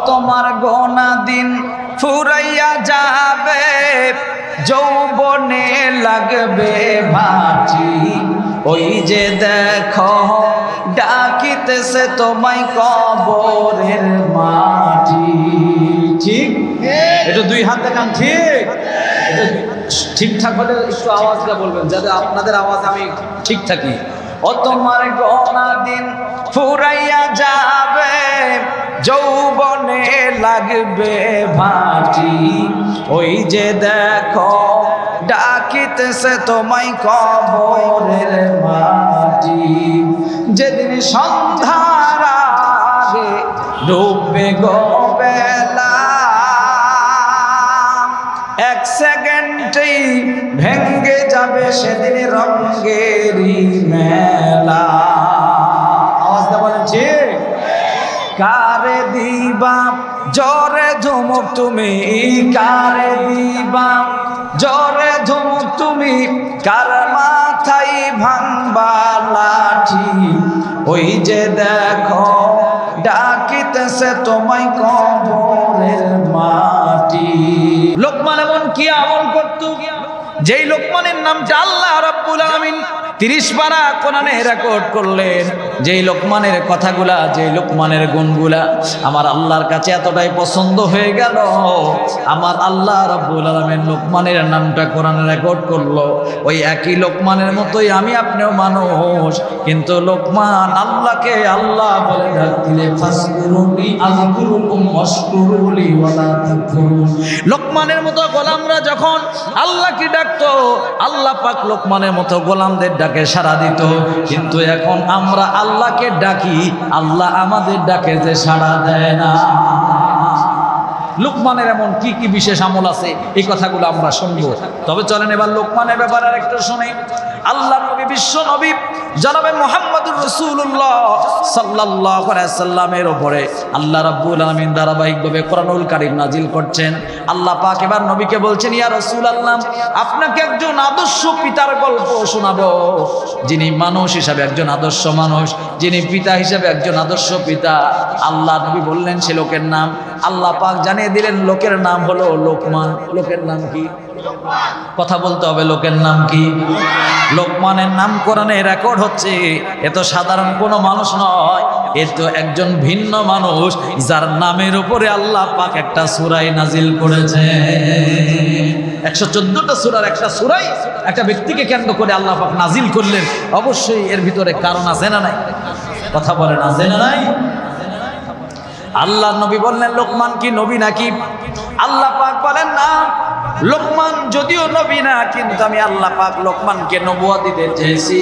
তোমার গোনা দিন ফুরাইয়া যাবে, যৌবনে লাগবে মাটি। ওই যে দেখো ডাকিতেছে তোমায় কবরের মাটি। ঠিক, এটা দুই হাত দেখান। ঠিক, ঠিকঠাক হলে একটু আওয়াজ দিয়ে বলবেন, যাতে আপনাদের আওয়াজ আমি ঠিক থাকি। ও তোমার গোনা দিন ফুরাইয়া যাবে, যৌবনে লাগবে ভাটি। ওই যে দেখো ডাকিতেছে তোমায় কবরের মাটি। যেদিন সন্ধ্যার আগে ডুববে গো বেলা, এক সেকেন্ডেই ভেঙ্গে যাবে সেদিন রঙেরই মেলা। আওয়াজ দা বলেন ঠিক। কারে দিবা জোরে ধুমুক তুমি, কারে দিবা জোরে ধুমুক তুমি, কার মাথায় ভাঙবা লাঠি। ওই যে দেখো ডাকিতেছে তোমায় কবরের মাটি। লোকমান এমন কি আমল করত, যেই লোকমানের নামটা আল্লাহ রাব্বুল আলামিন 30 পারা কোরআনে রেকর্ড করলেন। যেই লোকমানের কথাগুলা, যেই লোকমানের গুণগুলা আমার আল্লাহর কাছে এতটাই পছন্দ হয়ে গেল, আমার আল্লাহ রাব্বুল আলামিন লোকমানের নামটা কোরআনে রেকর্ড করলো। ওই একই লোকমানের মতোই আমি আপনিও মানুষ, কিন্তু লোকমান আল্লাহকে আল্লাহ বলে ডাকলে ফাসকুরুনি আযকুরুকুম ওয়াশকুরুলি ওয়ালা তাকফুরুন। লোকমানের মতো গোলামরা যখন আল্লাহকে ডাকতো, আল্লাহ পাক লোকমানের মতো গোলামদের ডাকে সাড়া দিত। কিন্তু এখন আমরা আল্লাহকে ডাকি, আল্লাহ আমাদের ডাকে যে সাড়া দেয় না। লোকমানের এমন কি কি বিশেষ আমল আছে, এই কথাগুলো আমরা শুনবো। তবে চলেন এবার লোকমানের ব্যাপারে আরেকটু শুনি। আল্লাহ নবী, বিশ্ব নবী জনাবে মুহাম্মদুর রাসূলুল্লাহ সাল্লাল্লাহু আলাইহি সাল্লামের উপরে আল্লাহ রাব্বুল আলামিন ধারাবাহিকভাবে কোরআনুল কারীম নাজিল করছেন। আল্লাহ পাক এবার নবীকে বলছেন, ইয়া রাসূলুল্লাহ, আপনাকে একজন আদর্শ পিতার গল্প শোনাবো, যিনি মানুষ হিসাবে একজন আদর্শ মানুষ, যিনি পিতা হিসাবে একজন আদর্শ পিতা। আল্লাহ নবী বললেন সে লোকের নাম, আল্লাহ পাক জানিয়ে দিলেন লোকের নাম হলো লোকমান। লোকের নাম কি? কথা বলতে হবে, লোকের নাম কি? লোকমানের নাম কোরআনে রেকর্ড হচ্ছে। এ তো সাধারণ কোনো মানুষ নয়, এ তো একজন ভিন্ন মানুষ, যার নামের উপরে আল্লাহ পাক একটা সূরাই নাজিল করেছে। 114টা সূরার একটা সূরাই একটা ব্যক্তিকে কেন্দ্র করে আল্লাহ পাক নাজিল করলেন। অবশ্যই এর ভিতরে কারণ আছে না নাই? কথা বলেন, আছে না নাই? আল্লাহ নবী বললেন লোকমান কি নবী নাকি? আল্লাহ পাক বলেন না, লোকমান যদিও নবী না, কিন্তু আমি আল্লাহ পাক লোকমানকে নবুয়ত দিতে চেয়েছি।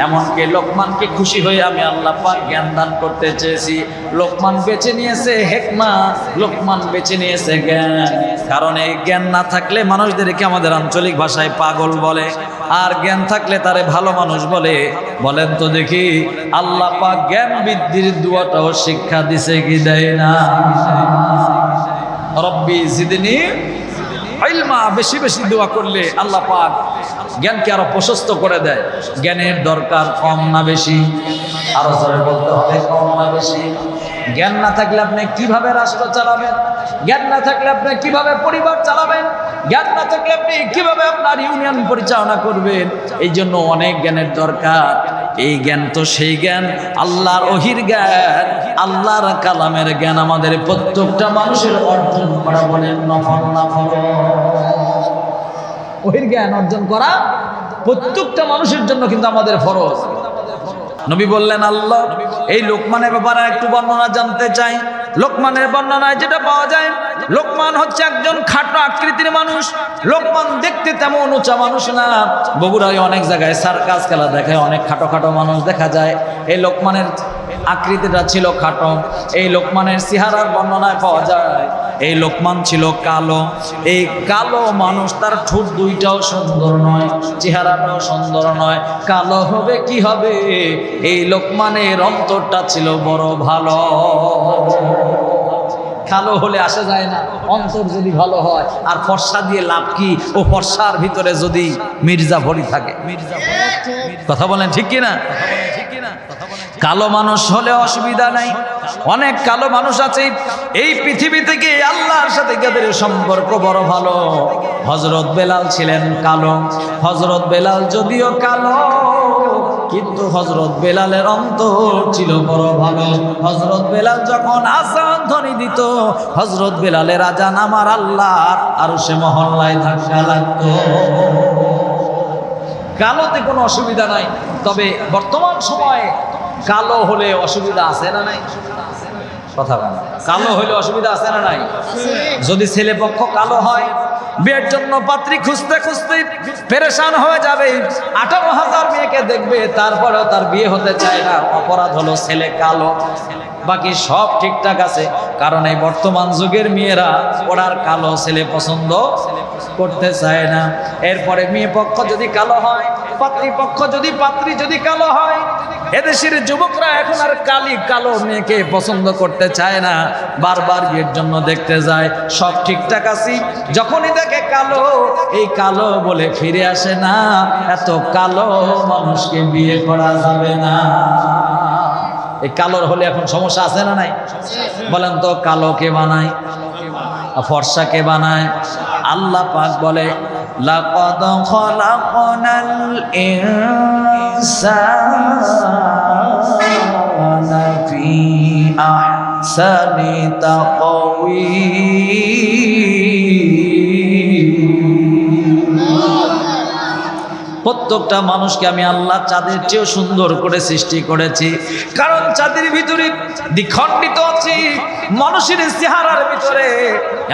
এমনকি লোকমানকে খুশি হয়ে আমি আল্লাহ পাক জ্ঞান দান করতে চেয়েছি। লোকমান বেছে নিয়েছে হিকমা, লোকমান বেছে নিয়েছে জ্ঞান। কারণ এই জ্ঞান না থাকলে মানুষদেরকে আমাদের আঞ্চলিক ভাষায় পাগল বলে, আর জ্ঞান থাকলে তারে ভালো মানুষ বলে। বলেন তো দেখি, আল্লাহ পাক জ্ঞান বৃদ্ধির দুয়াটাও শিক্ষা দিছে কি দেয় না? রব্বি জিদনি ইলমা, বেশি বেশি দোয়া করলে আল্লাহ পাক জ্ঞানকে আরো প্রশস্ত করে দেয়। জ্ঞানের দরকার কম না বেশি? আরো জোরে বলতে হবে, কম না বেশি? জ্ঞান না থাকলে আপনি কিভাবে রাষ্ট্র চালাবেন? জ্ঞান না থাকলে আপনি কিভাবে পরিবার চালাবেন? জ্ঞান না থাকলে আপনি কিভাবে আপনার ইউনিয়ন পরিচালনা করবেন? এই জন্য অনেক জ্ঞানের দরকার। এই জ্ঞান তো সেই জ্ঞান আল্লাহর ওহির জ্ঞান, আল্লাহর কালামের জ্ঞান আমাদের প্রত্যেকটা মানুষের অর্জন করা। বলেন নফল না ফরজ? ওহির জ্ঞান অর্জন করা প্রত্যেকটা মানুষের জন্য কিন্তু আমাদের ফরজ। নবী বললেন আল্লাহ এই লোকমানের ব্যাপারে একটু বর্ণনা জানতে চাই। লোকমানের বর্ণনায় যেটা পাওয়া যায়, লোকমান হচ্ছে একজন খাটো আকৃতির মানুষ। লোকমান দেখতে তেমন উঁচা মানুষ না। বগুড়ায় অনেক জায়গায় সার্কাস খেলা দেখায়, অনেক খাটো খাটো মানুষ দেখা যায়। এই লোকমানের আকৃতিটা ছিল খাটো। এই লোকমানের চেহারার বর্ণনায় পাওয়া যায় এই লোকমান ছিল কালো। এই কালো মানুষ, তার ঠোঁট দুইটাও সুন্দর নয়, চেহারাটাও সুন্দর নয়। কালো হবে কি হবে, এই লোকমানের অন্তরটা ছিল বড় ভালো। কালো হলে আসা যায় না, অন্তর যদি ভালো হয়। আর ফর্সা দিয়ে লাভ কি? ও ফর্সার ভিতরে যদি মির্জা ভরি থাকে। কথা বলেন ঠিক কিনা? কালো মানুষ হলে অসুবিধা নাই। অনেক কালো মানুষ আছে এই পৃথিবী থেকে আল্লাহর সাথে যাদের সম্পর্ক বড় ভালো, হযরত বেলাল ছিলেন কালো। হযরত বেলাল যদিও কালো, কিন্তু হযরত বেলালের অন্তর ছিল বড় ভালো। হযরত বেলাল যখন আযান ধ্বনি দিত, হযরত বেলালের আযান আমার আল্লাহর আরশে মহল্লায় ধাক্কা লাগতো। কালোতে কোনো অসুবিধা নাই, তবে বর্তমান সময়ে কালো হলে অসুবিধা আছে না নাই? কথা বলেন, কালো হলে অসুবিধা আছে না নাই? যদি ছেলে পক্ষ কালো হয়, বিয়ের জন্য পাত্রী খুঁজতে খুঁজতে পেরেশান হয়ে যাবে, 18,000 মেয়েকে দেখবে, তারপরেও তার বিয়ে হতে চায় না। অপরাধ হলো ছেলে কালো, বাকি সব ঠিকঠাক আছে। কারণ এই বর্তমান যুগের মেয়েরা ওরার কালো ছেলে পছন্দ করতে চায় না। এরপরে মেয়ে পক্ষ যদি কালো হয়, পাত্রী পক্ষ পাত্রী যদি কালো হয়, এদেশের যুবকরা এখন আর কালো মেয়েকে পছন্দ করতে চায় না, বারবার বিয়ের জন্য দেখতে যায়। সব ঠিকঠাক আছে, যখনই দেখে কালো, এই কালো বলে ফিরে আসে না। এত কালো মানুষকে বিয়ে করা যাবে না। এই কালোর হলে এখন সমস্যা আছে না নাই? বলেন তো, কালো কে বানায়? ফর্সা কে বানায়? আল্লাহ পাক বলে, লাকাদ খালাকনাল ইনসানা ফি আহসানি তাকওয়িম। প্রত্যেকটা মানুষকে আমি আল্লাহ চাঁদের চেয়েও সুন্দর করে সৃষ্টি করেছি, কারণ চাঁদের ভিতরে দ্বিখণ্ডিত আছে। মানুষের চেহারার ভিতরে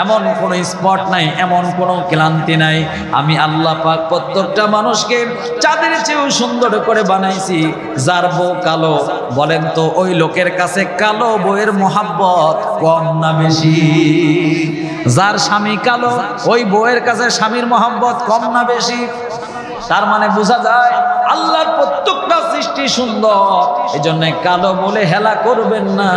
এমন কোনো স্পট নাই, এমন কোনো ক্লান্তি নাই। আমি আল্লাহ পাক প্রত্যেকটা মানুষকে চাঁদের চেয়েও সুন্দর করে বানাইছি। যার বউ কালো, বলেন তো ওই লোকের কাছে কালো বউয়ের মহাব্বত কম না বেশি? যার স্বামী কালো, ওই বউয়ের কাছে স্বামীর মহাব্বত কম না বেশি? তার মানে বোঝা যায় আল্লাহর প্রত্যেকটা সৃষ্টি সুন্দর। এই জন্য কালো বলে হেলা করবেন না,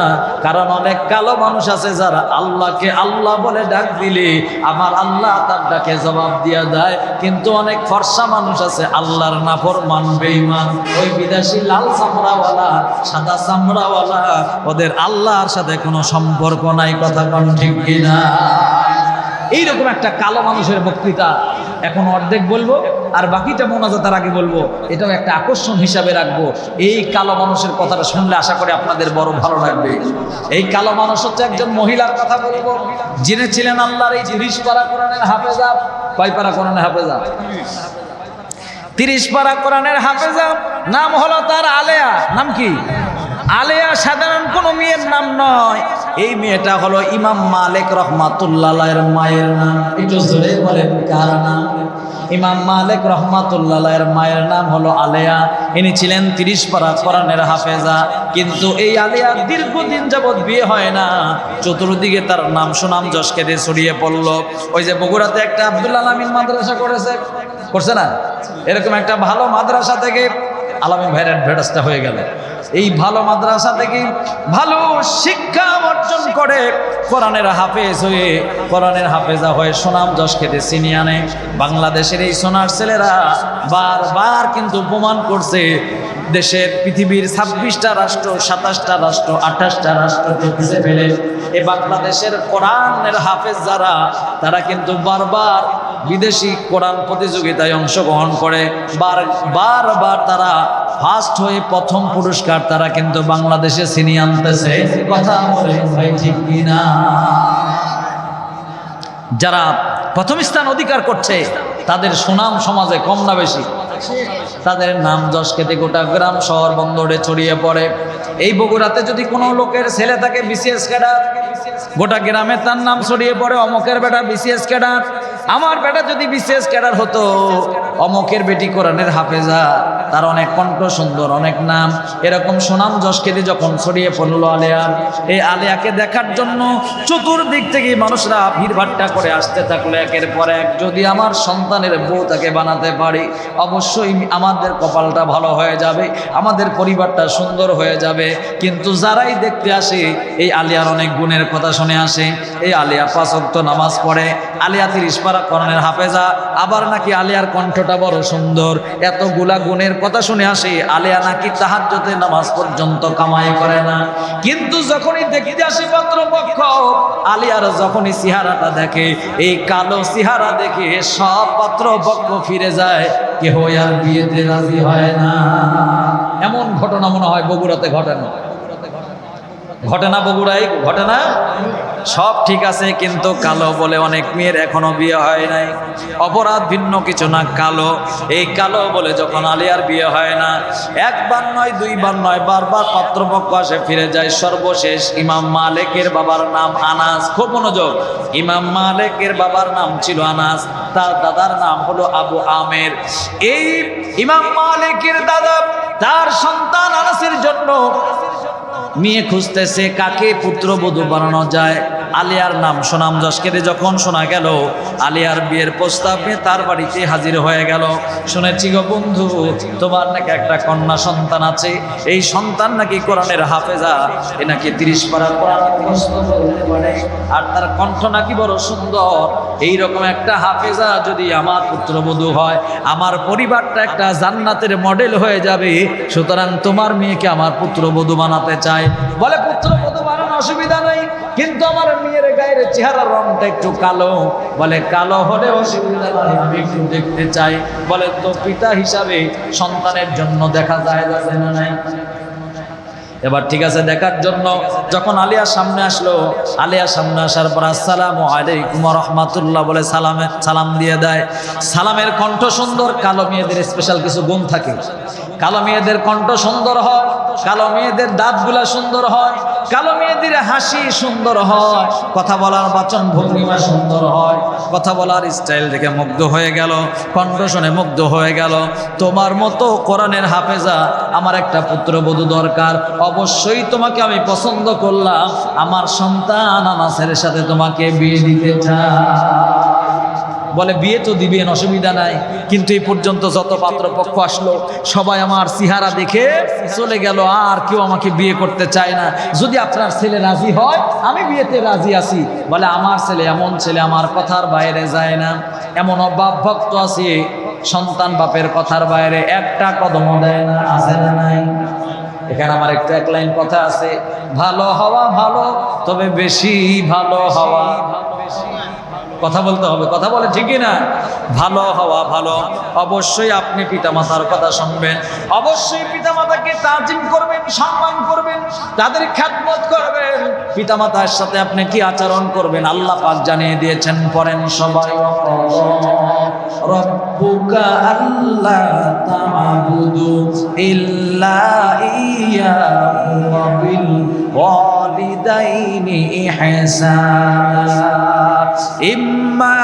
কারণ অনেক কালো মানুষ আছে যারা আল্লাহকে আল্লাহ বলে ডাক দিলে আমার আল্লাহ তার ডাকে জবাব দিয়া দেয়। কিন্তু অনেক ফর্সা মানুষ আছে আল্লাহর নাফরমান বেঈমান, ওই বিদেশি লাল চামড়াওয়ালা সাদা চামড়াওয়ালা, ওদের আল্লাহর সাথে কোনো সম্পর্ক নাই। কথা কোন ঠিক কিনা? এইরকম একটা কালো মানুষের বক্তৃতা এখন অর্ধেক বলবো, আর বাকিটা মোনাজাতের আগে বলবো। এটাও একটা আকর্ষণ হিসাবে রাখবো। এই কালো মানুষের কথাটা শুনলে আশা করি আপনাদের বড় ভালো লাগবে। এই কালো মানুষ হচ্ছে একজন মহিলার কথা বলবো, যিনি ছিলেন আল্লাহর এই 30 পারা কোরআনের হাফেজা। কয় পারা কোরআনের হাফেজা? 30 পারা কোরআনের হাফেজা। নাম হলো তার আলেয়া। নাম কি? আলেয়া সাধারণ কোনো মেয়ের নাম নয়। এই মেয়েটা হলো ইমাম মালিক রহমাতুল্লাহের মায়ের নাম। একটু জোরে বলেন, কার নাম? ইমাম মালিক রহমাতুল্লাহের মায়ের নাম হলো আলেয়া। ইনি ছিলেন 30 পারা কোরআনের হাফেজা। কিন্তু এই আলেয়া দীর্ঘদিন যাবৎ বিয়ে হয় না। চতুর্দিকে তার নাম সুনাম যশ খেতে ছড়িয়ে পড়ল। ওই যে বগুড়াতে একটা আব্দুল আলামিন মাদ্রাসা করছে না, এরকম একটা ভালো মাদ্রাসা থেকে আলামিন ভাইয়ের ভেটাসটা হয়ে গেল। এই ভালো মাদ্রাসা থেকে ভালো শিক্ষা অর্জন করে কোরআনের হাফেজ হয়ে, কোরআনের হাফেজা হয়ে সুনাম যশ খেতে ছিনিয়ে আনে। বাংলাদেশের এই সোনার ছেলেরা বারবার কিন্তু প্রমাণ করছে, দেশের পৃথিবীর 26টা রাষ্ট্র, 27টা রাষ্ট্র, 28টা রাষ্ট্রকে পিছে ফেলে এই বাংলাদেশের কোরআনের হাফেজ যারা, তারা কিন্তু বারবার বিদেশি কোরআন প্রতিযোগিতায় অংশগ্রহণ করে বারবার তারা ফার্স্ট হয়ে প্রথম পুরস্কার তারা কিন্তু বাংলাদেশে ছিনিয়ে আনতেছে। কথা বলেন ভাই, ঠিক কিনা? যারা প্রথম স্থান অধিকার করছে তাদের সুনাম সমাজে কম না বেশি? তাদের নাম যশ খেতে গোটা গ্রাম শহর বন্দরে ছড়িয়ে পড়ে। এই বগুড়াতে যদি কোনো লোকের ছেলে থাকে বিসিএস ক্যাডার, গোটা গ্রামে তার নাম ছড়িয়ে পড়ে, অমকের বেটা বিসিএস ক্যাডার। আমার বেটা যদি বিসিএস ক্যাডার হতো, অমকের বেটি কোরআনের হাফেজা, তার অনেক কণ্ঠ সুন্দর, অনেক নাম। এরকম সুনাম যশ খেতে যখন ছড়িয়ে পড়লো আলেয়া, এই আলেয়াকে দেখার জন্য চতুর্দিক থেকে মানুষরা ভিড়ভাট্টা করে আসতে থাকলো একের পর এক। যদি আমার সন্তানের বউ তাকে বানাতে পারি, অবশ্যই আমাদের কপালটা ভালো হয়ে যাবে, আমাদের পরিবারটা সুন্দর হয়ে যাবে। কিন্তু যারাই দেখতে আসে এই আলিয়ার অনেক গুণের কথা শুনে আসে। এই আলিয়া 5 ওয়াক্ত নামাজ পড়ে, আলিয়া 30 পারা পারা কোরআনের হাফেজা, আবার নাকি আলিয়ার কণ্ঠটা বড় সুন্দর, এতগুলা গুণের কথা শুনে আসে আলিয়া নাকি তাহাজ্জুদে নামাজ পর্যন্ত কামাই করে না। কিন্তু যখনই দেখতে আসে পাত্রপক্ষ, আলিয়ার যখনই চেহারাটা দেখে, এই কালো চেহারা দেখে সব পাত্রপক্ষ ফিরে যায়, কেহ আর বিয়েতে রাজি হয় না। এমন ঘটনা মনে হয় বগুড়াতে ঘটে না বগুড়ায় ঘটে না? সব ঠিক আছে, কিন্তু কালো বলে অনেক মেয়ের এখনো বিয়ে হয় নাই। অপরাধ ভিন্ন কিছু না, কালো। এই কালো বলে যখন আলিয়ার বিয়ে হয় না, একবার নয় দুইবার নয়, বারবার পাত্রপক্ষ আসে ফিরে যায়। সর্বশেষ ইমাম মালিকের বাবার নাম আনাস। খুব মনোযোগ, ইমাম মালিকের বাবার নাম ছিল আনাস, তার দাদার নাম হলো আবু আমের। এই ইমাম মালিকের দাদা তার সন্তান আনাসের জন্য মেয়ে খুঁজতেছে, কাকে পুত্রবধূ বানানো যায়। আলিয়ার নাম সুনাম যশকে যখন শোনা গেল, আলিয়ার বিয়ের প্রস্তাব নিয়ে তার বাড়িতে হাজির হয়ে গেল। শুনেছি গো বন্ধু, তোমার নাকি একটা কন্যা সন্তান আছে, এই সন্তান নাকি কোরআনের হাফেজা, এ নাকি 30 পারা কোরআন মুখস্থ করতে পারে, আর তার কণ্ঠ নাকি বড় সুন্দর। এই রকম একটা হাফেজা যদি আমার পুত্রবধূ হয়, আমার পরিবারটা একটা জান্নাতের মডেল হয়ে যাবে। সুতরাং তোমার মেয়েকে আমার পুত্রবধূ বানাতে চাই। বলে পুত্রবধূ বানানো অসুবিধা নেই, কিন্তু আমার মেয়ের গায়ের চেহারার রংটা একটু কালো। বলে কালো হলে অসুবিধা নেই, আমি একটু দেখতে চাই। বলে তো পিতা হিসাবে সন্তানের জন্য দেখা যায় না নাই? এবার ঠিক আছে, দেখার জন্য যখন আলিয়ার সামনে আসলো, আলিয়ার সামনে আসার পর আসসালামু আলাইকুম ওয়া রাহমাতুল্লাহ বলে সালাম দিয়ে দেয়। সালামের কণ্ঠ সুন্দর। কালো মেয়েদের স্পেশাল কিছু গুণ থাকে। কালো মেয়েদের কণ্ঠ সুন্দর হয়, কালো মেয়েদের দাঁতগুলা সুন্দর হয়, কালো মেয়েদের হাসি সুন্দর হয়, কথা বলার বাচন ভঙ্গিমা সুন্দর হয়, কথা বলার স্টাইল দেখে মুগ্ধ হয়ে গেল, কণ্ঠ শুনে মুগ্ধ হয়ে গেল। তোমার মতো কোরআনের হাফেজা আমার একটা পুত্রবধূ দরকার, অবশ্যই তোমাকে আমি পছন্দ করলাম, আমার সন্তান আনাসের সাথে তোমাকে বিয়ে দিতে চাই। বলে বিয়ে তো দিবেন, অসুবিধা নাই, কিন্তু এই পর্যন্ত যত পাত্রপক্ষ আসলো সবাই আমার চেহারা দেখে চলে গেল, আর কেউ আমাকে বিয়ে করতে চায় না। যদি আপনার ছেলে রাজি হয় আমি বিয়েতে রাজি আছি। বলে আমার ছেলে এমন ছেলে, আমার কথার বাইরে যায় না। এমন বাপ ভক্ত আছে, সন্তান বাপের কথার বাইরে একটা কদমও দেয় না, আছে না নাই? এখানে আমার একটু এক লাইন কথা আছে, ভালো হওয়া ভালো, তবে বেশি ভালো হওয়া। কথা বলতে হবে, কথা বলে ঠিকই না? ভালো হওয়া ভালো, অবশ্যই আপনি পিতামাতার কথা শুনবেন, অবশ্যই পিতামাতাকে তাজিম করবেন, সম্মান করবেন, তাদের খেদমত করবেন। পিতামাতার সাথে আপনি কি আচরণ করবেন আল্লাহ পাক জানিয়ে দিয়েছেন। পড়েন সবাই, রব্বুকা আল্লা তা'বুদু ইল্লা ইয়্যাহু ওয়া বিল ওয়ালিদাইনি ইহসানা ইম্মা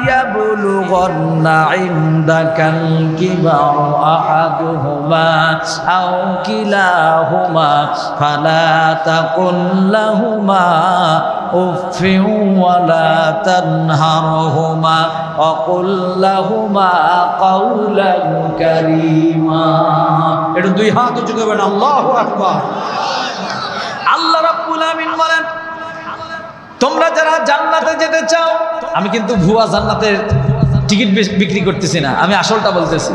ইয়াবলুগান্না ইনদাকাল কিবার আহাদুহুমা আও কিলাহুমা ফালা তাকুল লাহুমা উফফিন ওয়ালা তানহারহুমা ওয়া কুল লাহুমা কাওলান কারীমা। এটা দুই হাত উঁচু করবেন, আল্লাহু আকবার। আল্লাহ রাব্বুল আমিন বলেন, তোমরা যারা জান্নাতে যেতে চাও, আমি কিন্তু ভুয়া জান্নাতের টিকিট বিক্রি করতেছি না, আমি আসলটা বলতেছি।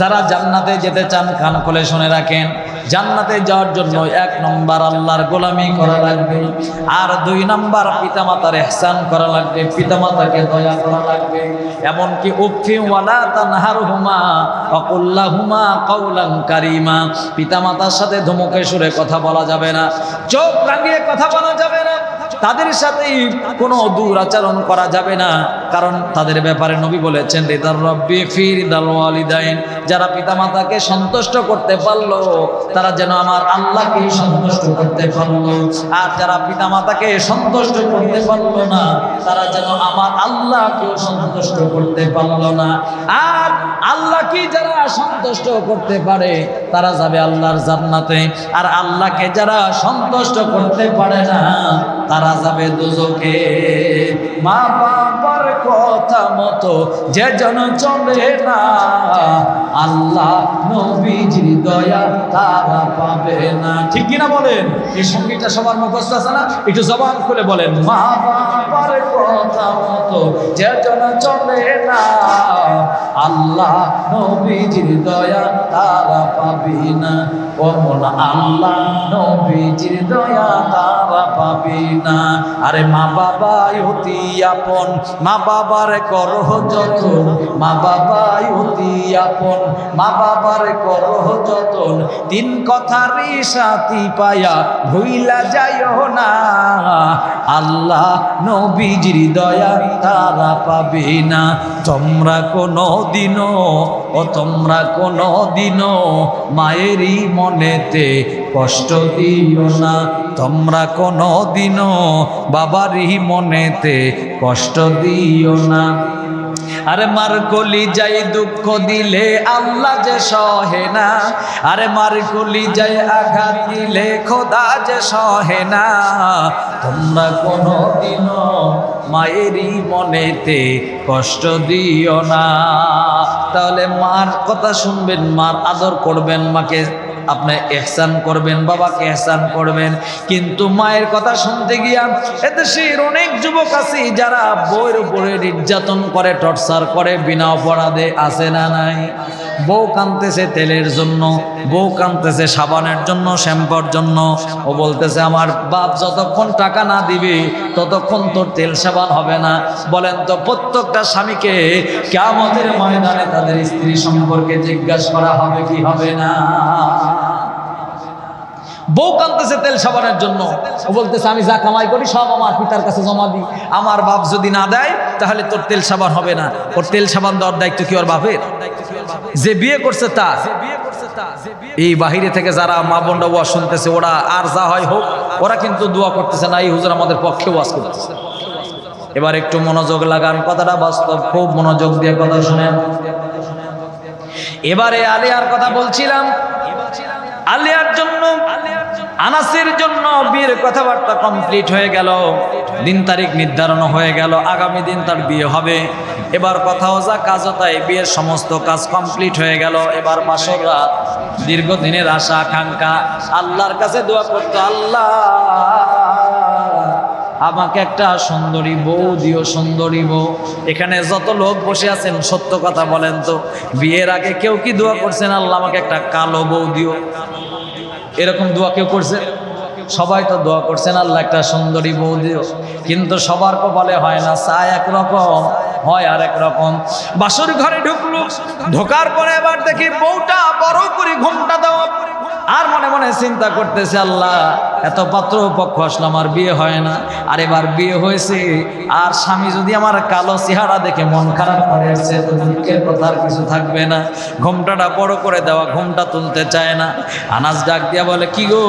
যারা জান্নাতে যেতে চান কান খুলে শুনে রাখেন। জান্নাতে যাওয়ার জন্য 1 নম্বর আল্লাহর গোলামি করা লাগবে, আর 2 নম্বর পিতামাতার ইহসান করা লাগবে, পিতামাতাকে দয়া করা লাগবে। এমনকি উফফি ওয়ালা তানহারহুমা ওয়া কুল লাহুমা কাওলান কারীমা, পিতামাতার সাথে ধমকে সুরে কথা বলা যাবে না, চোখ রাঙিয়ে কথা বলা যাবে না, তাদের সাথে কোনো দুরাচরণ করা যাবে না। কারণ তাদের ব্যাপারে নবী বলেছেন, রিদার রব্বি ফি রিদাল ওয়ালিদাইন, যারা পিতামাতাকে সন্তুষ্ট করতে পারলো তারা যেন আমার আল্লাহকে সন্তুষ্ট করতে পারলো, আর যারা পিতামাতাকে সন্তুষ্ট করতে পারলো না তারা যেন আমার আল্লাহকেও সন্তুষ্ট করতে পারলো না। আর আল্লাহকে যারা সন্তুষ্ট করতে পারে তারা যাবে আল্লাহর জান্নাতে, আর আল্লাহকে যারা সন্তুষ্ট করতে পারে না তারা যাবে দোজখে। মা বাবার কথা মতো যে জন চলে না, আল্লাহ নবীজির দয়া তারা পাবে না। ঠিক কিনা বলেন? এই সঙ্গীতটা সবার মুখস্থ আছে না? একটু জবান খুলে বলেন, মা বাবার কথা মতো যেজন চলে না, আল্লাহ নবীজির দয়া তারা পাবি না। ও মন আল্লাহ নবীজির দয়া তারা পাবি না। আরে মা বাবা অতি আপন, মা বাবার করহ যতন, মা বাবা অতি আপন, মা বাবার করহ যতন। তিন কথারই সাথী পায়া ভুইলা যাইও না, আল্লাহ নবীজির দয়া তারা পাবি না। তোমরা কোনো দিনও, ও তোমরা কোনো দিনও মায়েরই মনেতে কষ্ট দিও না। তোমরা কোনো দিনও বাবারই মনেতে কষ্ট দিও না। আরে মার কলি যাই দুঃখ দিলে আল্লাহ যে সহে না, আরে মার কলি যাই আঘাত দিলে খোদা যে সহে না। তোমরা কোনো দিনও মায়েরই মনেতে কষ্ট দিও না। তাহলে মার কথা শুনবেন, মার আদর করবেন, মাকে আপনি ইহসান করবেন, বাবাকে ইহসান করবেন। কিন্তু মায়ের কথা শুনতে গিয়া এদেশের অনেক যুবক আছে যারা বউয়ের উপরে নির্যাতন করে, টর্চার করে, বিনা অপরাধে, আছে না নাই? বউ কাঁদতেছে তেলের জন্য, বউ কাঁদতেছে সাবানের জন্য, শ্যাম্পুর জন্য। ও বলতেছে আমার বাপ যতক্ষণ টাকা না দিবে ততক্ষণ তোর তেল সাবান হবে না। বলেন তো প্রত্যেকটা স্বামীকে কিয়ামতের ময়দানে তাদের স্ত্রী সম্পর্কে জিজ্ঞাসা করা হবে কি হবে না? বউ কাঁদতেছে তেল সাবানের জন্য, ও বলতেছে আমি যা কামাই করি সব আমার পিতার কাছে জমা দিই, আমার বাপ যদি না দেয় তাহলে তোর তেল সাবান হবে না। ওর তেল সাবান দেওয়ার দায়িত্ব কি ওর বাপের? যে বিয়ে করছে তা। এই বাহিরে থেকে যারা মা বোনরা ওয়াজ শুনতেছে, ওরা আর যা হয় হোক, ওরা কিন্তু দোয়া করতেছে না এই হুজুর আমাদের পক্ষে ওয়াজ করতেছে। এবার একটু মনোযোগ লাগান, কথাটা বাস্তব, খুব মনোযোগ দিয়ে কথা শুনেন। এবারে আলিয়ার কথা বলছিলাম। আলিয়ার জন্য, আনাসের জন্য বিয়ের কথাবার্তা কমপ্লিট হয়ে গেল, দিন তারিখ নির্ধারণ হয়ে গেল, আগামী দিন তার বিয়ে হবে। এবার কথাও যা কাজও তাই, বিয়ের সমস্ত কাজ কমপ্লিট হয়ে গেল। এবার বাসর রাত, দীর্ঘদিনের আশা আকাঙ্ক্ষা, আল্লাহর কাছে দোয়া করতো, আল্লাহ আমাকে একটা সুন্দরী বউ দিও, সুন্দরী বউ। এখানে যত লোক বসে আছেন সত্য কথা বলেন তো, বিয়ের আগে কেউ কি দোয়া করছেন আল্লাহ আমাকে একটা কালো বউ দিও? এরকম দোয়া কেউ করছে? সবাই তো দোয়া করছেন আল্লাহ একটা সুন্দরী বউ দিও, কিন্তু সবার কপালে হয় না, চায় একরকম, হয় আর একরকম। বাসর ঘরে ঢুকলো, ঢোকার পরে এবার দেখি বউটা বড় করে ঘুমটা দেওয়া, আর মনে মনে চিন্তা করতেছে আল্লাহ এত পাত্র পক্ষ আসলো, আমার বিয়ে হয় না, আর এবার বিয়ে হয়েছে, আর স্বামী যদি আমার কালো চেহারা দেখে মন খারাপ করে আসছে তো দুঃখের কথা আর কিছু থাকবে না। ঘুমটাটা বড় করে দেওয়া, ঘুমটা তুলতে চায় না। আনাস ডাক দিয়া বলে কি গো,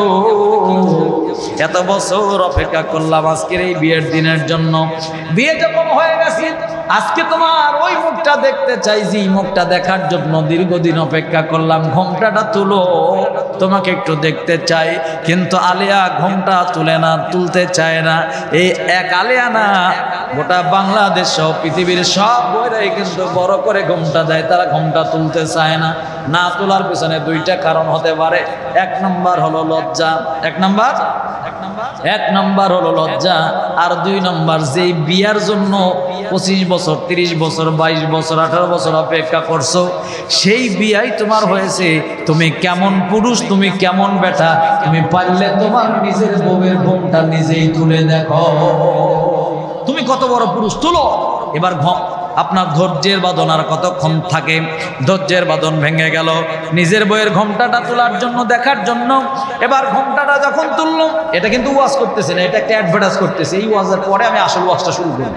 এত বছর অপেক্ষা করলাম আজকের এই বিয়ের দিনের জন্য, বিয়ে যখন হয়ে গেছে আজকে তোমার ওই মুখটা দেখতে চাই, যে মুখটা দেখার জন্য দীর্ঘদিন অপেক্ষা করলাম, ঘোমটাটা তুলো, তোমাকে একটু দেখতে চাই। কিন্তু আলিয়া ঘোমটা তুলে না, তুলতে চায় না। এই এক আলিয়া না, গোটা বাংলাদেশ সহ পৃথিবীর সব বইরাই কিন্তু বড় করে ঘোমটা দেয়, তারা ঘোমটা তুলতে চায় না। না তোলার পিছনে দুইটা কারণ হতে পারে। এক নম্বর হলো লজ্জা, এক নম্বর হলো লজ্জা, আর দুই নম্বর যেই বিয়ার জন্য 25 বছর, 30 বছর, 22 বছর, 18 বছর অপেক্ষা করছো, সেই বিয়াই তোমার হয়েছে। তুমি কেমন পুরুষ, তুমি কেমন বেটা, তুমি পারলে তোমার নিজের বউয়ের ঘোমটা নিজেই তুলে দেখো, তুমি কত বড় পুরুষ, তুলো। এবার আপনার ধৈর্যের বাঁধন আর কতক্ষণ থাকে? ধৈর্যের বাঁধন ভেঙে গেল নিজের বইয়ের ঘোমটাটা তোলার জন্য, দেখার জন্য। এবার ঘোমটাটা যখন তুললো, এটা কিন্তু ওয়াজ করতেছে না, এটা একটা অ্যাডভার্টাইজ করতেছে, এই ওয়াজের পরে আমি আসল ওয়াজটা শুরু করি।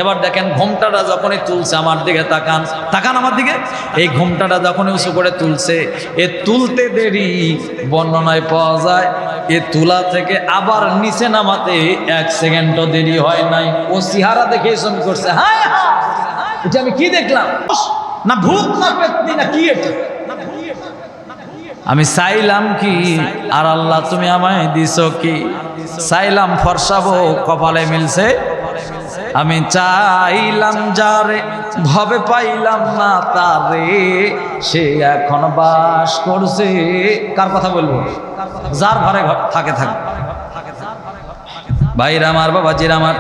এবার দেখেন ঘোমটাটা যখনই তুলছে, আমার দিকে তাকান, তাকান আমার দিকে, এই ঘোমটাটা যখনই উঁচু করে তুলছে, এ তুলতে দেরি বর্ণনায় পাওয়া যায়, এ তুলা থেকে আবার নিচে নামাতে 1 সেকেন্ডও দেরি হয় নাই। ও চেহারা দেখে এসব করছে, হ্যাঁ এটা আমি কি দেখলাম, না ভূত না পেতনি না কি এটা, আমি চাইলাম কি আর আল্লাহ তুমি আমায় দিছো কি? চাইলাম ফর্সাবো, কপালে মিলছে। আমি চাইলাম যারে, ভবে পাইলাম না তারে, সে এখন বাস করছে। কার কথা বলবো? যার ঘরে থাকে থাকে। ভাইরা আমার, বাবাজিরা আমার,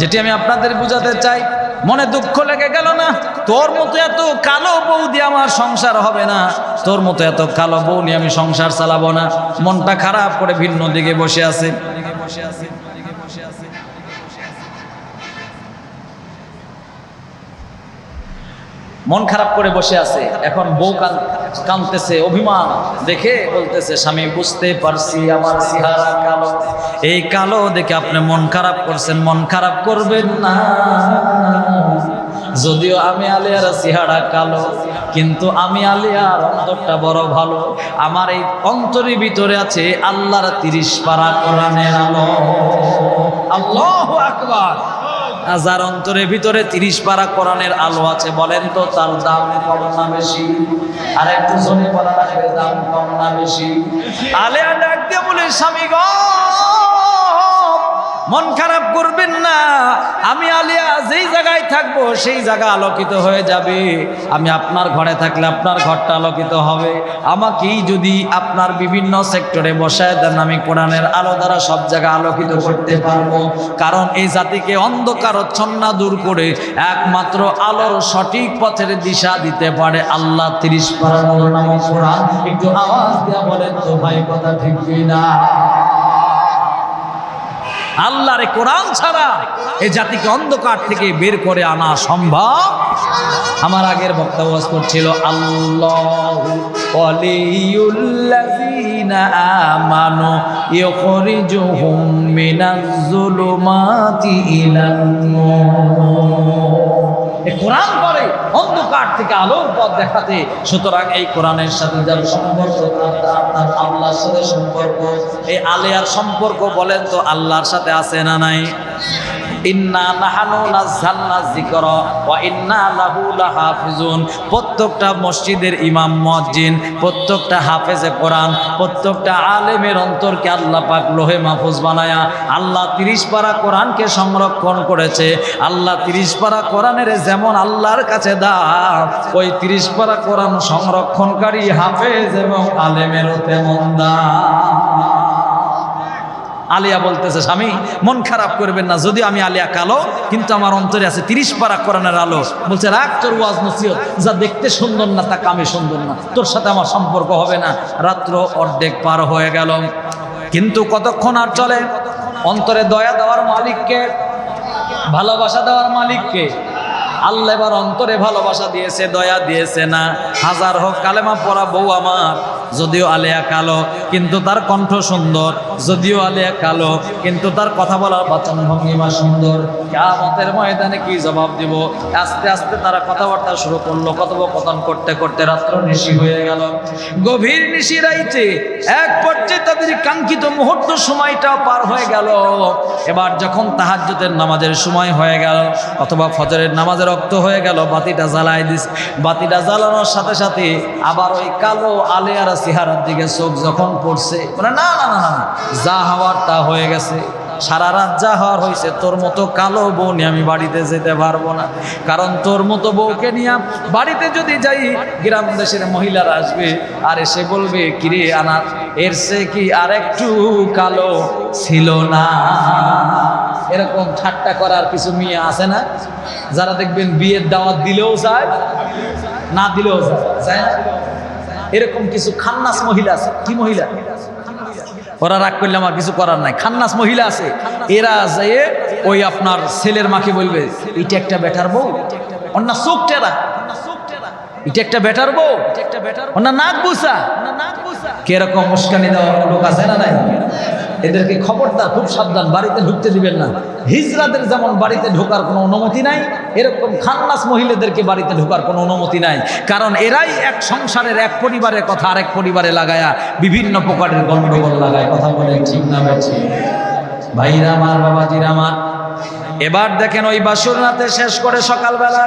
যেটি আমি আপনাদের বুঝাতে চাই, মনে দুঃখ লেগে গেল না? তোর মতো এত কালো বউ দিয়ে আমার সংসার হবে না, তোর মতো এত কালো বউ নিয়ে আমি সংসার চালাবো না। মনটা খারাপ করে ভিন্ন দিকে বসে আছে। মন খারাপ করে বসে আছে। এখন বউ কাঁদতেছে, অভিমান দেখে বলতেছে, স্বামী বুঝতে পারছি আমার চেহারা কালো, এই কালো দেখে আপনি মন খারাপ করছেন, মন খারাপ করবেন না। যদিও আমি আলিয়ার চেহারা কালো, কিন্তু আমি আলিয়ার অন্তরটা বড় ভালো। আমার এই অন্তরের ভিতরে আছে আল্লাহর 30 পারা কোরআনের আলো। আল্লাহু আকবার। যার অন্তরের ভিতরে 30 পারা কোরআনের আলো আছে, বলেন তো তার দাম কম না বেশি? আর একটু জোরে বলা লাগবে, দাম কম না বেশি? আলিয়া ডাক দিয়ে বলে, স্বামী গো, মন খারাপ করবেন না, আমি আলিয়া যেই জায়গায় থাকবো সেই জায়গা আলোকিত হয়ে যাবে। আমি আপনার ঘরে থাকলে আপনার ঘরটা আলোকিত হবে। আমাকেই যদি আপনার বিভিন্ন সেক্টরে বসায় দেন, আমি কোরআনের আলো দ্বারা সব জায়গা আলোকিত করতে পারবো। কারণ এই জাতিকে অন্ধকারচ্ছন্ন দূর করে একমাত্র আলোর সঠিক পথের দিশা দিতে পারে আল্লাহ 30 পারা নামক কোরআন। একটু আওয়াজ দিয়া বলেন তো ভাই, কথা ঠিক কিনা? আল্লাহর কোরআন ছাড়া এই জাতিকে অন্ধকার থেকে বের করে আনা সম্ভব। আমার আগের বক্তা ওয়াজ করছিল, আল্লাহু ওয়ালিউল্লাযিনা আমানু ইউখরিজুহুম মিনাজ যুলুমাতি ইলান নূর। এই কোরআন বলে অন্ধকার থেকে আলোর পথ দেখাতে। সুতরাং এই কোরআনের সাথে যার সম্পর্ক, আপনার আল্লাহর সাথে সম্পর্ক, এই আলিয়ার সম্পর্ক বলেন তো আল্লাহর সাথে আছে না নাই? ইন্না নাহানু নাযালনা যিকরা ওয়া ইন্না লাহু লাহাফিজুন। প্রত্যেকটা মসজিদের ইমাম মুয়াজ্জিন, প্রত্যেকটা হাফেজে কোরআন, প্রত্যেকটা আলেমের অন্তরকে আল্লাহ পাক লোহে মাহফুজ বানায়া আল্লাহ 30 পারা কোরআনকে সংরক্ষণ করেছে। আল্লাহ 30 পারা কোরআনের যেমন আল্লাহর কাছে দাম, ওই 30 পারা কোরআন সংরক্ষণকারী হাফেজ এবং আলেমেরও তেমন দাম। আলিয়া বলতেছে, স্বামী মন খারাপ করবেন না, যদি আমি আলিয়া কালো, কিন্তু আমার অন্তরে আছে 30 পারা কোরআনের আলো। বলছে, রাগ তোর ওয়াজ নসিহত, যা দেখতে সুন্দর না তা কামে সুন্দর না, তোর সাথে আমার সম্পর্ক হবে না। রাত্র অর্ধেক পার হয়ে গেল, কিন্তু কতক্ষণ আর চলে? অন্তরে দয়া দেওয়ার মালিককে, ভালোবাসা দেওয়ার মালিককে। আল্লাহ এবার অন্তরে ভালোবাসা দিয়েছে, দয়া দিয়েছে না? হাজার হোক কালেমা পড়া বউ আমার, যদিও আলিয়া কালো কিন্তু তার কণ্ঠ সুন্দর, যদিও আলিয়া কালো কিন্তু তার কথা বলার বাচন ভঙ্গিমা সুন্দর। কিয়ামতের ময়দানে কি জবাব দিব? আস্তে আস্তে তারা কথাবার্তা শুরু করলো, কথোপকথন করতে করতে রাত্র নিশি হয়ে গেল। গভীর নিশি রাইতে এক পর্যায়ে তাদের কাঙ্ক্ষিত মুহূর্ত সময়টা পার হয়ে গেল। এবার যখন তাহাজ্জুদের নামাজের সময় হয়ে গেল অথবা ফজরের নামাজের রক্ত হয়ে গেল, বাতিটা জ্বালাই দিস। বাতিটা জ্বালানোর সাথে সাথে আবার ওই কালো আলিয়ার চেহারার দিকে চোখ যখন পড়ছে, না না না না না, যা হওয়ার তা হয়ে গেছে। সারা রাত যা হওয়ার হয়েছে, তোর মতো কালো বউ নিয়ে আমি বাড়িতে যেতে পারবো না। কারণ তোর মতো বউকে নিয়ে বাড়িতে যদি যাই, গ্রাম দেশের মহিলারা আসবে আর এসে বলবে, কিরে আনার এর সে কি আর একটু কালো ছিল না? এরকম ঠাট্টা করার কিছু মেয়ে আছে না, যারা দেখবেন বিয়ের দাওয়াত দিলেও যায়, না দিলেও যায় না? এরকম কিছু খান্নাস মহিলা আছে। কি মহিলা? ওরা রাগ করলে আমার কিছু করার নাই। খান্নাস মহিলা আছে, এরা যেয়ে ওই আপনার ছেলের মাকে বলবে, এটা একটা বেটার বউ, অন্য চোখ টেরা, এটা একটা বেটার বউ, অন্য নাক বুসা। কিরকম মুস্কানি দেওয়ার লোক আছে না নাই? এদেরকে খবরদার, খুব সাবধান, বাড়িতে ঢুকতে দিবেন না। হিজড়াদের যেমন বাড়িতে ঢোকার কোনো অনুমতি নাই, এরকম খান্নাস মহিলাদেরকে বাড়িতে ঢোকার কোনো অনুমতি নাই। কারণ এরাই এক সংসারের, এক পরিবারের কথা আরেক পরিবারে লাগায়া বিভিন্ন প্রকারের গন্ডগোল লাগায়। কথা বলে ঠিক না বেঠি? ভাইরা আমার, বাবাজিরা আমার, এবার দেখেন ওই বাসর রাতে শেষ করে সকালবেলা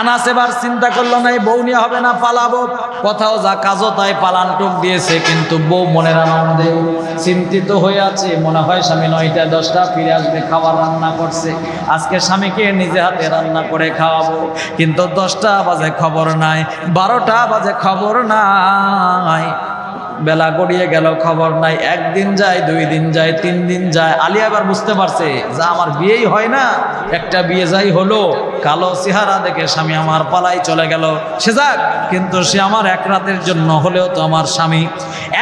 আনাস এবার চিন্তা করলো না, এই বউ নিয়ে হবে না, পালাবো। কোথাও যা কাজও তাই পালান টুক দিয়েছে, কিন্তু বউ মনের আনন্দে চিন্তিত হয়ে আছে। মনে হয় স্বামী 9টা 10টা ফিরে আসবে, খাবার রান্না করছে, আজকে স্বামীকে নিজে হাতে রান্না করে খাওয়াবো। কিন্তু 10টা বাজে খবর নাই, 12টা বাজে খবর নাই। বেলা গড়িয়ে গেল, খবর নাই। একদিন যায়, 2 দিন যায়, 3 দিন যায়। আলী আবার বুঝতে পারছে যে আমার বিয়েই হয় না, একটা বিয়ে যাই হলো, কালো চেহারা দেখে স্বামী আমার পালাই চলে গেল। সে যাক, কিন্তু সে আমার এক রাতের জন্য হলেও তো আমার স্বামী,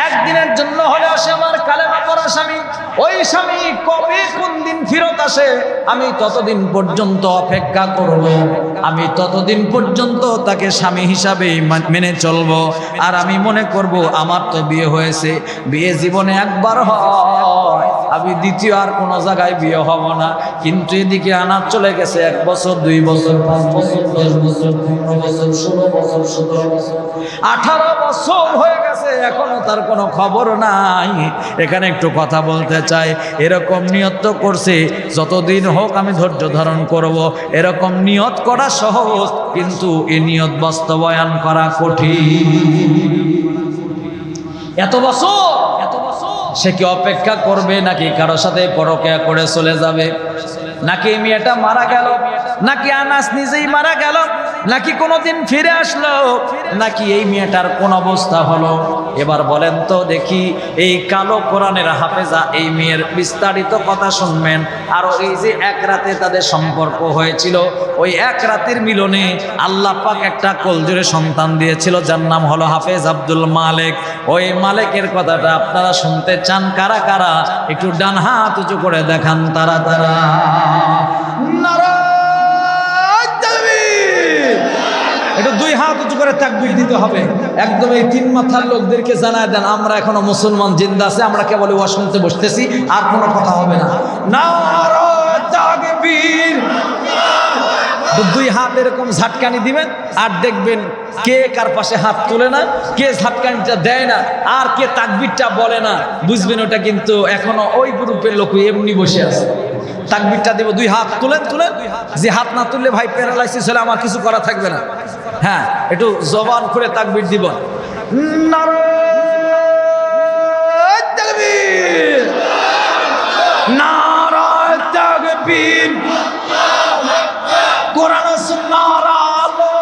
একদিনের জন্য হলেও সে আমার কালেমা পড়া স্বামী। ওই স্বামী কবে কোন দিন ফেরত আসে আমি ততদিন পর্যন্ত অপেক্ষা করব, আমি ততদিন পর্যন্ত তাকে স্বামী হিসাবে মেনে চলবো। আর আমি মনে করব আমার তো বিয়ে হয়েছে, বিয়ে জীবনে একবার হয়, আমি দ্বিতীয় আর কোনো জায়গায় বিয়ে হব না। কিন্তু এদিকে আনার চলে গেছে 1 বছর, 2 বছর, 5 বছর, 10 বছর, 15 বছর, 16 বছর, 17 বছর, 18 বছর হয়ে গেছে, এখনো তার কোনো খবর নাই। এখানে একটু কথা বলতে চাই, এরকম নিয়ত তো করছে যতদিন হোক আমি ধৈর্য ধারণ করব, এরকম নিয়ত করা সহজ, কিন্তু এই নিয়ত বাস্তবায়ন করা কঠিন। এত বছর সে কি অপেক্ষা করবে, নাকি কারোর সাথে পরকিয়া করে চলে যাবে, নাকি মেয়েটা মারা গেল, নাকি আনাস নিজেই মারা গেল, নাকি কোনোদিন ফিরে আসলো, নাকি এই মেয়েটার কোন অবস্থা হলো? এবার বলেন তো দেখি, এই কালো কোরআনের হাফেজা এই মেয়ের বিস্তারিত কথা শুনবেন। আর এই যে 1 রাতে তাদের সম্পর্ক হয়েছিল, ওই 1 রাতের মিলনে আল্লাহ পাক একটা কোলজোরে সন্তান দিয়েছিল, যার নাম হলো হাফেজ আব্দুল মালেক। ওই মালেকের কথাটা আপনারা শুনতে চান কারা কারা? একটু ডান হাত উঁচু করে দেখান তারা তারা। একটু 2 হাত উঁচু করে তাকবীর দিতে হবে। একদম এই 3 মাথার লোকদেরকে জানায় দেন আমরা এখনো মুসলমান, জিন্দা আছে, আমরা কেবল ওয়াজ শুনতে বসতেছি, আর কোনো কথা হবে না। নারায়ে তাকবীর। 2 হাত এরকম ঝাটকানি দিবেন, আর দেখবেন কে কার পাশে হাত তোলে না, কে ঝাটকানিটা দেয় না, আর কে তাকবীরটা বলে না, বুঝবেন ওটা কিন্তু এখনো ওই গ্রুপের লোক এমনি বসে আছে। তাকবীরটা দেব, 2 হাত তুলেন। যে হাত না তুললে ভাই প্যারালাইসিস হলে আমার কিছু করা থাকবে না। হ্যাঁ, একটু জবান করে তাকবীর দিব। নারায়ে তাকবীর, নারায়ে তাকবীর। কোরআন ও সুন্নাহর আলো,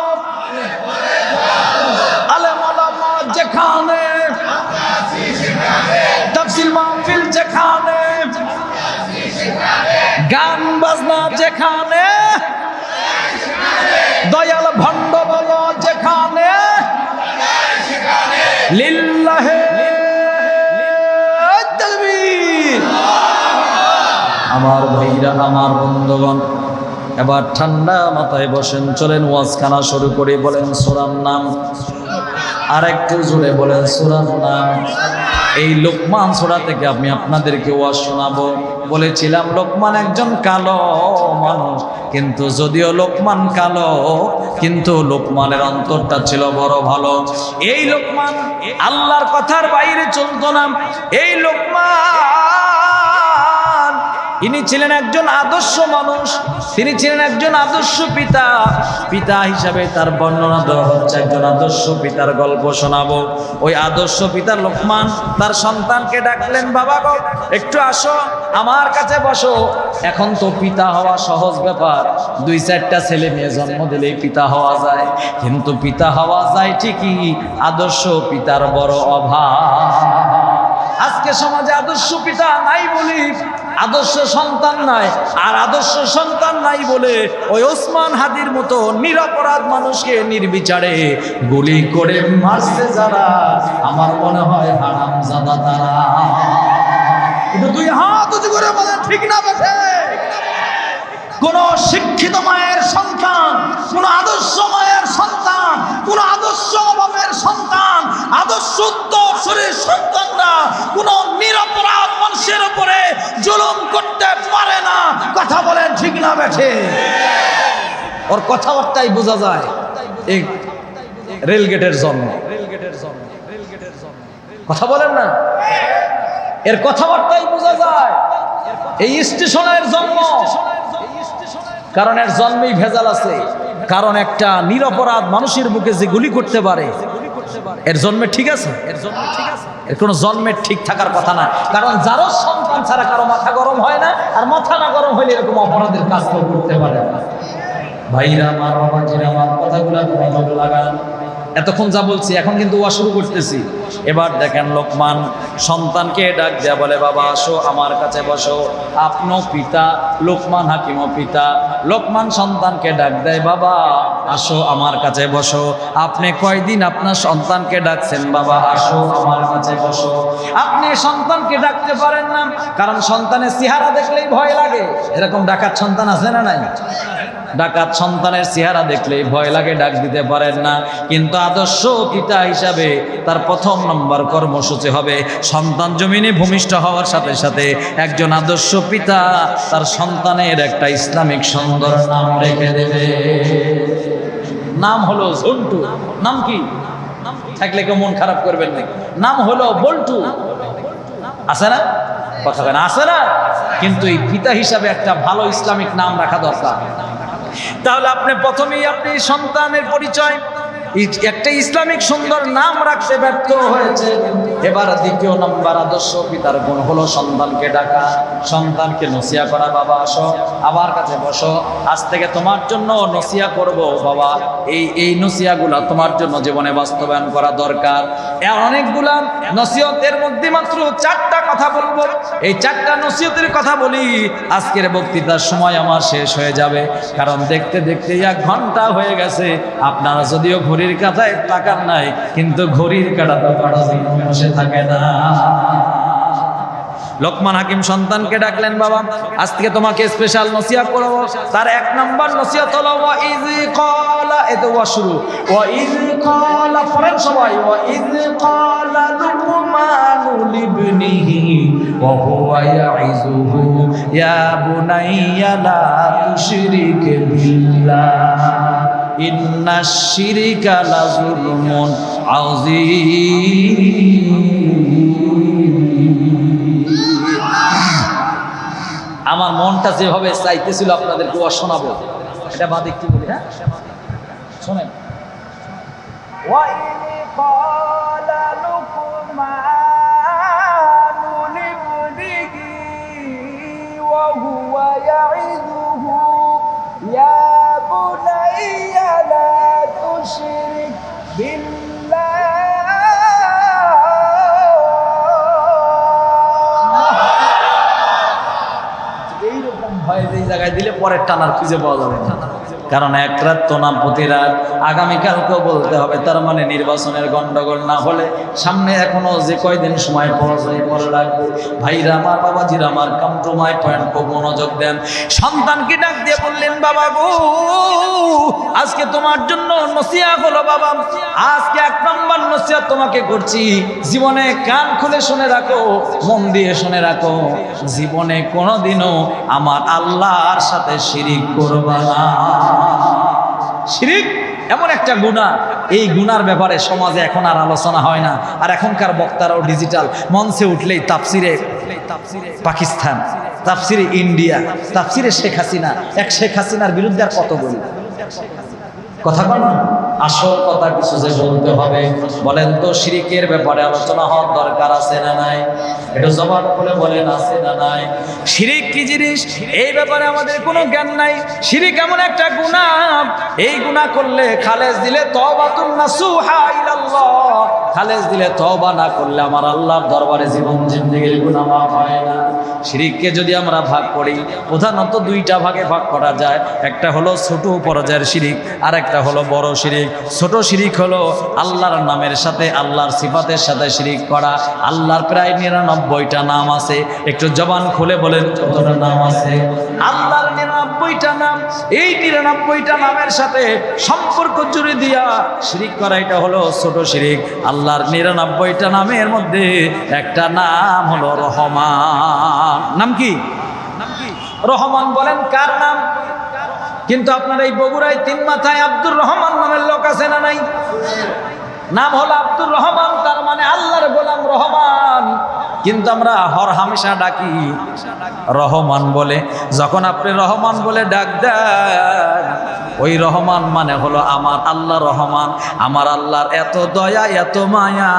আলেম ওলামা যেখানে, তাফসীর মাহফিল যেখানে, গান বাজনা যেখানে, দয়াল ভণ্ড বাবা যেখানে, লিল্লাহে তাকবীর। আমার ভাইরা, আমার বন্ধুগণ, এবার ঠান্ডা মাথায় বসেন, চলেন ওয়াজখানা শুরু করে। বলেন সূরার নাম, আর একটু জোরে বলেন সূরার নাম। এই লোকমান সূরা থেকে আমি আপনাদেরকে ওয়াজ শোনাবো। বলেছিলাম লোকমান একজন কালো মানুষ, কিন্তু যদিও লোকমান কালো, কিন্তু লোকমানের অন্তরটা ছিল বড় ভালো। এই লোকমান আল্লাহর কথার বাইরে চলতো না। এই লোকমান, ইনি ছিলেন একজন আদর্শ মানুষ, তিনি ছিলেন একজন আদর্শ পিতা। পিতা হিসাবে তার বর্ণনা দেওয়া হচ্ছে, একজন আদর্শ পিতার গল্প শোনাবো। ওই আদর্শ পিতা লোকমান তার সন্তানকে ডাকলেন, বাবা গো একটু আসো, আমার কাছে বসো। এখন তো পিতা হওয়া সহজ ব্যাপার, 2-4টা ছেলে মেয়ে জন্ম দিলেই পিতা হওয়া যায়, কিন্তু পিতা হওয়া যায় ঠিকই, আদর্শ পিতার বড় অভাব। আজকে সমাজে আদর্শ পিতা নাই বলি আদর্শ সন্তান নাই, আর আদর্শ সন্তান নাই বলে ওই ওসমান হাদির মতো নিরপরাধ মানুষকে নির্বিচারে গুলি করে মারছে যারা, আমার মনে হয় হারামজাদা তারা। কিন্তু 2 হাত উঁচু করে বলেন ঠিক না বেঠে? কোন শিক্ষিত মায়ের সন্তান, কোন আদর্শ মায়ের সন্তান, কোন আদর্শ বাবার সন্তান, আদর্শ উত্তরসূরির সন্তানরা কোন নিরপরাধ মানুষের উপরে জুলুম করতে পারে না। কথা বলেন ঠিক না বেঠে? ওর কথাবার্তাই বোঝা যায় এই রেলগেটের জন্ম। কথা বলেন না, এর কথাবার্তাই বোঝা যায় এই স্টেশনের জন্ম। কারণ এর জন্মেই ভেজাল আছে, কারণ একটা নিরপরাধ মানুষের বুকে যে গুলি করতে পারে, এর জন্মে ঠিক আছে, এর কোনো জন্মের ঠিক থাকার কথা না। কারণ যারও সন্তান ছাড়া কারো মাথা গরম হয় না, আর মাথা না গরম হইলে এরকম অপরাধের কাজ কেউ করতে পারে না। ভাইরা আমার, বাবাজিরা আমার, কথাগুলো মনোযোগ লাগান। এতক্ষণ যা বলছি এখন কিন্তু ওয়া শুরু করতেছি। এবার দেখেন লোকমান সন্তানকে ডাক দেয়া বলে, বাবা আসো আমার কাছে বসো। আপনিও পিতা, লোকমান হাকিমও পিতা। লোকমান সন্তানকে ডাক দেয়, বাবা আসো আমার কাছে বসো। আপনি কয়দিন আপনার সন্তানকে ডাকছেন, বাবা আসো আমার কাছে বসো। আপনি সন্তানকে ডাকতে পারেন না, কারণ সন্তানের চেহারা দেখলেই ভয় লাগে। এরকম ডাকাত সন্তান আছে না নাই? ডাকাত সন্তানের চেহারা দেখলেই ভয় লাগে, ডাক দিতে পারেন না। কিন্তু আদর্শ পিতা হিসাবে তার প্রথম নম্বর কর্মসূচি হবে, সন্তান জমিনে ভূমিষ্ঠ হওয়ার সাথে সাথে একজন আদর্শ পিতা তার সন্তানের একটা ইসলামিক সুন্দর নাম রেখে দেবে। নাম হলো ঝন্টু। নাম কি? থাকলে কেউ মন খারাপ করবেন না। নাম হলো বল্টু। আছে না? কথা বলেন, আছে না? কিন্তু এই পিতা হিসাবে একটা ভালো ইসলামিক নাম রাখা দরকার। তাহলে আপনি প্রথমেই আপনি সন্তানের পরিচয় একটা ইসলামিক সুন্দর নাম রাখতে ব্যর্থ হয়েছে। এবার দ্বিতীয় নম্বর আদর্শ পিতার গুণ হলো সন্তানকে ডাকা, সন্তানকে নসিহত করা। বাবা আসো আমার কাছে বসো, আজ থেকে তোমার জন্য নসিহত করব বাবা। এই নসিহতগুলো তোমার জন্য জীবনে বাস্তবায়ন করা দরকার। অনেকগুলা নসিহতের মধ্যে মাত্র 4টা কথা বলবো। এই 4টা নসিহতের কথা বলি, আজকের বক্তৃতার সময় আমার শেষ হয়ে যাবে, কারণ দেখতে দেখতে 1 ঘন্টা হয়ে গেছে। আপনারা যদিও ঘড়ির কাঁটায় তাকান নাই, কিন্তু ঘড়ির কাঁটা তো বসে থাকে না। লোকমান হাকিম সন্তানকে ডাকলেন, বাবা আজ থেকে তোমাকে স্পেশাল নসিহত করব। তার 1 নম্বর নসিহত হলো ওয়া ইয ক্বালা, এতে ওয়া শুরু। ওয়া ইয ক্বালা পড়েন সবাই। ওয়া ইয ক্বালা লুকমানু লিবনিহি ওয়া হুয়া ইয়াইযুহু ইয়া বুনাইয়া লা তুশরিক বিল্লাহ ইন্নাশ শিরকা লাযুলমুন আযীম। আমার মনটা যেভাবে চাইতেছিল আপনাদেরকে ওয়া শোনাবো, এটা বাদ একটু বলি। হ্যাঁ শোনেন। ওয়া ইয ক্বালা লুকমানু লিবনিহি ওয়া হুয়া ইয়াইযুহু ইয়া বুনাইয়া লা তুশরিক বিল্লাহ। এইরকম ভয় যেই জায়গায় দিলে পরের টানার খুঁজে পাওয়া যাবে না, কারণ 1 রাত তো না, প্রতি রাত। আগামীকালকেও বলতে হবে, তার মানে নির্বাচনের গন্ডগোল না হলে সামনে এখনো যে কয়দিন সময় পাওয়া যায় পরে লাগবে। ভাইরা আমার, বাবাজিরা আমার, কাম টু মাই পয়েন্ট, খুব মনোযোগ দেন। সন্তানকে ডাক দিয়ে বললেন, বাবা গো আজকে তোমার জন্য নসিহত হলো। বাবা আজকে 1 নম্বর নসিহত তোমাকে করছি, জীবনে কান খুলে শুনে রাখো, মন দিয়ে শুনে রাখো, জীবনে কোনোদিনও আমার আল্লাহর সাথে শিরিক করবা না। শিরিক এমন একটা গুনাহ, এই গুনার ব্যাপারে সমাজে এখন আর আলোচনা হয় না। আর এখনকার বক্তারাও ডিজিটাল, মঞ্চে উঠলেই তাফসিরে পাকিস্তান, তাফসিরে ইন্ডিয়া, তাফসিরে শেখ হাসিনা। শেখ হাসিনার বিরুদ্ধে আর কত বলি, কথা বল না। আসল কথা কিছু যে বলতে হবে। বলেন তো শিরিকের ব্যাপারে আলোচনা হওয়ার দরকার আছে না নাই? এটা জবান খুলে বলেন, আছে না নাই? শিরিক কি জিনিস এই ব্যাপারে আমাদের কোনো জ্ঞান নাই। শিরিক এমন একটা গুনাহ, এই গুনাহ করলে খালেস দিলে তওবাতুন নাসুহা ইলাল্লাহ, খালেস দিলে তওবা না করলে আমার আল্লাহর দরবারে জীবন জিন্দেগির গুনাহ মাফ হয় না। শিরিককে যদি আমরা ভাগ করি, প্রধানত 2টা ভাগে ভাগ করা যায়। একটা হলো ছোট পর্যায়ের শিরিক, আর একটা হলো বড় শিরিক। ছোট শিরিক হলো আল্লাহর নামের সাথে, আল্লাহর সিফাতের সাথে শিরিক করা। আল্লাহর প্রায় 99টা নাম আছে। একটু জবান খুলে বলেন কতটা নাম আছে? আল্লাহর 99টা নাম। এই 99টা নামের সাথে সম্পর্ক জুড়ে দিয়া শিরিক করা, এটা হলো ছোট শিরিক। আল্লাহর 99টা নামের মধ্যে একটা নাম হলো রহমান। নাম কি? রহমান বলেন কার নাম? কিন্তু আপনার এই বগুড়ায় 3 মাথায় আব্দুর রহমান নামের লোক আছে না নাই? নাম হলো আব্দুর রহমান, তার মানে আল্লাহর গোলাম রহমান। কিন্তু আমরা হর হামেশা ডাকি রহমান বলে। যখন আপনি রহমান বলে ডাক দেন, ওই রহমান মানে হলো আমার আল্লাহ রহমান। আমার আল্লাহর এত দয়া, এত মায়া,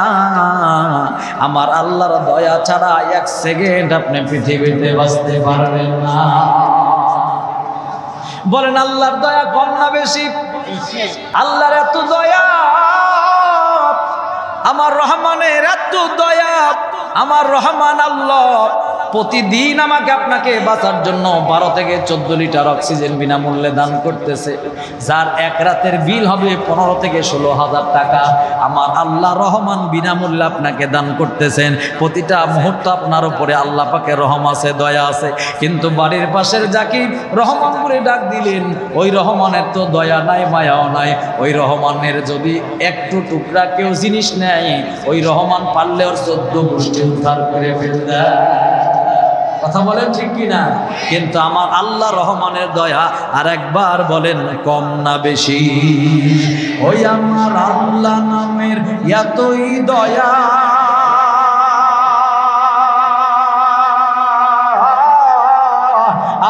আমার আল্লাহর দয়া ছাড়া 1 সেকেন্ড আপনি পৃথিবীতে বাঁচতে পারবেন না। বলেন আল্লাহর দয়া কম না বেশি? আল্লাহর এত দয়া, আমার রহমানের এত দয়া, আমার রহমান আল্লাহ প্রতিদিন আমাকে আপনাকে বাঁচার জন্য 12 থেকে 14 লিটার অক্সিজেন বিনামূল্যে দান করতেছে, যার এক রাতের বিল হবে 15 থেকে 16,000 টাকা। আমার আল্লাহ রহমান বিনামূল্যে আপনাকে দান করতেছেন। প্রতিটা মুহূর্ত আপনার উপরে আল্লাহ পাকের রহম আছে, দয়া আছে। কিন্তু বাড়ির পাশের জাকির রহমান করে ডাক দিলেন, ওই রহমানের তো দয়া নাই, মায়াও নাই। ওই রহমানের যদি একটু টুকরা কেউ জিনিস নেয়, ওই রহমান পারলে ওর 14 গোষ্ঠী উদ্ধার করে ফেলতে। কথা বলেন ঠিক কিনা? কিন্তু আমার আল্লাহ রহমানের দয়া আর একবার বলেন কম না বেশি? ওই আমার আল্লাহ নামের এতই দয়া,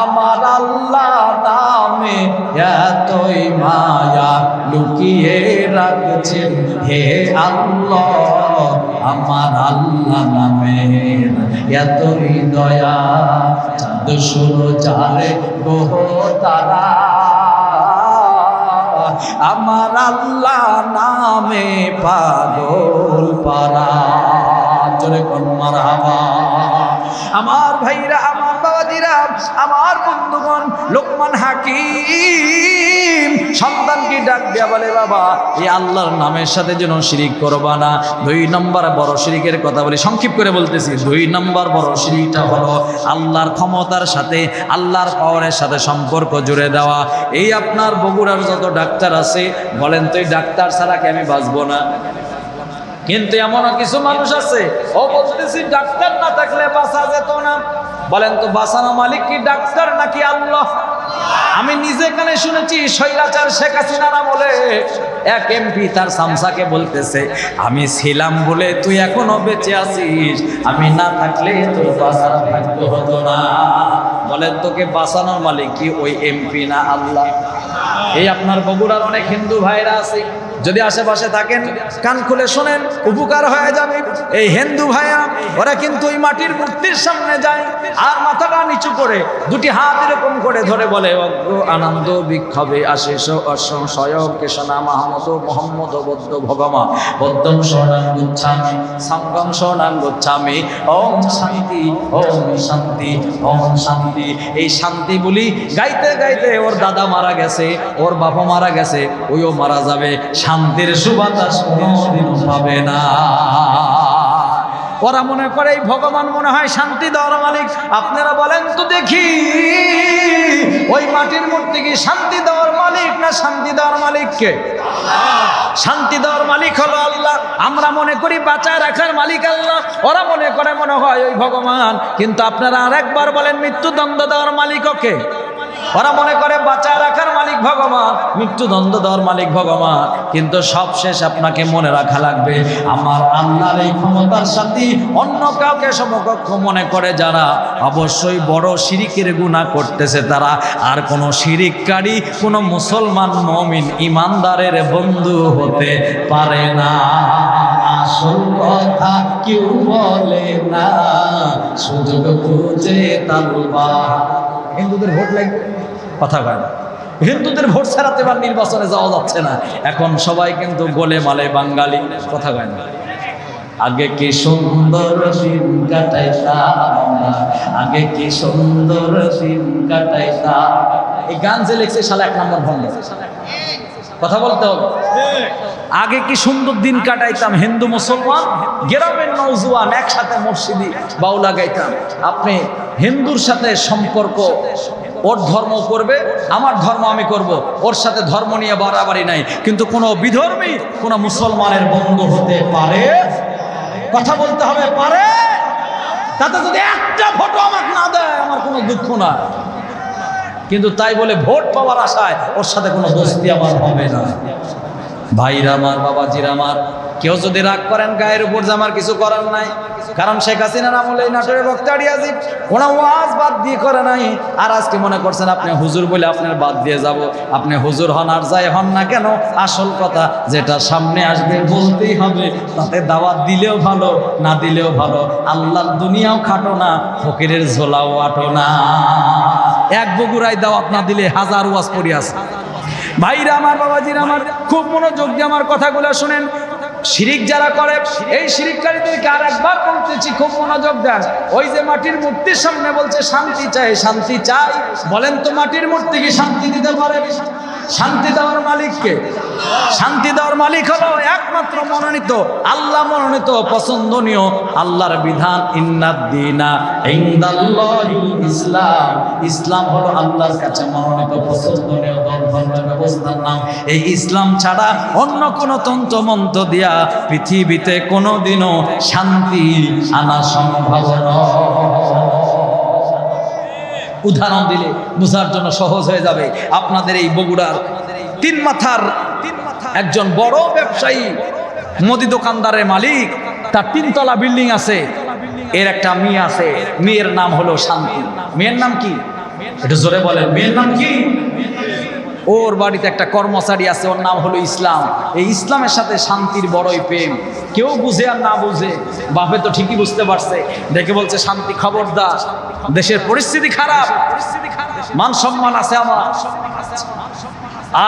আমার আল্লাহ নামে এতই মায়া লুকিয়ে রাখছেন হে আল্লাহ, আমার আল্লাহ নামের এতই দয়া। চাঁদ সূর্য চাঁদে গ্রহ তারা, আমার আল্লাহ নামে পাগল পারা। জোরে কোন মারহাবা। আমার ভাইরা, আমার বাবাজিরা, আমার বন্ধুগণ, লোকমান হাকিম সন্তানকে ডাক দিয়া বলে, বাবা এই আল্লাহর নামের সাথে যেন শিরিক করবা না। 2 নম্বর বড় শিরিকের কথা বলি, সংক্ষিপ্ত করে বলতেছি। 2 নম্বর বড় শিরিকটা হলো আল্লাহর ক্ষমতার সাথে, আল্লাহর পাওয়ারের সাথে সম্পর্ক জুড়ে দেওয়া। এই আপনার বগুড়ার যত ডাক্তার আছে, বলেন তো এই ডাক্তার ছাড়া কি আমি বাঁচবো না? কিন্তু এমনও কিছু মানুষ আছে, ও বলতেছি ডাক্তার না থাকলে বাঁচা যেত না। বলেন তো বাঁচানো মালিক কি ডাক্তার নাকি আল্লাহ? আমি নিজে কানে শুনেছি, স্বৈরাচার শেখ হাসিনার আমলে এক এমপি তার সামসাকে বলতেছে, আমি ছিলাম বলে তুই এখনো বেঁচে আছিস, আমি না থাকলে তোর বাঁচার ভাগ্য হতো না। বলেন তোকে বাঁচানোর মালিক কি ওই এমপি না আল্লাহ? এই আপনার বগুড়ার অনেক হিন্দু ভাইরা আছে, যদি আশেপাশে থাকেন কান খুলে শোনেন, উপকার হয়ে যাবে। এই হিন্দু ভাইয়া ওরা কিন্তু ওই মাটির মূর্তির সামনে যায় আর মাথাটা নিচু করে 2টি হাত এরকম করে ধরে বলে, অজ্ঞ আনন্দ বিক্ষোভে আশিস অসংশয় কেশনা মাহমদ মোহাম্মদ বদ্ধ ভগমা বদ্ধম শরণাং গচ্ছামি সঙ্গম শরণাং গচ্ছামি, ওম শান্তি, ওম শান্তি, ওম শান্তি। এই শান্তি বলি গাইতে গাইতে ওর দাদা মারা গেছে, ওর বাবা মারা গেছে, ওইও মারা যাবে, শান্তির সুবাতাস কোনোদিনও পাবে না। ওরা মনে করে এই ভগবান মনে হয় শান্তি দেওয়ার মালিক। আপনারা বলেন তো দেখি, ওই মাটির মূর্তি কি শান্তি দেওয়ার মালিক না শান্তি দেওয়ার মালিককে? শান্তি দেওয়ার মালিক হলো আল্লাহ। আমরা মনে করি বাঁচায় রাখার মালিক আল্লাহ, ওরা মনে করে মনে হয় ওই ভগবান। কিন্তু আপনারা আরেকবার বলেন, মৃত্যুদণ্ড দেওয়ার মালিক ওকে? ওরা মনে করে বাঁচায় রাখার মালিক ভগবান, মৃত্যুদণ্ড দেওয়ার মালিক ভগবান। কিন্তু সবশেষ আপনাকে মনে রাখা লাগবে, আমার আল্লাহর এই ক্ষমতার সাথে অন্য কাউকে সমকক্ষ মনে করে যারা, অবশ্যই বড় শিরিকের গুনাহ করতেছে তারা। আর কোনো শিরিককারী কোনো মুসলমান মুমিন ইমানদারের বন্ধু হতে পারে না। আসল কথা কেউ বলে না, সুযোগ খুঁজে তালবা। হিন্দুদের ভোট লাগবে, কথা কয় না। হিন্দুদের ভোট ছাড়াতে এবার নির্বাচনে যাওয়া যাচ্ছে না। এখন সবাই কিন্তু গোলে মালে বাঙালি, কথা কয় না। আগে কি সুন্দর দিন কাটাইতাম, আগে কি সুন্দর দিন কাটাইতাম। এই গান যে লিখছে শালা 1 নম্বর ভণ্ড, কথা বলতে হবে। আগে কি সুন্দর দিন কাটাইতাম, হিন্দু মুসলমান গ্রামের নওজোয়ান একসাথে মসজিদে বাউলা গাইতাম। আপনি হিন্দুর সাথে সম্পর্ক, ওর ধর্ম করবে, আমার ধর্ম আমি করব, ওর সাথে ধর্ম নিয়ে বাড়াবাড়ি নাই। কিন্তু কোনো বিধর্মী কোনো মুসলমানের বন্ধু হতে পারে? কথা বলতে হবে, পারে? তাতে যদি একটা ভোটও আমাকে না দেয় আমার কোনো দুঃখ না, কিন্তু তাই বলে ভোট পাওয়ার আশায় ওর সাথে কোনো দোস্তি আমার হবে না। ভাইরা আমার, বাবাজিরা আমার, কেউ যদি রাগ করেন গায়ের উপর যে আমার কিছু করার নাই, কারণ শেখ হাসিনার আমলে এই নাটোরের বক্তাড়ি আজিব কোনো ওয়াজ বাদ দিয়ে করে নাই। আর আজকে মনে করছেন আপনি হুজুর বলে আপনার বাদ দিয়ে যাব। আপনি হুজুর হন আর যাই হন না কেন, আসল কথা যেটা সামনে আসবে বলতেই হবে। তাতে দাওয়াত দিলেও ভালো, না দিলেও ভালো। আল্লাহর দুনিয়াও খাটো না, ফকিরের ঝোলাও আটো না। এক বগুড়ায় দাওয়াত না দিলে 1000 ওয়াজ পড়ি আছে। ভাইরা আমার, বাবাজিরা আমার, খুব মনোযোগ দিয়ে আমার কথাগুলো শুনেন। শিরিক যারা করে এই শিরিককারীদেরকে আর একবার বলতেছি, খুব মনোযোগ দেন। ওই যে মাটির মূর্তির সামনে বলছে শান্তি চাই, শান্তি চাই, বলেন তো মাটির মূর্তি কি শান্তি দিতে পারে? শান্তি দেওয়ার মালিককে? শান্তি দেওয়ার মালিক হলো একমাত্র মনোনীত, আল্লাহ মনোনীত, পছন্দনীয় আল্লাহর বিধান। ইন্নাদ-দীনা ইনদাল্লাহিল ইসলাম, ইসলাম হলো আল্লাহর কাছে মনোনীত পছন্দনীয় ধর্মের ব্যবস্থার নাম। এই ইসলাম ছাড়া অন্য কোনো তন্ত্রমন্ত্র দিয়া পৃথিবীতে কোনোদিনও শান্তি আনা সম্ভব নয়। উদাহরণ দিলে বোঝার জন্য সহজ হয়ে যাবে। আপনাদের এই বগুড়ার তিন মাথার একজন বড় ব্যবসায়ী, মুদি দোকানদারের মালিক, তার 3 তলা বিল্ডিং আছে। এর একটা মেয়ে আছে, মেয়ের নাম হলো শান্তি। মেয়ের নাম কি? একটু জোরে বলেন, মেয়ের নাম কি? ওর বাড়িতে একটা কর্মচারী আছে, ওর নাম হলো ইসলাম। এই ইসলামের সাথে শান্তির বড়ই প্রেম। কেউ বুঝে আর না বুঝে, বাপে তো ঠিকই বুঝতে পারছে, দেখে বলছে শান্তি খবরদার, দেশের পরিস্থিতি খারাপ, মান সম্মান আছে আমার,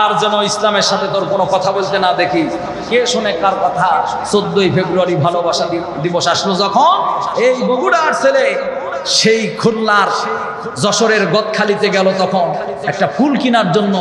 আর যেন ইসলামের সাথে তোর কোনো কথা বলতে না দেখি। কে শুনে কার কথা? 14ই ফেব্রুয়ারি ভালোবাসা দিবস আসলো যখন, এই বগুড়ার ছেলে সেই খুলনার যশোরের গদখালিতে গেল, তখন একটা ফুল কেনার জন্য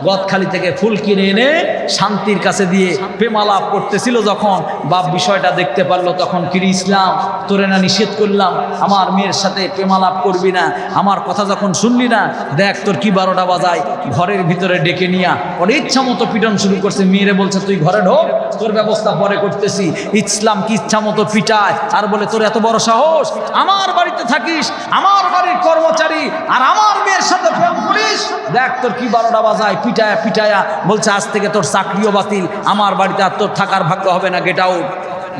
গদখালি থেকে ফুল কিনে এনে শান্তির কাছে দিয়ে প্রেমালাপ করতেছিল। যখন বাপ বিষয়টা দেখতে পারলো, তখন কিরি ইসলাম, তোরে না নিষেধ করলাম আমার মেয়ের সাথে প্রেমালাপ করবি না, আমার কথা যখন শুনলি না, দেখ তোর কি 12টা বাজায়। ঘরের ভিতরে ডেকে নিয়া ওর ইচ্ছা মতো পিটন শুরু করছে। মেয়েরে বলছে তুই ঘরে ঢোক, তোর ব্যবস্থা পরে করতেছি। ইসলাম কি ইচ্ছা মতো পিটায়, আর বলে তোর এত বড় সাহস, আমার বাড়িতে থাকিস, আমার বাড়ির কর্মচারী, আর আমার মেয়ের সাথে প্রেম করিস, দেখ তোর কি 12টা বাজায়। পিটায়া পিটায়া বলছে আজ থেকে তোর চাকরিও বাতিল, আমার বাড়িতে আর তোর থাকার ভাগ্য হবে না, গেট আউট।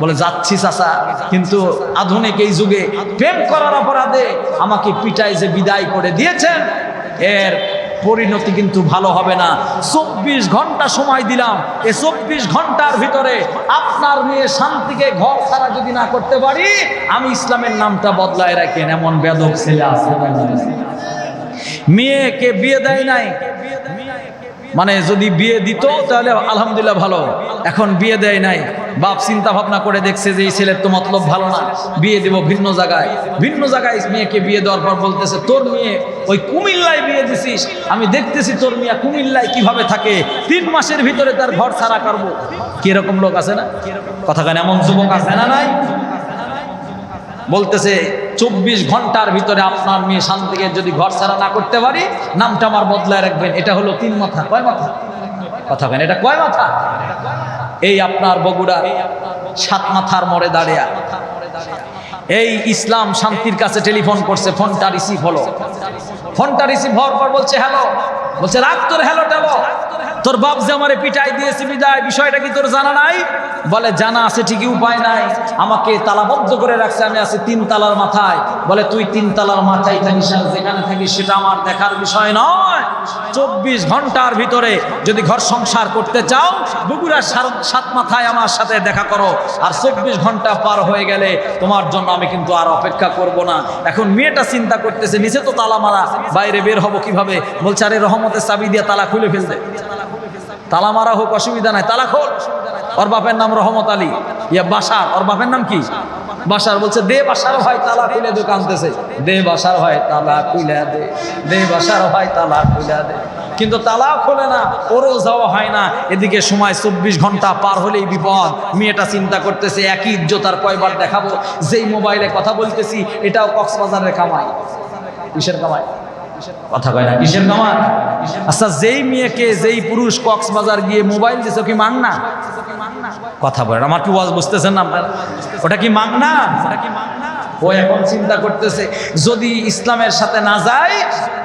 বলে যাচ্ছি চাচা, কিন্তু আধুনিক এই যুগে প্রেম করার অপরাধে আমাকে পিটায় যে বিদায় করে দিয়েছেন, এর পরিণতি কিন্তু ভালো হবে না। 24 ঘন্টা সময় দিলাম, এই 24 ঘন্টার ভিতরে আপনার মেয়ে শান্তিকে ঘর ছাড়া যদি না করতে পারি, আমি ইসলামের নামটা বদলায় রাখেন। এমন বেদক ছেলে আছে, মেয়েকে বিয়ে দেয় নাই, মানে যদি বিয়ে দিত তাহলে আলহামদুলিল্লাহ ভালো, এখন বিয়ে দেয় নাই। বাপ চিন্তা ভাবনা করে দেখছে যে এই ছেলের তো মতলব ভালো না, বিয়ে দেব ভিন্ন জায়গায়। ভিন্ন জায়গায় মেয়েকে বিয়ে দেওয়ার পর বলতেছে তোর মেয়ে ওই কুমিল্লায় বিয়ে দিছিস, আমি দেখতেছি তোর মেয়ে কুমিল্লায় কিভাবে থাকে, 3 মাসের ভিতরে তার ঘর ছাড়া করবো। কিরকম লোক আছে না, কথা কেন, এমন যুবক আছে না নাই? বলতেছে 24 ঘন্টার ভিতরে আপনার মেয়ে শান্তিকে যদি ঘর ছাড়া না করতে পারি, নামটা আমার বদলায় রাখবেন। এটা হলো 3 মাথা। কয় মাথা? কথা কেন, এটা কয় মাথা? এই আপনার বগুড়া 7 মাথার মোড়ে দাঁড়িয়ে এই ইসলাম শান্তির কাছে টেলিফোন করছে, ফোনটা রিসিভ হলো। ফোনটা রিসিভ হওয়ার পর বলছে হ্যালো, বলছে রাখ তোর হ্যালো টেলো, তোর বাপ যে আমারে পিটাই দিয়েছে বিদায়, বিষয়টা কি তোর জানা নাই? বলে জানা আছে ঠিকই, উপায় নাই, আমাকে তালাবদ্ধ করে রাখছে, আমি আছি 3 তালার মাথায়। বলে তুই 3 তালার মাথায় থাকিস, যেখানে থাকিস সেটা আমার দেখার বিষয় নয়। 24 ঘন্টার ভিতরে যদি ঘর সংসার করতে চাও, বগুড়ার 7 মাথায় আমার সাথে দেখা করো, আর 24 ঘন্টা পার হয়ে গেলে তোমার জন্য আমি কিন্তু আর অপেক্ষা করব না। এখন মেয়েটা চিন্তা করতেছে, নিচে তো তালা মারা, বাইরে বের হবো কিভাবে? বলছে আরে রহমতের চাবি দিয়ে তালা খুলে ফেলতে, তালা মারা হোক অসুবিধা নাই, তালা খোল। ওর বাপের নাম রহমত আলী, ইয়া বাসার, ওর বাপের নাম কি? বাসার। বলছে দে বাসার ভাই তালা খুলে দে, কানতেছে, দে বাসার ভাই তালা খুলে দে, দে বাসার ভাই তালা খুলে দে। কিন্তু তালা খোলে না, ওরও যাওয়া হয় না। এদিকে সময় 24 ঘন্টা পার হলেই বিপদ। মেয়েটা চিন্তা করতেছে একই ইজ্জত আর কয়বার দেখাবো, যেই মোবাইলে কথা বলতেছি এটাও কক্সবাজারের কামাই। কিসের কামাই? কথা কয় না, কিসের কামাই? আচ্ছা যেই মেয়েকে যেই পুরুষ কক্সবাজার গিয়ে মোবাইল দিছে, কি মাংনা? কথা বলেন, আমার কি ওয়াজ বুঝতেছেন না আপনারা? ওটা কি মাংনা? ও এখন চিন্তা করতেছে যদি ইসলামের সাথে না যায়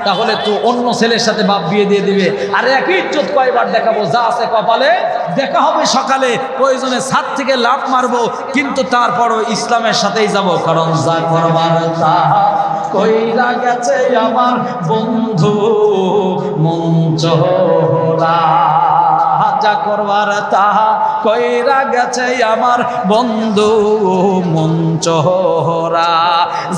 তাহলে তো অন্য ছেলের সাথে বাপ বিয়ে দিয়ে দিবে, আরে একই ইজ্জত কয়বার দেখাবো, যা আছে কপালে দেখা হবে সকালে, প্রয়োজনে ছাদ থেকে লাফ মারবো, কিন্তু তারপরও ইসলামের সাথেই যাব, কারণ যা করবার তাহা কইরা গেছে আমার বন্ধু মঞ্চরা, যা করবার তাহা কইরা গেছে আমার বন্ধু মঞ্চরা।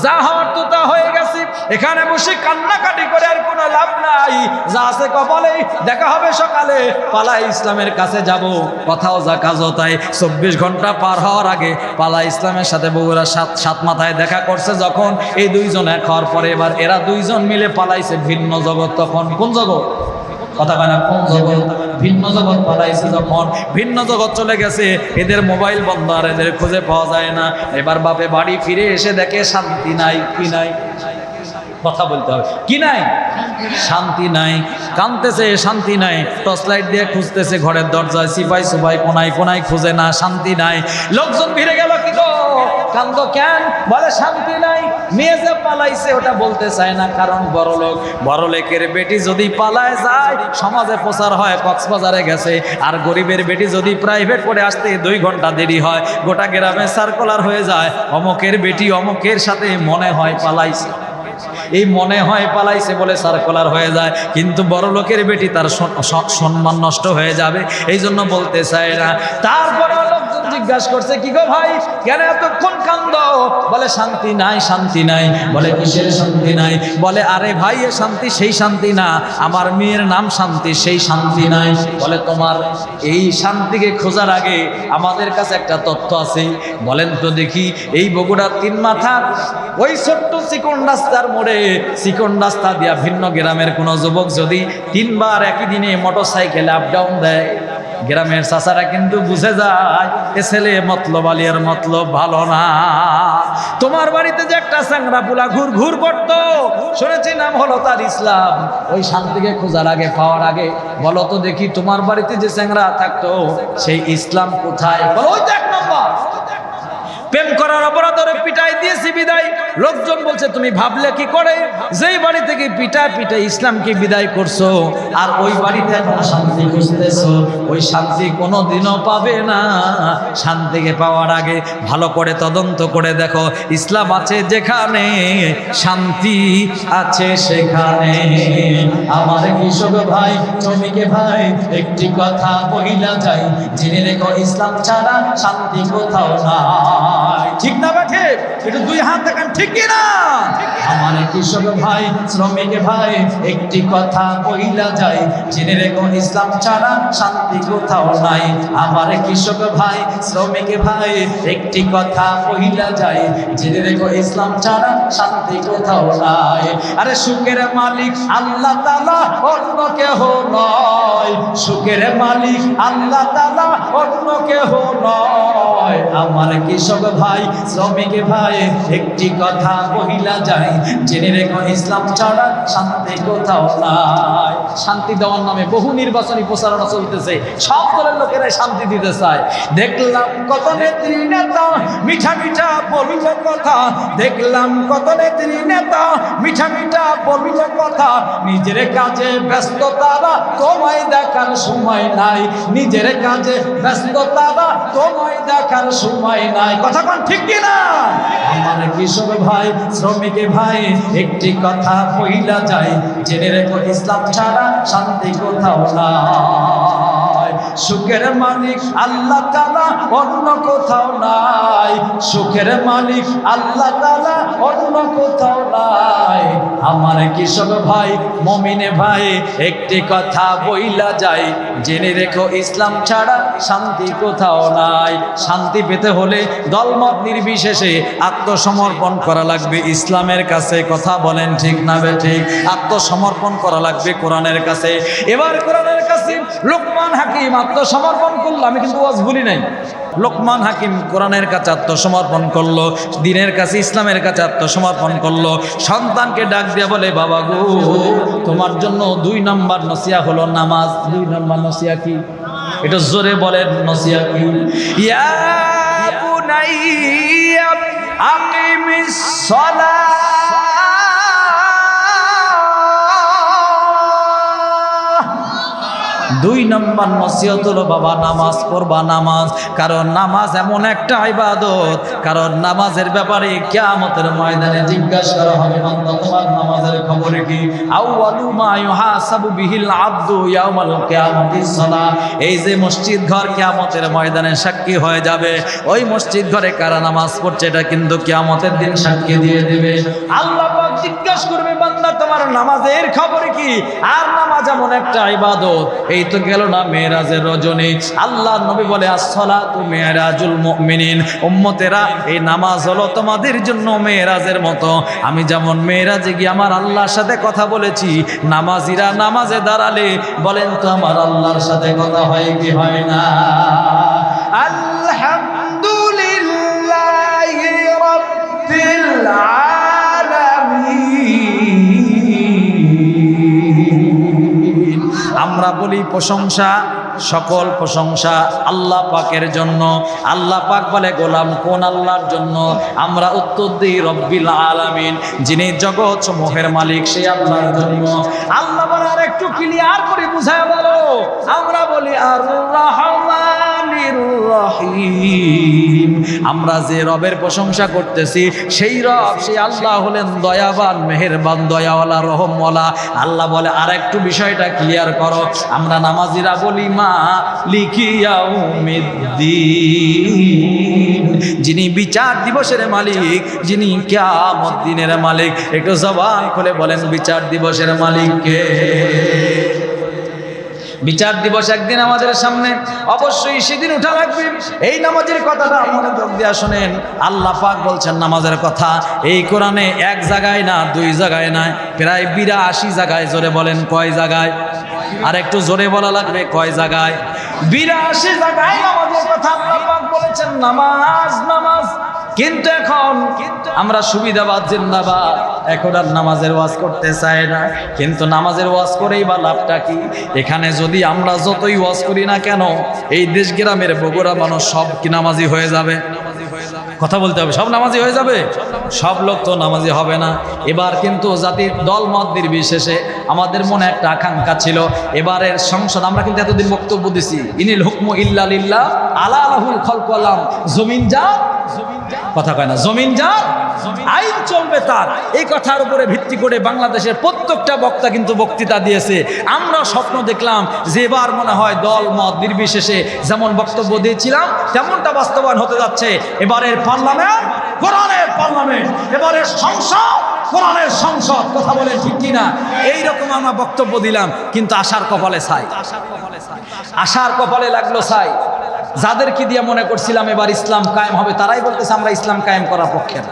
যা হওয়ার তো তা হয়ে গেছে, এখানে বসে কান্নাকাটি করে আর কোনো লাভ নাই। যা আছে কপালেই, দেখা হবে সকালে, পালাই ইসলামের কাছে যাব। কথাও যা কাজও তাই। 24 ঘন্টা পার হওয়ার আগে পালা ইসলামের সাথে বগুড়া সাত মাথায় দেখা করছে যখন, এই দুইজন এক হওয়ার পরে এবার এরা দুইজন মিলে পালাইছে ভিন্ন জগৎ। তখন কোন জগৎ? কথা কয় না, কোন জগৎ? ভিন্ন জগৎ পালাইছে যখন, ভিন্ন জগৎ চলে গেছে। এদের মোবাইল বন্ধ, আর এদের খুঁজে পাওয়া যায় না। এবার বাপে বাড়ি ফিরে এসে দেখে শান্তি নাই। কি নাই? কথা বলতে হবে। কি নাই? শান্তি নাই। কাঁদতেছে, শান্তি নাই। টর্চ লাইট দিয়ে খুঁজতেছে ঘরের দরজায়, সিপাই সুপাই কোনায় কোনায়, খুঁজে না, শান্তি নাই। লোকজন ভিড়ে গেল, কি গো কান্দ কেন? বলে শান্তি নাই। মেয়ে যে পালাইছে ওটা বলতে চায় না, কারণ বড়লোক। বড়লোকের বেটি যদি পালায় যায়, সমাজে প্রচার হয় কক্সবাজারে গেছে। আর গরিবের বেটি যদি প্রাইভেট করে আসতে 2 ঘন্টা দেরি হয়, গোটা গ্রামে সার্কুলার হয়ে যায়, অমুকের বেটি অমুকের সাথে মনে হয় পালাইছে। এই মনে হয় পালাইছে বলে সার্কুলার হয়ে যায়, কিন্তু বড় লোকের বেটি তার সম্মান নষ্ট হয়ে যাবে, এই জন্য বলতে চায় না। তারপরে লোকজন জিজ্ঞাসা করছে, কি গো ভাই, কেন এতক্ষণ কান্দ? বলে শান্তি নাই, শান্তি নাই। বলে কিসের শান্তি নাই? বলে আরে ভাই, এ শান্তি সেই শান্তি না, আমার মেয়ের নাম শান্তি, সেই শান্তি নাই। বলে তোমার এই শান্তিকে খোঁজার আগে আমাদের কাছে একটা তথ্য আছে, বলেন তো দেখি। এই বগুড়ার 3 মাথার ওই ছোট্ট চিকন রাস্তার মোড়ে, চিকন রাস্তা দিয়া ভিন্ন গ্রামের কোনো যুবক যদি 3 বার একই দিনে মোটরসাইকেলে আপ ডাউন দেয়, গ্রামের চাচারা কিন্তু বুঝে যায় এ ছেলে মতলব আলিয়ার মতলব ভালো না। তোমার বাড়িতে যে একটা চ্যাংড়া পোলা ঘুর ঘুর করতো, শুনেছি নাম হলো তার ইসলাম। ওই শান্তিকে খোঁজার আগে, পাওয়ার আগে, বলো তো দেখি তোমার বাড়িতে যে চ্যাংড়া থাকতো সেই ইসলাম কোথায়? বলো ওই তো 1 নম্বর। প্রেম করার অপরাধে পিটাই দিয়েছি বিদায়। লোকজন বলছে তুমি ভাবলে কি করে, যেই বাড়ি থেকে পিটা ইসলামকে বিদায় করছো, আর ওই বাড়িতে এখন শান্তি খুঁজতেছো, ওই শান্তি কোনোদিনও পাবে না। শান্তিকে পাওয়ার আগে ভালো করে তদন্ত করে দেখো, ইসলাম আছে যেখানে, শান্তি আছে সেখানে। আমার কৃষক ভাই, শ্রমিক ভাই, একটি কথা বহিলা যায়, জেনে রেখো ইসলাম ছাড়া শান্তি কোথাও না। ঠিক না বেঠে? একটু 2 হাত দেখান, ঠিক কিনা? আমার কৃষক ভাই, শ্রমিক ভাই, একটি কথা বইলা যায়, জেনে রেখো ইসলাম ছাড়া শান্তি কোথাও নাই। আমার কৃষক ভাই, শ্রমিক ভাই, একটি কথা বইলা যায়, জেনে রেখো ইসলাম ছাড়া শান্তি কোথাও নাই। আরে সুখের মালিক আল্লাহ তাআলা, অন্য কেহ নয়। সুখের মালিক আল্লাহ তাআলা, অন্য কেহ নয়। আমার কৃষক ভাই, শ্রমিক ভাই, একটি কথা বহিলা যায়, জেনে রেখো ইসলাম ছাড়া শান্তি কোথাও নাই। শান্তি দেওয়ার নামে বহু নির্বাচনী প্রচারণা চলতেছে, সব দলের লোকেরাই শান্তি দিতে চায়। দেখলাম কত নেত্রী নেতা মিঠা মিঠা বলিল কথা, দেখলাম কত নেত্রী নেতা মিঠা মিঠা বলিল কথা, নিজের কাজে ব্যস্ত তারা, তোমায় দেখার সময় নাই। নিজের কাজে ব্যস্ত তারা, তোমায় দেখার সময় নাই। কথা কোন ঠিক কিনা? আমার কৃষক ভাই, শ্রমিক ভাই, একটি কথা বইলা যায়, জেনে রেখো ইসলাম ছাড়া শান্তি কোথাও নাই। সুখের মালিক আল্লাহ তাআলা, অন্য কোথাও নাই। সুখের মালিক আল্লাহ তাআলা, অন্য কোথাও নাই। আমার কৃষক ভাই, মুমিনে ভাই, একটি কথা বইলা যায়, জেনে রেখো ইসলাম ছাড়া শান্তি কোথাও নাই। শান্তি পেতে হলে দলমত নির্বিশেষে আত্মসমর্পণ করা লাগবে ইসলামের কাছে। কথা বলেন ঠিক না বেঠিক? আত্মসমর্পণ করা লাগবে কোরআনের কাছে। এবার কোরআনের কাছে লোকমান হাকিম আত্মসমর্পণ করলো। আমি কিন্তু ওয়াজ ভুলি নাই। লোকমান হাকিম কোরআনের কাছে আত্মসমর্পণ করলো, দ্বীনের কাছে, ইসলামের কাছে আত্মসমর্পণ করলো। সন্তানকে ডাক দিয়ে বলে, বাবা গো, তোমার জন্য 2 নম্বর নসিহা হলো নামাজ। 2 নম্বর নসিহা কি? এটা জোরে বলেন, নসিহা কি? ইয়া বুনাইয়া আকিমিস সালাহ, দুই নম্বর নসিহত হলো বাবা নামাজ পড়বা নামাজ, কারণ নামাজ এমন একটা ইবাদত, কারণ নামাজের ব্যাপারে কিয়ামতের ময়দানে জিজ্ঞাসা করা হবে বান্দা তোমার নামাজের খবর কি। আউয়ালু মা ইউহাসাবু বিহিল আবদু ইয়াউমাল কিয়ামাতিস সালাহ। এই যে মসজিদ ঘর কিয়ামতের ময়দানে সাক্ষী হয়ে যাবে, ওই মসজিদ ঘরে কারা নামাজ পড়ছে এটা কিন্তু কিয়ামতের দিন সাক্ষী দিয়ে দেবে। আল্লাহ পাক জিজ্ঞাসা করবে বান্দা তোমার নামাজের খবর কি। আর নামাজ এমন একটা ইবাদত, এই তো গেল না মেরাজের রজনী। আল্লাহর নবী বলে আসসালাতু মিরাজুল মুমিনিন, উম্মতেরা এই নামাজ হলো তোমাদের জন্য মেরাজের মতো। আমি যেমন মেরাজে গিয়ে আমার আল্লাহর সাথে কথা বলেছি, নামাজিরা নামাজে দাঁড়ালে বলেন তো আমার আল্লাহর সাথে কথা হয় কি হয় না? আলহামদুলিল্লাহি রাব্বিল আলামিন। আমরা বলি প্রশংসা, সকল প্রশংসা আল্লাহ পাকের জন্য। আল্লাহ পাক বলে গোলাম কোন আল্লাহর জন্য? আমরা উত্তর দিই রব্বিল আলামিন, যিনি জগৎ সমূহের মালিক সেই আল্লাহর জন্য। আল্লাহ বলে আর একটু ক্লিয়ার করে বুঝায় বলো, আমরা বলি আর রহমানির রহিম। আমরা যে রবের প্রশংসা করতেছি সেই রব, সেই আল্লাহ হলেন দয়াবান, মেহেরবান, দয়াওয়ালা, রহমওয়ালা। আল্লাহ বলে আর একটু বিষয়টা ক্লিয়ার করো। আমরা নামাজিরা বলি মালিকি ইয়াউমিদ্দিন, যিনি বিচার দিবসের মালিক, যিনি কিয়ামত দিনের মালিক। একটু জবান খুলে বলেন বিচার দিবসের মালিক কে? বিচার দিবস একদিন আমাদের সামনে, অবশ্যই সেদিন উঠা লাগবে। এই নামাজের কথাটা মনোযোগ দিয়ে শোনেন। আল্লাহ পাক বলছেন নামাজের কথা এই কোরআনে এক জায়গায় না, দুই জায়গায় না, প্রায় 82 জায়গায়। জোরে বলেন কয় জায়গায়? আর একটু জোরে বলা লাগবে কয় জায়গায়? 82 জায়গায় নামাজের কথা আল্লাহ পাক বলেছেন নামাজ নামাজ। কিন্তু এখন আমরা সুবিধাবাদ জিন্দাবাদ, এখন আর নামাজের ওয়াজ করতে চাই না। কিন্তু নামাজের ওয়াজ করেই বা লাভটা কি? এখানে যদি আমরা যতই ওয়াজ করি না কেন, এই দেশ গ্রামের বগুড়া মানুষ সব কি নামাজি হয়ে যাবে? কথা বলতে হবে, সব নামাজি হয়ে যাবে? সব লোক তো নামাজি হবে না। এবার কিন্তু জাতির দল মত নির্বিশেষে আমাদের মনে একটা আকাঙ্ক্ষা ছিল, এবারের সংসদ, আমরা কিন্তু এতদিন বক্তব্য দিছি ইনিল হুকমু ইল্লা লিল্লাহ আলা লাহুল খালকু ওয়াল আমর, জমিন যা, কথা কয় না, জমিন যা আইন চলবে তার। এই কথার উপরে ভিত্তি করে বাংলাদেশের প্রত্যেকটা বক্তা কিন্তু বক্তৃতা দিয়েছে। আমরা স্বপ্ন দেখলাম যে এবার মনে হয় দল মত নির্বিশেষে যেমন বক্তব্য দিয়েছিলাম তেমনটা বাস্তবায়ন হতে যাচ্ছে। এবারের পার্লামেন্ট কোরআনের পার্লামেন্ট, এবারের সংসদ কোরআনের সংসদ। কথা বলে ঠিক কিনা? এইরকম আমরা বক্তব্য দিলাম, কিন্তু আশার কপালে ছাই, আশার কপালে লাগলো ছাই। যাদেরকে দিয়ে মনে করছিলাম এবার ইসলাম কায়েম হবে, তারাই বলতেছে আমরা ইসলাম কায়েম করার পক্ষে না।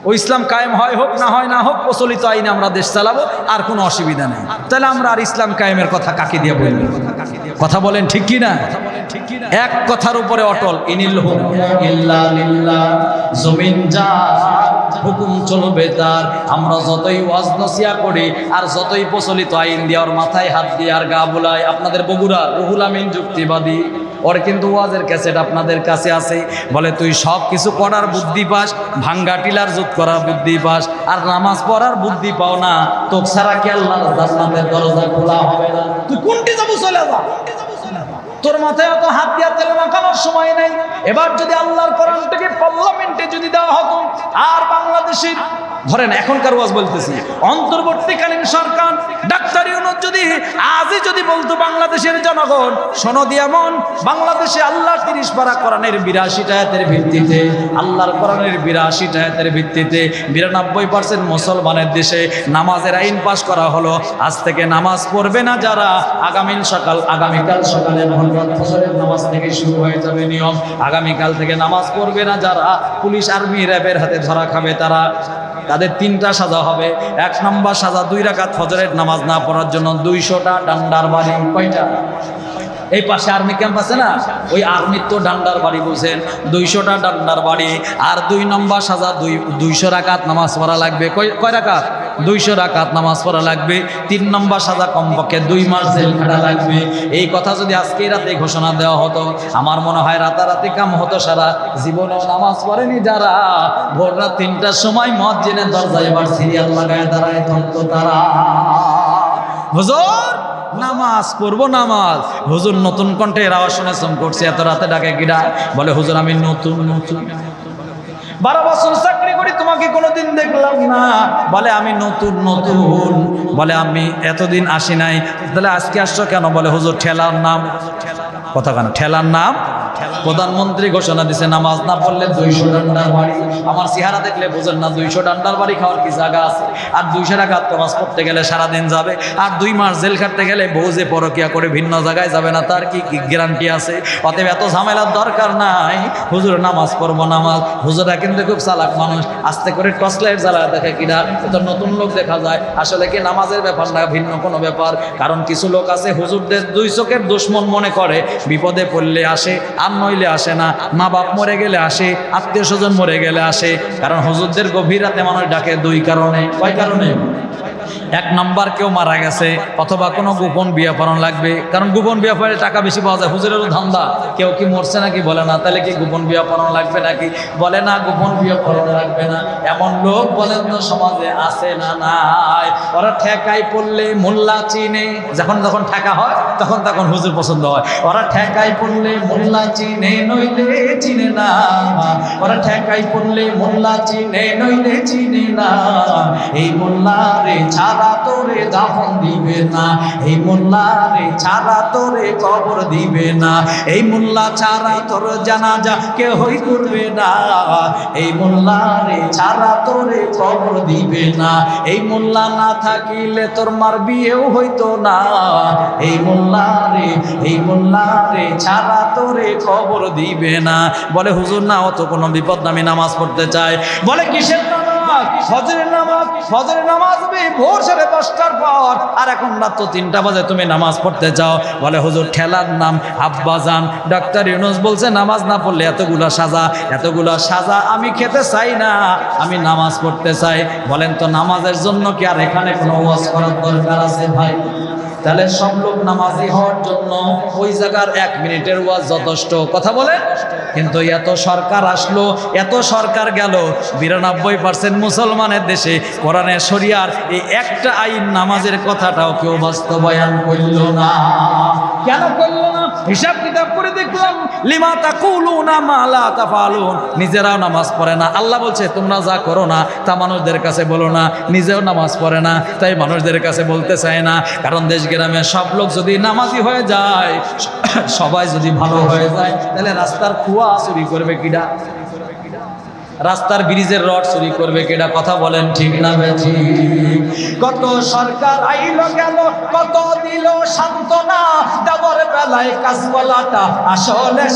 ওই ইসলাম কায়েম হয় হোক, না হয় না হোক, প্রচলিত আইনে আমরা দেশ চালাবো, আর কোনো অসুবিধা নেই। তাহলে আমরা আর ইসলাম কায়েমের কথা কাকে দিয়ে বলবো? কথা বলেন ঠিক কিনা? এক কথার উপরে অটল, ইনিল হুকমু ইল্লা লিল্লাহ, জমিন যার, হুকুম চলবে তার। আমরা যতই ওয়াজ নসিহত করি আর যতই প্রচলিত আইন দিয়ে ওর মাথায় হাত দিয়ে আর গা বুলাই, আপনাদের বগুড়া রুহুল আমিন যুক্তিবাদী, ওর কিন্তু ওয়াজের ক্যাসেট আপনাদের কাছে আছে, বলে তুই সব কিছু করার বুদ্ধি পাস, ভাঙ্গা টিলার জুত করার বুদ্ধি পাস, আর নামাজ পড়ার বুদ্ধি পাও না, তোক ছাড়া কি আল্লাহর জান্নাতের দরজা খোলা হবে না? তুই কোনটি যাবো, চলে যা, তোর মাথায় অত হাত দিয়া তেল মাখানোর সময় নেই। এবার যদি আল্লাহর কোরআনটাকে পার্লামেন্টে যদি দেওয়া হতো, আর বাংলাদেশের ধরেন এখনকার ওয়াজ বলতেছি, অন্তর্বর্তীকালীন সরকার ডাক্তার ইউনূস যদি আজই যদি বলতো বাংলাদেশের জনগণ সনদ এমন, বাংলাদেশে আল্লাহর 30 পারা কোরআনের 82 আয়াতের ভিত্তিতে, আল্লাহর কোরআনের 82 আয়াতের ভিত্তিতে 92% মুসলমানের দেশে নামাজের আইন পাশ করা হলো। আজ থেকে নামাজ পড়বে না যারা, আগামীকাল সকালে ফজরের নামাজ থেকে শুরু হয়ে যাবে নিয়ম, আগামীকাল থেকে নামাজ পড়বে না যারা, পুলিশ আর্মি র্যাবের হাতে ধরা খাবে তারা, তাদের 3টা সাজা হবে। 1 নম্বর সাজা 2 রাকাত ফজরের নামাজ না পড়ার জন্য 200টা ডান্ডার বাড়ি। কয়টা? এই পাশে আর্মি ক্যাম্প আছে না, ওই আর্মির তো ডান্ডার বাড়ি বুঝেন, 200টা ডান্ডার বাড়ি। আর 2 নম্বর সাজা 200 রাকাত নামাজ পড়া লাগবে। কয় রাকাত? 200 রাকাত নামাজ পড়া লাগবে। 3 নম্বর সাজা কমপক্ষে 2 মাস জেল খাটা লাগবে। এই কথা যদি আজকে রাতে ঘোষণা দেওয়া হতো, আমার মনে হয় রাতারাতি কাম হতো। সারা জীবনেও নামাজ পড়েনি যারা, ভোর রাত 3টার সময় মুয়াজ্জিনের দরজায় এবার সিরিয়াল লাগায় দাঁড়ায় থাকতো তারা। হুজুর নামাজ পড়বো নামাজ। হুজুর নতুন কণ্ঠে এর আওয়াজ শুনে চমকে উঠছে, এত রাতে ডাকে কিরা? বলে হুজুর আমি নতুন 12 বছর চাকরি করি, তোমাকে কোনোদিন দেখলাম না। বলে আমি নতুন। বলে আমি এতদিন আসি নাই। তাহলে আজকে আসছো কেন? বলে হুজুর ঠেলার নাম। কথা কেন? ঠেলার নাম। প্রধানমন্ত্রী ঘোষণা দিছে নামাজ না পড়লে 200 ডান্ডার বাড়ি। আমার চেহারা দেখলে বুঝেন না 200 ডান্ডার বাড়ি খাওয়ার কি জায়গা আছে? আর 200 টাকা নামাজ পড়তে গেলে সারাদিন যাবে, আর 2 মাস জেল খাটতে গেলে বউ যে পরকিয়া করে ভিন্ন জায়গায় যাবে না, তার কি গ্যারান্টি আছে? অতএব এত ঝামেলার দরকার নাই। হুজুর নামাজ পড়বো নামাজ। হুজুরা কিন্তু খুব চালাক মানুষ, আস্তে করে টর্চ লাইট জ্বালায় দেখে কিনা তো নতুন লোক দেখা যায়। আসলে কি নামাজের ব্যাপার না, ভিন্ন কোনো ব্যাপার। কারণ কিছু লোক আছে হুজুরদের 2 চোখের দুশ্মন মনে করে, বিপদে পড়লে আসে আর নইলে আসে না। মা বাপ মরে গেলে আসে, আত্মীয় স্বজন মরে গেলে আসে। কারণ হুজুরদের গভীর রাতে মানুষ ডাকে 2 কারণে। কয় কারণে? 1 নাম্বার কেউ মারা গেছে, অথবা কোনো গোপন বিয়ে পড়ানো লাগবে। কারণ গোপন বিয়ে পড়লে টাকা বেশি পাওয়া যায়, হুজুরেরও ধান্দা। কেউ কি মরছে নাকি? বলে না। তাহলে কি গোপন বিয়ে পড়ানো লাগবে নাকি? বলে না, গোপন বিয়ে পড়ানো লাগবে না। এমন লোক বলেন তো সমাজে আছে না নাই? ওরা ঠেকাই পড়লে মোল্লা চিনে, যখন ঠেকা হয় তখন হুজুর পছন্দ হয়। ওরা ঠেকাই পড়লে মোল্লা চিনে, নইলে চিনে না। ওরা ঠেকাই পড়লে মোল্লা চিনে, নইলে চিনে না। এই মোল্লা রে ছাড়া তোরে দাফন দিবে না, এই মোল্লা রে ছাড়া তোরে কবর দিবে না, এই মোল্লা ছাড়া তোর জানাজা কেউই করবে না, এই মোল্লা রে ছাড়া তোরে কবর দিবে না, এই মোল্লা না থাকিলে তোর মার বিয়েও হইতো না, এই মোল্লা রে ছাড়া তোরে কবর দিবে না। বলে হুজুর না, অত কোনো বিপদ না, আমি নামাজ পড়তে চাই। বলে কিসের নামাজ? ফজরের নামাজ হবে ভোর 10:30টার পর, আর এখন রাত তো 3টা বাজে, তুমি নামাজ পড়তে চাও? বলে হুজুর ঠেলার নাম আব্বাজান। ডক্টর ইউনূস বলছে নামাজ না পড়লে এতগুলা সাজা আমি খেতে চাই না, আমি নামাজ পড়তে চাই। বলেন তো নামাজের জন্য কি আর এখানে কোনো ওয়াজ করার দরকার আছে ভাই? তাহলে সব লোক নামাজি হওয়ার জন্য ওই জায়গার 1 মিনিটের ওয়াজ যথেষ্ট। কথা বলে। কিন্তু এত সরকার আসলো, এত সরকার গেল, 92% মুসলমানের দেশে কোরআনের শরিয়ার এই একটা আইন নামাজের কথাটাও কেউ বাস্তবায়ন করল না। কেন করল না? হিসাব কিতাব করে দেখলাম, লিমা তাকুলুনা মা লা তাফালুন। নিজেরাও নামাজ পড়ে না। আল্লাহ বলছে তোমরা যা করো না তা মানুষদের কাছে বলো না। নিজেও নামাজ পড়ে না, তাই মানুষদের কাছে বলতে চায় না। কারণ দেশ গ্রামে সব লোক যদি নামাজি হয়ে যায়, সবাই যদি ভালো হয়ে যায়, তাহলে রাস্তার কুয়া চুরি করবে কিডা? রাস্তার ব্রিজের রড চুরি করবে কেডা? কথা বলেন ঠিক না বেঠি? কত সরকার আইলো গেল, কত দিল সান্ত্বনা, দেবর বেলায় কাজবালাটা আসলে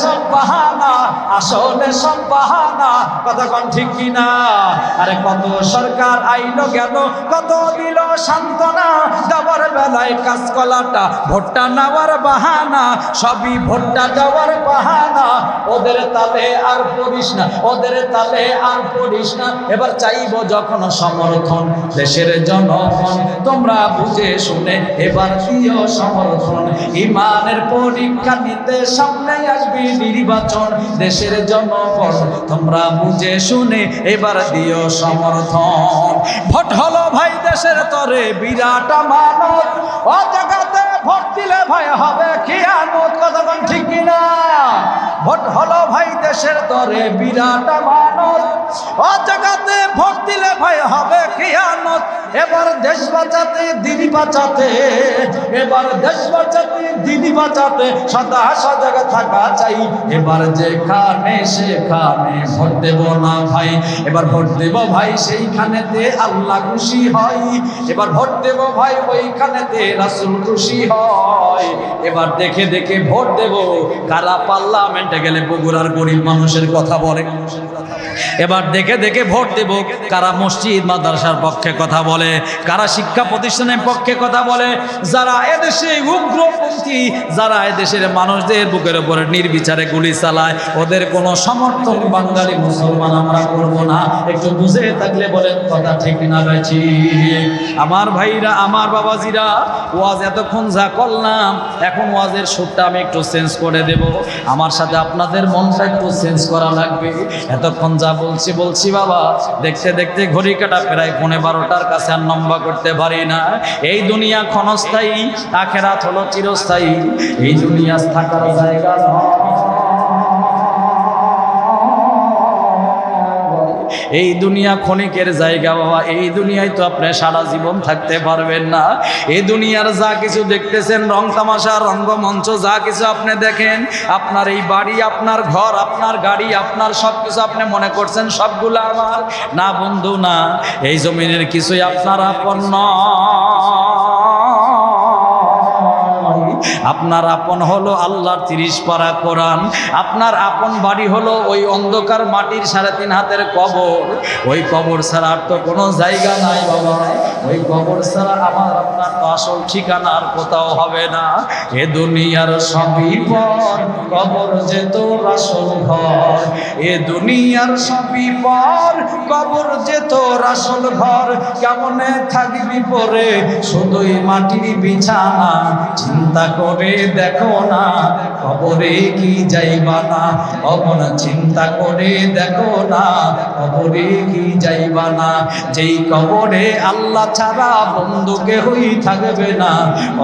সব বাহানা, কথা কোন ঠিক কিনা? আরে কত সরকার আইলো গেল, কত দিল সান্ত্বনা, দেবর বেলায় কাজকলাটা ভোটটা নেওয়ার বাহানা, সবই ভোটটা দেওয়ার বাহানা। ওদের তালে আর পড়িস না, ওদের তালে আর পড়িস না। এবার চাইব যখন সমর্থন দেশের জনগণ, তোমরা বুঝে শুনে এবার দিও সমর্থন। ইমানের পরীক্ষা নিতে সামনে আসবে নির্বাচন, দেশের জনগণ তোমরা বুঝে শুনে এবার দিও সমর্থন। ভোট হলো ভাই দেশের তরে বিরাট আমানত, ও জায়গাতে ভোট দিলে ভাই হবে খিয়ানত। কথা কোন ঠিক কিনা? ভোট হলো ভাই দেশের তরে বিরাট আমানত, ও জায়গাতে ভোট দিলে ভাই হবে খিয়ানত। এবার দেশ বাঁচাতে দিন বাঁচাতে, এবার দেশ বাঁচাতে দিন বাঁচাতে সদা সজাগ থাকা চাই। এবার যেখানে সেখানে ভোট দেব না ভাই, এবার ভোট দেব ভাই সেইখানেতে আল্লাহ খুশি হয়, এবার ভোট দেব ভাই ওইখানেতে রাসূল খুশি হয়। এবার দেখে দেখে ভোট দেব কারা পার্লামেন্টে গেলে বগুড়ার গরিব মানুষের কথা বলে। এবার দেখে দেখে ভোট দেব কারা মসজিদ মাদ্রাসার পক্ষে কথা বলে, কারা শিক্ষা প্রতিষ্ঠানের পক্ষে কথা বলে। যারা এদেশে উগ্রপন্থী, যারা এদেশের মানুষদের বুকের উপরে নির্বিচারে গুলি চালায়, ওদের কোনো সমর্থন বাঙালি মুসলমান আমরা করব না। একটু বুঝে থাকলে বলেন কথা ঠিক না বেশি? আমার ভাইরা, আমার বাবাজিরা, ওয়াজ এতক্ষণ যা করলাম, এখন ওয়াজের সুরটা আমি একটু চেঞ্জ করে দেব। আমার সাথে আপনাদের মনটা একটু চেঞ্জ করা লাগবে। এতক্ষণ যা বলছি বাবা, দেখতে দেখতে ঘড়ি কাটা প্রায় 12:15টার কাছে আর লম্বা করতে পারি না। এই দুনিয়া ক্ষণস্থায়ী, আখিরাত হলো চিরস্থায়ী। এই দুনিয়া থাকার জায়গা নয়, এই দুনিয়া ক্ষণিকের জায়গা বাবা। এই দুনিয়ায় তো আপনি সারা জীবন থাকতে পারবেন না। এই দুনিয়ার যা কিছু দেখতেছেন, রং তামাশা, রঙ্গমঞ্চ, যা কিছু আপনি দেখেন, আপনার এই বাড়ি, আপনার ঘর, আপনার গাড়ি, আপনার সব কিছু আপনি মনে করছেন সবগুলো আমার। না বন্ধু না, এই জমিনের কিছুই আপনার আপন নয়। আপনার আপন হলো আল্লাহর 30 পারা কোরআন। আপনার আপন বাড়ি হলো ওই অন্ধকার মাটির 3.5 হাতের কবর। ওই কবর ছাড়া আর তো কোনো জায়গা নাই বাবা। ওই কবর ছাড়া আমার আপনার তো আসল ঠিকানা আর কোথাও হবে না। এ দুনিয়ার সবই পর, কবর যে তোর আসল ঘর। এ দুনিয়ার সবই পর, কবর যে তোর আসল ঘর। কেমনে থাকবি পরে শুধুই মাটির বিছানা। চিন্তা করে দেখো না, কবরে কি যাইবা না। অমন চিন্তা করে দেখো না, কবরে কি যাইবা না। যেই কবরে আল্লাহ ছাড়া বন্ধু কেহই থাকবে না।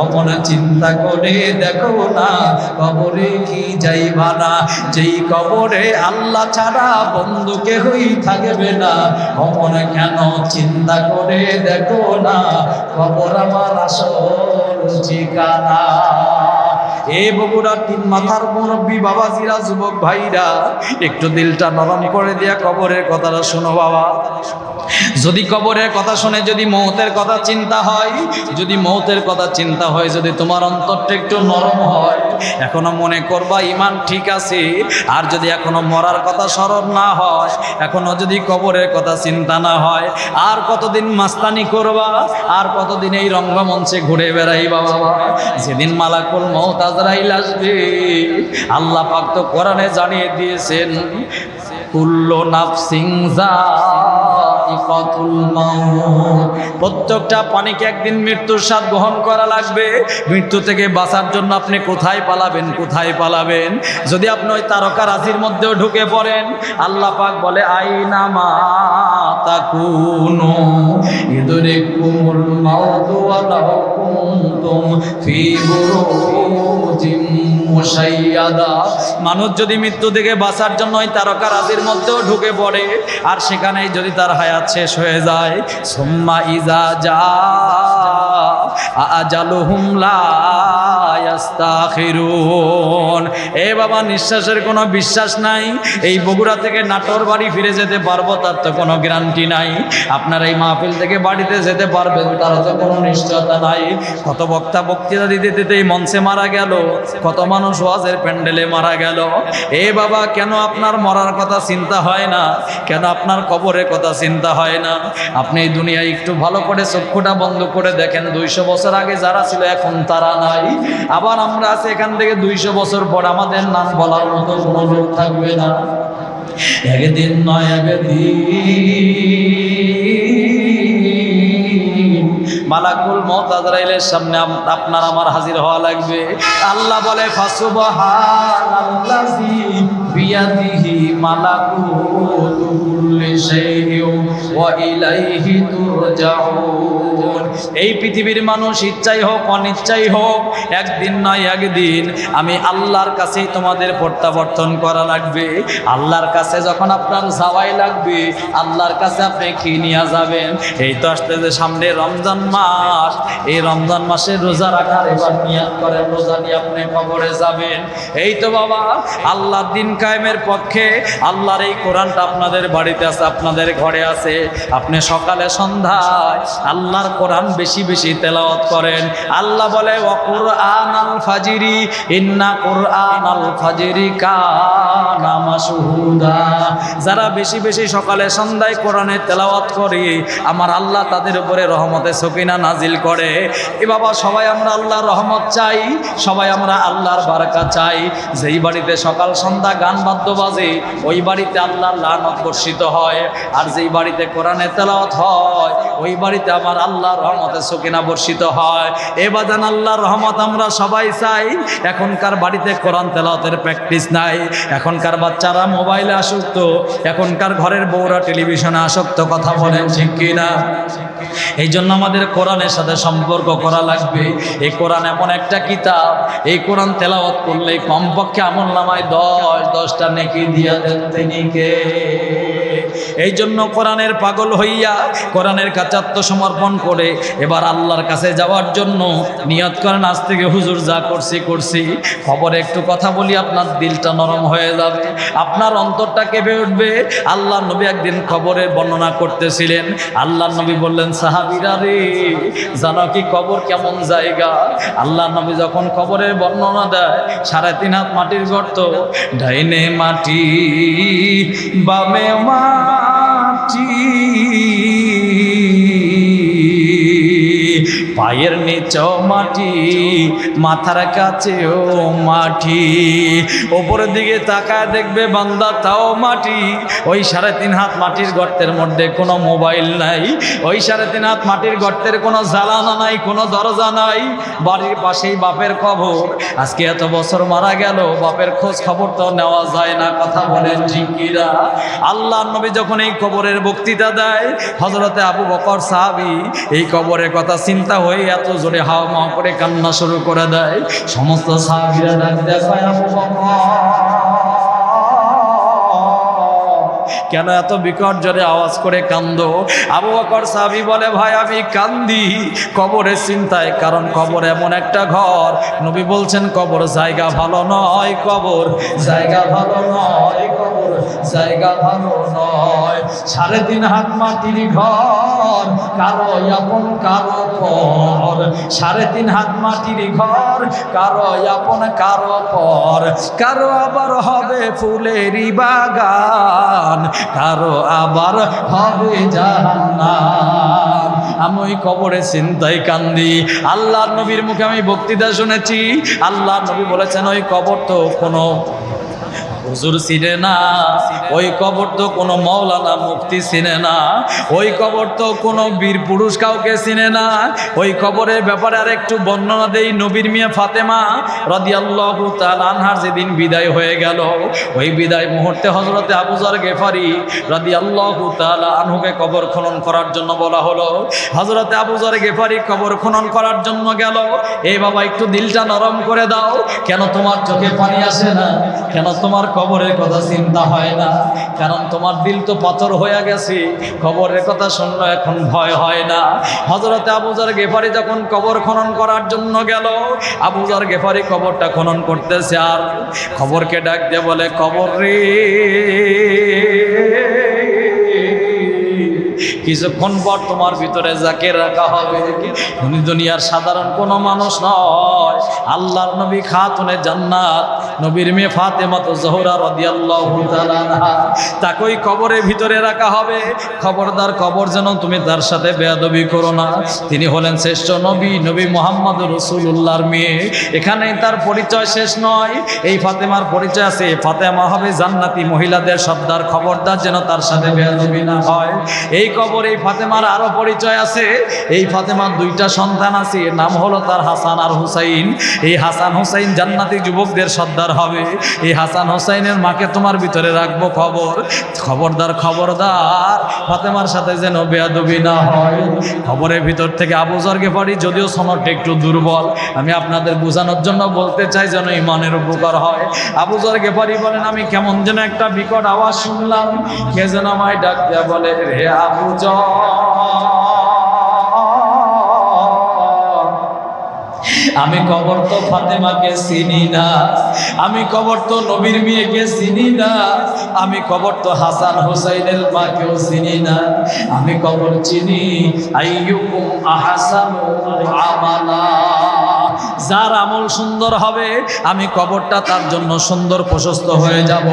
অমন চিন্তা করে দেখো না, কবরে কি যাইবা না। যেই কবরে আল্লাহ ছাড়া বন্ধু কেহই থাকবে না। অমন কেন চিন্তা করে দেখো না, কবর আমার আসল ঠিকানা। এ বগুড়ার 3 মাথার মুরব্বী বাবাজিরা, যুবক ভাইরা, একটু দিলটা নরম করে দিয়া কবরের কথাটা শোনো বাবা। যদি কবরের কথা শুনে যদি মৌতের কথা চিন্তা হয়, যদি মৌতের কথা চিন্তা হয়, যদি তোমার অন্তরটা একটু নরম হয়, এখনো মনে করবা ইমান ঠিক আছে। আর যদি এখনো মরার কথা স্মরণ না হয়, এখনো যদি কবরের কথা চিন্তা না হয়, আর কতদিন মাস্তানি করবা, আর কতদিন এই রঙ্গমঞ্চে ঘুরে বেড়াইবা বাবা। যেদিন মালাকুল মউত আজরাইল আসবে, আল্লাহ পাক তো কোরআনে জানিয়ে দিয়েছেন, কুল্লু নাফসিন যায়িকাতুল মাউত। প্রত্যেকটা প্রাণীকে একদিন মৃত্যুর স্বাদ গ্রহণ করা লাগবে। মৃত্যু থেকে বাঁচার জন্য আপনি কোথায় পালাবেন, কোথায় পালাবেন? যদি আপনি ওই তারকা রাজির মধ্যেও ঢুকে পড়েন, আল্লাহ পাক বলে আইনামা তাকুনু ইদরিকুমুল মাউতু ওয়ালাউ কুনতুম ফি বুরুজিম মুশাইয়াদা। মানুষ যদি মৃত্যু থেকে বাঁচার জন্য ওই তারকা রাজির মধ্যেও ঢুকে পড়ে, আর সেখানেই যদি তার হায়াত শেষ হয়ে যায়, সুম্মা ইজা জা আজালুহুম লা ইস্তাখিরুন। এ বাবা, নিঃশ্বাসের কোনো বিশ্বাস নাই। এই বগুড়া থেকে নাটোর বাড়ি ফিরে যেতে পারবো তার তো কোনো গ্যারান্টি নাই। আপনার এই মাহফিল থেকে বাড়িতে যেতে পারবেন তার তো কোনো নিশ্চয়তা নাই। কত বক্তা বক্তৃতা দিতে দিতে এই মঞ্চে মারা গেল, কত মানুষ ওয়াজের প্যান্ডেলে মারা গেল। এ বাবা, কেন আপনার মরার কথা চিন্তা হয় না? কেন আপনার কবরের কথা চিন্তা হয় না? আপনি এই দুনিয়ায় একটু ভালো করে চক্ষুটা বন্ধ করে দেখেন, 200 বছর আগে যারা ছিল এখন তারা নাই। আবার আমরা আছি এখান থেকে 200 বছর পর আমাদের নাম বলার মতো কোনো লোক থাকবে না। একদিন নয়, একদিন মালাকুল মউত আজরাইলের সামনে আপনার আমার হাজির হওয়া লাগবে। আল্লাহ বলে ফাসুবহানাল্লাযী বিয়াদিহি মালাকুতু কুল্লি শাইইন ওয়া ইলাইহি তুরজাউন। এই পৃথিবীর মানুষ ইচ্ছাই হোক অনিচ্ছাই হোক, একদিন নয় একদিন আমি আল্লাহর কাছেই তোমাদের প্রত্যাবর্তন করা লাগবে। আল্লাহর কাছে যখন আপনার যাওয়াই লাগবে, আল্লাহর কাছে আপনি কি নিয়ে যাবেন? এই তো আসতেছে সামনে রমজান মাস। এই রমজান মাসে রোজা রাখার এবার নিয়ত করেন, রোজা নিয়ে আপনি কবরে যাবেন। এই তো বাবা, আল্লাহর দিন কায়েমের পক্ষে আল্লাহর এই কোরআনটা আপনাদের বাড়িতে আছে, আপনাদের ঘরে আছে। আপনি সকালে সন্ধ্যায় আল্লাহর কোরআন বেশি বেশি তেলাওয়াত করেন। আল্লাহ বলে ওয়া কুরআনাল ফাজরি ইন্না কুরআনাল ফাজরি কানা মাশহুদা। যারা বেশি বেশি সকালে সন্ধ্যায় কোরআনের তেলাওয়াত করে, আমার আল্লাহ তাদের উপরে রহমতে সকিনা নাজিল করে। এ বাবা, সবাই আমরা আল্লাহর রহমত চাই, সবাই আমরা আল্লাহর বারাকা চাই। যেই বাড়িতে সকাল সন্ধ্যা গান বাদ্য বাজে, ওই বাড়িতে আল্লাহর লানত বর্ষিত হয়। হয়। আর যেই বাড়িতে কোরআনে তেলাওয়াত হয় ওই বাড়িতে আমার আল্লাহর রহমতে সকিনা বর্ষিত হয়। এবাদান আল্লাহর রহমত আমরা সবাই চাই। এখনকার বাড়িতে কোরআন তেলাওয়াতের প্র্যাকটিস নাই, এখনকার বাচ্চারা মোবাইলে আসক্ত, এখনকার ঘরের বউরা টেলিভিশনে আসক্ত। কথা বলেন ঠিক কিনা? এই জন্য আমাদের কোরআনের সাথে সম্পর্ক করা লাগবে। এই কোরআন এমন একটা কিতাব, এই কোরআন তেলাওয়াত করলে কমপক্ষে আমলনামায় 10টা নেকি দিয়া দেন তিনি কে? এই জন্য কোরআনের পাগল হইয়া কোরআনের কাছে আত্মসমর্পণ করে এবার আল্লাহর কাছে যাওয়ার জন্য নিয়ত করেন, আজ থেকে হুজুর যা করছি খবরে একটু কথা বলি, আপনার দিলটা নরম হয়ে যাবে, আপনার অন্তরটা কেঁপে উঠবে। আল্লাহ নবী একদিন খবরের বর্ণনা করতেছিলেন। আল্লাহ নবী বললেন, সাহাবীরা রে, জানো কি কবর কেমন জায়গা? আল্লাহ নবী যখন খবরের বর্ণনা দেয়, 3.5 হাত মাটির গর্ত, ডাইনে মাটি বামে মাটি, পায়ের নিচেও মাটি, মাথার কাছেও মাটি, ওপরের দিকে তাকায় দেখবে বান্দা তাও মাটি। ওই 3.5 হাত মাটির গর্তের মধ্যে কোনো মোবাইল নাই, ওই 3.5 হাত মাটির গর্তের কোনো জ্বালানা নাই, কোনো দরজা নাই। বাড়ির পাশেই বাপের কবর। আজকে এত বছর মারা গেল, বাপের খোঁজ খবর তো নেওয়া যায় না। কথা বলেন ঠিক কিনা? আল্লাহর নবী যখন এই কবরের বক্তৃতা দেয়, হযরতে আবু বকর সাহাবী এই কবরের কথা চিন্তা হয়ে এত জোরে হাওয়া মাও করে কান্না শুরু করে দেয়। সমস্ত সাহাবীরা ডাক দেয়, আবু বকর কেন এত বিকট জোরে আওয়াজ করে কান্দো? আবু বকর সাহাবী বলে, ভাই আমি কান্দি কবরের চিন্তায়, কারণ কবর এমন একটা ঘর, নবী বলছেন কবর জায়গা ভালো নয়, কবর জায়গা ভালো নয়, কবর জায়গা ভালো নয়। 3.5 হাত মাটির ঘর, কারো আপন কারো পর। 3.5 হাত মাটির ঘর, কারো আপন কারো পর। কারো আবার হবে ফুলেরই বাগান, কারো আবার হবে জাহান্নাম। আমি ওই কবরে চিন্তায় কান্দি। আল্লাহর নবীর মুখে আমি বক্তৃতা শুনেছি, আল্লাহর নবী বলেছেন ওই কবর তো কোনো হুজুর চিনে না, ওই কবর তো কোনো মাওলানা মুফতি চিনে না, ওই কবর তো কোনো বীর পুরুষ কাউকে চিনে না। ওই কবরের ব্যাপারে আর একটু বর্ণনা দেই। নবীর মেয়ে ফাতেমা রাদিয়াল্লাহু তাআলা আনহার যেদিন বিদায় হয়ে গেল, ওই বিদায় মুহূর্তে হযরতে আবু যর গেফারি রাদিয়াল্লাহু তাআলা আনহুকে কবর খনন করার জন্য বলা হলো। হযরতে আবু যর গেফারি কবর খনন করার জন্য গেল। এই বাবা একটু দিলটা নরম করে দাও, কেন তোমার চোখে পানি আসে না? কেন তোমার কবরের কথা চিন্তা হয় না? কারণ তোমার দিল তো পাথর হয়ে গেছে, কবরের কথা শুনলে এখন ভয় হয় না। হযরতে আবু যর গেফারি যখন কবর খনন করার জন্য গেল, আবু যর গেফারি কবরটা খনন করতেছে, আর কবরকে ডাক দিয়ে বলে, কবর রে, কিছুক্ষণ পর তোমার ভিতরে যাকে রাখা হবে উনি দুনিয়ার সাধারণ কোনো মানুষ নয়, আল্লাহর নবী খাতুনে জান্নাত নবীর মেয়ে ফাতেমা জোহরা রাদিয়াল্লাহু তাআলা আনহা, তাকে ওই কবরের ভিতরে রাখা হবে। খবরদার কবর যেন তুমি তার সাথে বেয়াদবি করো না। তিনি হলেন শ্রেষ্ঠ নবী, নবী মুহাম্মদ রাসূলুল্লাহর মেয়ে। এখানেই তার পরিচয় শেষ নয়, এই ফাতেমার পরিচয় আছে। ফাতেমা হবে জান্নাতি মহিলাদের সর্দার, খবরদার যেন তার সাথে বেয়াদবি না হয়। এই কবর এই ফাতেমার আরো পরিচয় আছে। এই ফাতেমার 2টা সন্তান আছে, নাম হলো তার হাসান আর হুসাইন। এই হাসান হুসাইন জান্নাতি যুবকদের সর্দার হবে। এই হাসান হুসাইনের মাকে তোমার ভিতরে রাখবো খবর। খবরদার খবরদার ফাতেমার সাথে যেন বেয়াদবি না হয়। খবরের ভিতর থেকে আবু যর গেফারি, যদিও সনদটা একটু দুর্বল, আমি আপনাদের বোঝানোর জন্য বলতে চাই যেন ইমানের উপকার হয়। আবু যর গেফারি বলেন, আমি কেমন যেন একটা বিকট আওয়াজ শুনলাম, কে যেন আমায় ডাক দেয়া বলে, রে আবু যর, আমি কবর তো ফাতেমাকে চিনি না, আমি কবর তো নবীর মেয়েকে চিনি না, আমি কবর তো হাসান হুসাইনের মাকেও চিনি না, আমি কবর চিনি আইয়ুকুম আহসানু আমালা, যার আমল সুন্দর হবে আমি কবরটা তার জন্য সুন্দর প্রশস্ত হয়ে যাব।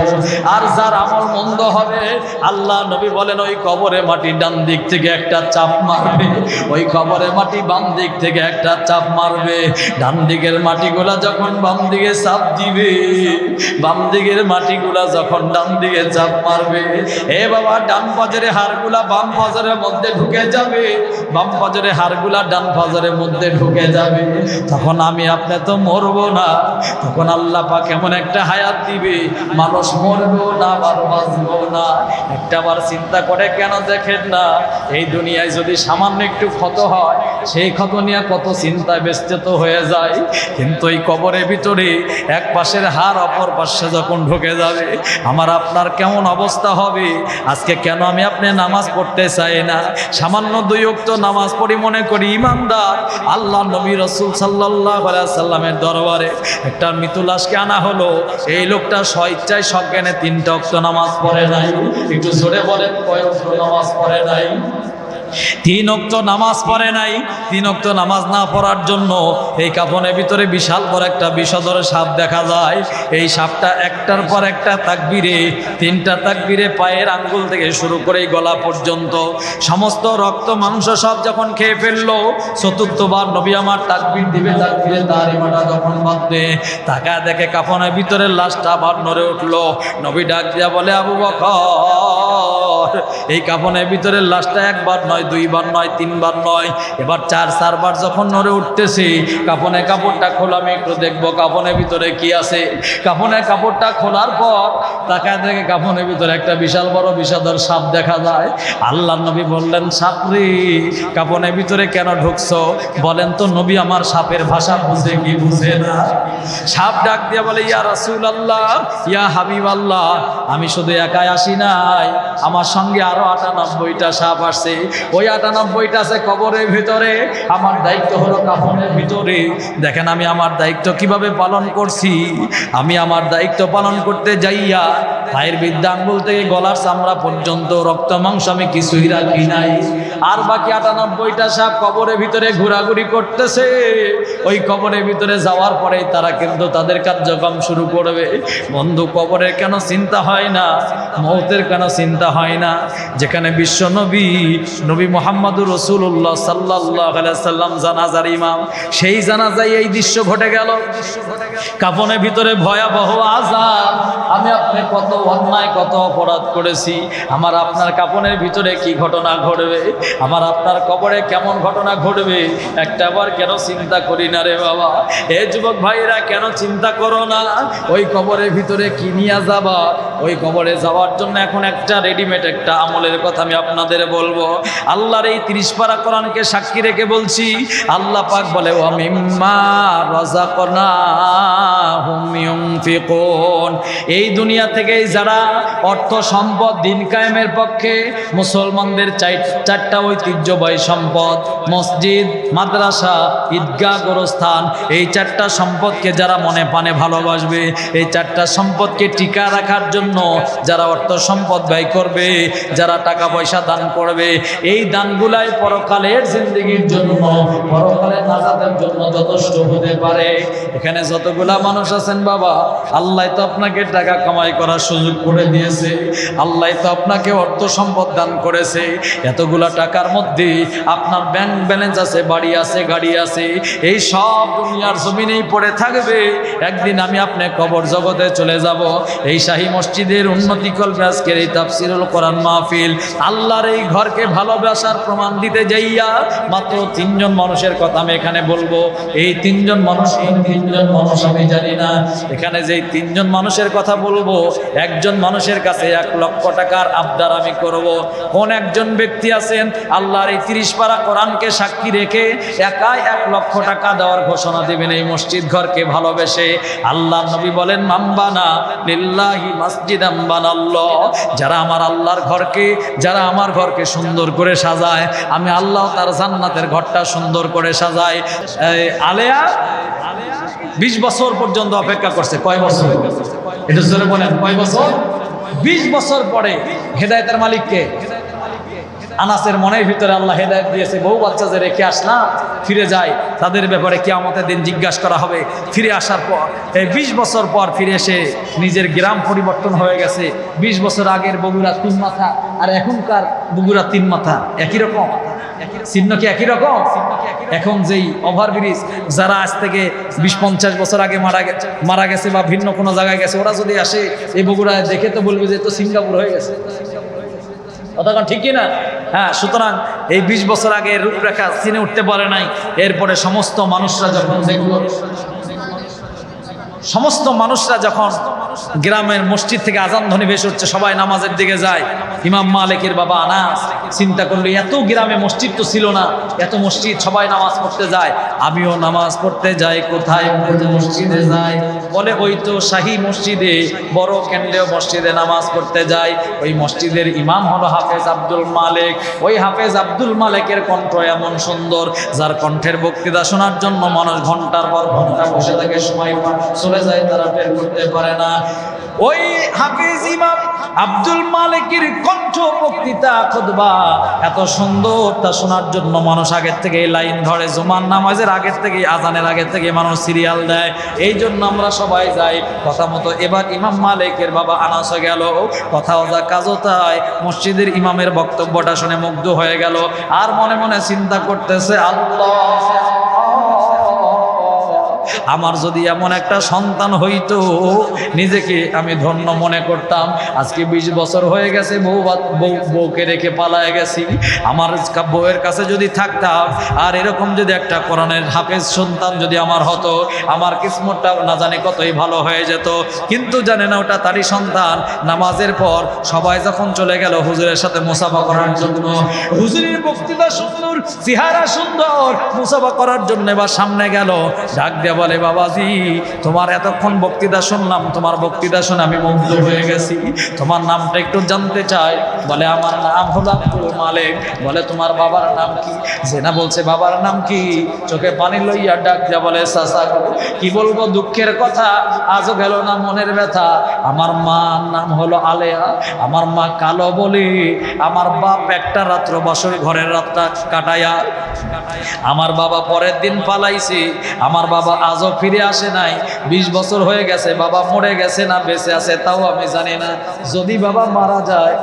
আর যার আমল মন্দ হবে আল্লাহ নবী বলেন ওই কবরে মাটি ডান দিক থেকে একটা চাপ মারবে, ওই কবরে মাটি বাম দিক থেকে একটা চাপ মারবে। ডান দিকের মাটিগুলা যখন বাম দিকে চাপ দিবে, বাম দিকের মাটিগুলা যখন ডান দিকে চাপ মারবে, এ বাবা ডান পাজরের হাড়গুলা বাম পাজরের মধ্যে ঢুকে যাবে, বাম পাজরের হাড়গুলা ডান পাজরের মধ্যে ঢুকে যাবে। তখন আমি আপনি তো মরবো না, তখন আল্লাহ পাক এমন একটা হায়াত দিবে মানুষ মরবেও না আবার বাঁচবেও না। একটাবার চিন্তা করে কেন দেখেন না, এই দুনিয়ায় যদি সামান্য একটু ক্ষত হয় সেই ক্ষত নিয়ে কত চিন্তায় ব্যস্ত হয়ে যায়, কিন্তু এই কবরের ভিতরে এক পাশের হাড় অপর পাশে যখন ঢুকে যাবে আমার আপনার কেমন অবস্থা হবে। আজকে কেন আমি আপনি নামাজ পড়তে চাই না, সামান্য 2 ওয়াক্ত নামাজ পড়ি মনে করি ইমানদার। আল্লাহ নবী রাসূল সাল্লাল্লাহু আলাইহি সাল্লামের দরবারে একটা মৃত লাশকে আনা হলো, এই লোকটা স্বেচ্ছায় সজ্ঞানে 3টা ওয়াক্ত নামাজ পড়ে নাই। একটু জোরে বলেন কয় ওয়াক্ত নামাজ পড়ে নাই? 3 ওয়াক্ত নামাজ পড়ে নাই। 3 ওয়াক্ত নামাজ না পড়ার জন্য এই কাফনের ভিতরে বিশাল বড় একটা বিষধর সাপ দেখা যায়। এই সাপটা একটার পর একটা তাকবীরে, 3টা তাকবীরে পায়ের আঙ্গুল থেকে শুরু করে গলা পর্যন্ত সমস্ত রক্ত মাংস সব যখন খেয়ে ফেললো, 4র্থবার নবী আমার তাকবীর দিবে, তাকবীরে দাড়িমাটা যখন বাঁধবে তাকায় দেখে কাফনের ভিতরে লাশটা আবার নড়ে উঠলো। নবী ডাক দিয়া বলে আবু বকর, এই কাফনের ভিতরে লাশটা একবার নয়, 2বার নয়, 3বার নয়, এবার 4 বার যখন নড়ে উঠতেছি কাফনের কাপড়টা খোলা, আমি একটু দেখবো কাফনের ভিতরে কি আছে। কাফনের কাপড়টা খোলার পর তাকায় দেখে কাফনের ভিতরে একটা বিশাল বড় বিষধর সাপ দেখা যায়। আল্লাহ নবী বললেন সাপরে কাফনের ভিতরে কেন ঢুকছো? বলেন তো নবী আমার সাপের ভাষা বুঝে কি বুঝে না? সাপ ডাক দিয়ে বলে ইয়া রাসূলুল্লাহ, ইয়া হাবিবাল্লাহ, আমি শুধু একাই আসি নাই, আমার সঙ্গে আরো 98টা সাপ আসছে। ওই 98টা আছে কবরের ভিতরে, আমার দায়িত্ব হলো কাফনের ভিতরে। দেখেন আমি আমার দায়িত্ব কিভাবে পালন করছি। আমি আমার দায়িত্ব পালন করতে যাইয়া পায়ের বৃদ্ধা আঙ্গুল থেকে গলার চামড়া পর্যন্ত রক্ত মাংস আমি কিছুই রাখি নাই। আর বাকি 98টা সাপ কবরের ভিতরে ঘোরাঘুরি করতেছে। ওই কবরের ভিতরে যাওয়ার পরে তারা কিন্তু তাদের কার্যক্রম শুরু করবে। বন্ধু, কবরের কেন চিন্তা হয় না, মৌতের কেন চিন্তা হয় না? যেখানে বিশ্ব নবী মুহাম্মদুর রাসূলুল্লাহ সাল্লাল্লাহু আলাইহি সাল্লাম জানাজার ইমাম, সেই জানাজায় এই দৃশ্য ঘটে গেল। কাফনের ভিতরে ভয়াবহ আযাব। আমি আপনি কত অন্যায় কত অপরাধ করেছি, আমার আপনার কাফনের ভিতরে কি ঘটনা ঘটবে, আমার আপনার কবরে কেমন ঘটনা ঘটবে, একটাবার কেন চিন্তা করি না রে বাবা? এ যুবক ভাইরা কেন চিন্তা করো না ওই কবরের ভিতরে কি নিয়ে যাবা? ওই কবরে যাওয়ার জন্য এখন একটা রেডিমেড একটা আমলের কথা আমি আপনাদের বলবো। আল্লাহর এই 30 পারা কোরআনকে সাক্ষী রেখে বলছি। আল্লাহ পাক বলে ওয়া মিম্মা রাযাকনাহুম ইউনফিকুন, এই দুনিয়া থেকে যারা অর্থ সম্পদ দিন কায়েমের পক্ষে, মুসলমানদের 4টা ঐতিহ্যবাহী সম্পদ মসজিদ, মাদ্রাসা, ঈদগাহ, গোরস্থান, এই 4টা সম্পদকে যারা মনে প্রাণে ভালোবাসবে, এই 4টা সম্পদকে টিকা রাখার জন্য যারা অর্থ সম্পদ ব্যয় করবে, যারা টাকা পয়সা দান করবে, এই দানগুলাই পরকালের জিন্দেগির জন্য, পরকালের নাজাতের জন্য যথেষ্ট হতে পারে। এখানে যতগুলা মানুষ আছেন বাবা, আল্লাহ তো আপনাকে টাকা কামাই করার সুযোগ করে দিয়েছে, আল্লাহ তো আপনাকে অর্থ সম্পদ দান করেছে। এতগুলা টাকার মধ্যে আপনার ব্যাংক ব্যালেন্স আছে, বাড়ি আছে, গাড়ি আছে, এই সব দুনিয়ার জমিনেই পড়ে থাকবে। একদিন আমি আপনি কবর জগতে চলে যাব। এই শাহী মসজিদের উন্নতি কল্পে আজকের এই তাফসিরুল কোরআন মাহফিল, আল্লাহর এই ঘরকে ভালোবাসার প্রমাণ দিতে যাইয়া মাত্র 3 জন মানুষের কথা আমি এখানে বলবো। এই 3 জন মানুষ, এই 3 জন মানুষ আমি জানি না। এখানে যে 3 জন মানুষের কথা বলবো, একজন মানুষের কাছে 1 লক্ষ টাকার আবদার আমি করব। কোন একজন ব্যক্তি আছেন আল্লাহর এই 30 পারা কোরআনকে সাক্ষী রেখে একাই 1 লক্ষ টাকা দেওয়ার ঘোষণা দেবেন এই মসজিদ ঘরকে ভালোবেসে? আল্লাহ নবী বলেন মামবানা লিল্লাহি মাসজিদাম বানাল্লাহ, যারা আমার আল্লাহর ঘরকে, যারা আমার ঘরকে সুন্দর করে সাজায়, আমি আল্লাহ তার জান্নাতের ঘরটা সুন্দর করে সাজায়। আলেয়া 20 বছর পর্যন্ত অপেক্ষা করছে। কয় বছর? এটা জোরে বলেন, কয় বছর? 20 বছর পরে হেদায়েতের মালিককে আনাসের মনের ভিতরে আল্লাহ হেদায়েত দিয়েছে, বহু বাচ্চা যে রেখে আসলাম ফিরে যায়, তাদের ব্যাপারে কিয়ামতের দিন জিজ্ঞাসা করা হবে। ফিরে আসার পর এই 20 বছর পর ফিরে এসে নিজের গ্রাম পরিবর্তন হয়ে গেছে। 20 বছর আগের বগুড়া 3 মাথা আর এখনকার বগুড়া 3 মাথা একই রকম, চিহ্ন কি একই রকম? এখন যেই ওভারব্রিজ যারা আজ থেকে 20-50 বছর আগে মারা গেছে বা ভিন্ন কোনো জায়গায় গেছে, ওরা যদি আসে এই বগুড়ায় দেখে তো বলবে যে তো সিঙ্গাপুর হয়ে গেছে। কথা ঠিক কিনা? হ্যাঁ, সুতরাং এই 20 বছর আগে রূপরেখা চিনে উঠতে পারে নাই। এরপরে সমস্ত মানুষরা যখন গ্রামের মসজিদ থেকে আজান ধ্বনি ভেসে হচ্ছে, সবাই নামাজের দিকে যায়। ইমাম মালিকের বাবা আনাস চিন্তা করলো, এত গ্রামে মসজিদ তো ছিল না, এত মসজিদ, সবাই নামাজ পড়তে যায়, আমিও নামাজ পড়তে যাই। কোথায়? মসজিদে যাই। বলে ওই তো শাহী মসজিদে, বড় কেন্দ্রীয় মসজিদে নামাজ পড়তে যায়। ওই মসজিদের ইমাম হলো হাফেজ আব্দুল মালিক। ওই হাফেজ আব্দুল মালিকের কণ্ঠ এমন সুন্দর, যার কণ্ঠের বক্তৃতা শোনার জন্য মানুষ ঘন্টার পর ঘন্টা বসে থাকে, সময় চলে যায়, তারা বের করতে পারে না। ওই হাফেজ ইমাম আব্দুল মালিকের কণ্ঠ বক্তৃতা খুতবা এত সুন্দর, তা শোনার জন্য মানুষ আগের থেকে লাইন ধরে। জুমার নামাজের আগের থেকে, আজানের আগের থেকে মানুষ সিরিয়াল দেয়। এই জন্য আমরা সবাই যাই। কথা মতো এবার ইমাম মালিকের বাবা আনাস গেল, কথাও যা কাজও তাই। মসজিদের ইমামের বক্তব্যটা শুনে মুগ্ধ হয়ে গেল, আর মনে মনে চিন্তা করতেছে, আল্লাহ, আমার যদি এমন একটা সন্তান হইতো, নিজেকে আমি ধন্য মনে করতাম। আজকে 20 বছর হয়ে গেছে, বউকে রেখে পালায় গেছি। আমার বউয়ের কাছে যদি থাকতাম, আর এরকম যদি একটা কোরআনের হাফেজ সন্তান যদি আমার হতো, আমার কিসমতটা না জানি কতই ভালো হয়ে যেত। কিন্তু জানে না ওটা তারই সন্তান। নামাজের পর সবাই যখন চলে গেল হুজুরের সাথে মুসাফা করার জন্য, হুজুরের বক্তৃতা সুন্দর, চেহারা সুন্দর, মুসাফা করার জন্য এবার সামনে গেল, ডাক দিয়ে বলে, বাবাজি, তোমার এতক্ষণ বক্তৃতা শুনলাম, তোমার বক্তৃতা শুনে আমি মুগ্ধ হয়ে গেছি, তোমার নামটা একটু জানতে চাই। বলে, আমার নাম হলো আব্দুল মালিক। বলে, তোমার বাবার নাম কি? জেনা বলছে, বাবার নাম কি? চোখে পানি লইয়া ডাক দিয়া বলে, চাচা গো, কি বলবো দুঃখের কথা, আজও গেল না মনের ব্যথা। আমার মার নাম হলো আলেয়া, আমার মা কালো বলি, আমার বাপ একটা রাত্র বছর ঘরের রাতটা কাটাইয়া আমার বাবা পরের দিন পালাইছে। আমার বাবা আজও ফিরে আসে নাই। 20 বছর হয়ে গেছে, বাবা মরে গেছে না বেঁচে আছে তাও আমি জানি না। যদি বাবা মারা যায়,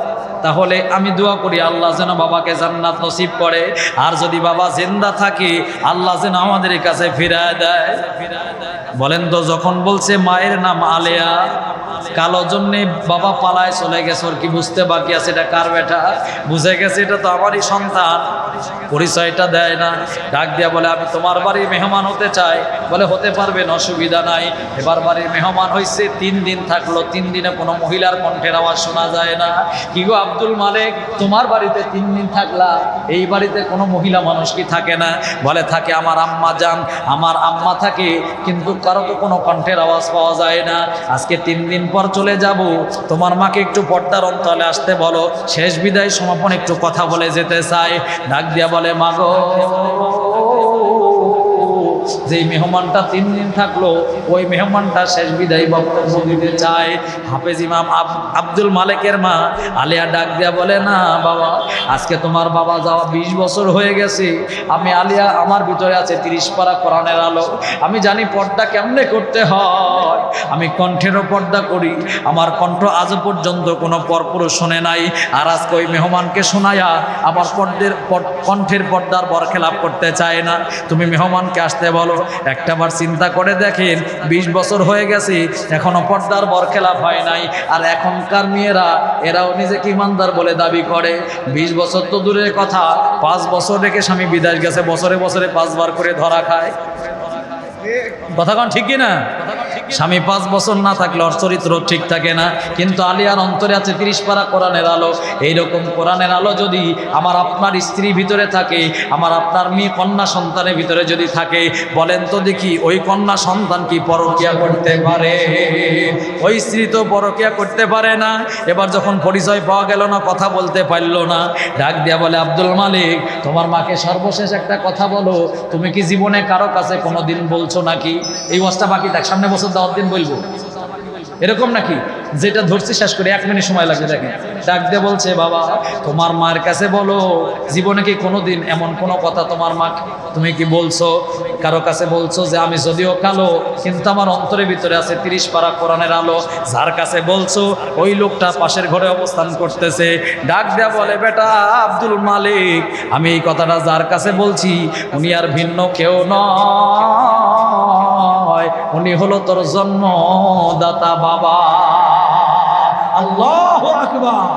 তাহলে আমি দোয়া করি আল্লাহ যেন বাবাকে জান্নাত নসিব করে, আর যদি বাবা জিন্দা থাকে, আল্লাহ যেন আমাদের কাছে ফিরায় দেয়। বলেন তো, যখন বলছে মায়ের নাম আলেয়া, কালো জন্যে বাবা পালায় চলে গেছে, ওর কি বুঝতে বাকি আছে এটা কার বেটা? বুঝে গেছে এটা তো আমারই সন্তান। পরিচয়টা দেয় না, ডাক দিয়া বলে, আমি তোমার বাড়ির মেহমান হতে চাই। বলে, হতে পারবেন, অসুবিধা নাই। এবার বাড়ির মেহমান হয়েছে, 3 দিন থাকলো। 3 দিনে কোনো মহিলার কণ্ঠের আওয়াজ শোনা যায় না। কি গো আব্দুল মালিক, তোমার বাড়িতে 3 দিন থাকলা, এই বাড়িতে কোনো মহিলা মানুষ কি থাকে না? বলে, থাকে, আমার আম্মা যান, আমার আম্মা থাকে, কিন্তু কারো তো কোনো কণ্ঠের আওয়াজ পাওয়া যায় না। আজকে 3 দিন পর চলে যাব, তোমার মাকে একটু পর্দার অন্তরালে আসতে বলো, শেষ বিদায় সমাপন একটু কথা বলে যেতে চাই। ডাক দিয়া বলে, মাগো, যেই মেহমানটা 3 দিন থাকলো, ওই মেহমানটা শেষ বিদায় বক্তব্য দিতে চায়। হাফেজ ইমাম আব্দুল মালিকের মা আলিয়া ডাক দিয়া বলে, না বাবা, আজকে তোমার বাবা যাওয়া 20 বছর হয়ে গেছে। আমি আলিয়া, আমার ভিতরে আছে 30 পারা কোরআনের আলো। আমি জানি পর্দা কেমনে করতে হয়। আমি কণ্ঠেরও পর্দা করি, আমার কণ্ঠ আজ পর্যন্ত কোনো পরপুরুষ শোনে নাই। আর আজকে ওই মেহমানকে শোনায়া আমার কণ্ঠের পর্দার বরখেলাপ করতে চায় না। তুমি মেহমানকে আসতে বলো। একটাবার চিন্তা করে দেখেন, 20 বছর হয়ে গেছে, এখনো পর্দার বরখেলাপ হয় নাই। আর এখনকার মেয়েরা, এরাও নিজেকে ইমানদার বলে দাবি করে। 20 বছর তো দূরের কথা, 5 বছর রেখে স্বামী বিদেশ গেছে, বছরে বছরে 5 বার করে ধরা খায়। কথা কন ঠিক কিনা? স্বামী 5 বছর না থাকলে ওর চরিত্র ঠিক থাকে না। কিন্তু আলিয়ার অন্তরে আছে 30 পারা কোরআনের আলো। এইরকম কোরআনের আলো যদি আমার আপনার স্ত্রীর ভিতরে থাকে, আমার আপনার মেয়ে কন্যা সন্তানের ভিতরে যদি থাকে, বলেন তো দেখি, ওই কন্যা সন্তান কি পরকিয়া করতে পারে? ওই স্ত্রী তো পরকিয়া করতে পারে না। এবার যখন পরিচয় পাওয়া গেল না, কথা বলতে পারল না, ডাক দিয়া বলে, আব্দুল মালিক, তোমার মাকে সর্বশেষ একটা কথা বলো, তুমি কি জীবনে কারো কাছে কোনোদিন বলছো নাকি? এই ওয়াজটা বাকি থাক, সামনে বছর দাওয়াত দিন বলবো, এরকম নাকি? যেটা ধরছি শেষ করে 1 মিনিট সময় লাগবে। দেখেন ডাক দিয়ে বলছে, বাবা তোমার মার কাছে বলো, জীবনে কি কোনোদিন এমন কোনো কথা তোমার মা তুমি কি বলছো, কারো কাছে বলছো যে আমি যদিও কালো কিন্তু আমার অন্তরের ভিতরে আছে 30 পারা কোরআনের আলো? যার কাছে বলছো ওই লোকটা পাশের ঘরে অবস্থান করতেছে। ডাক দেয়া বলে, বেটা আব্দুল মালিক, আমি এই কথাটা যার কাছে বলছি উনি আর ভিন্ন কেউ নয়, উনি হলো তোর জন্মদাতা বাবা। আল্লাহু আকবার।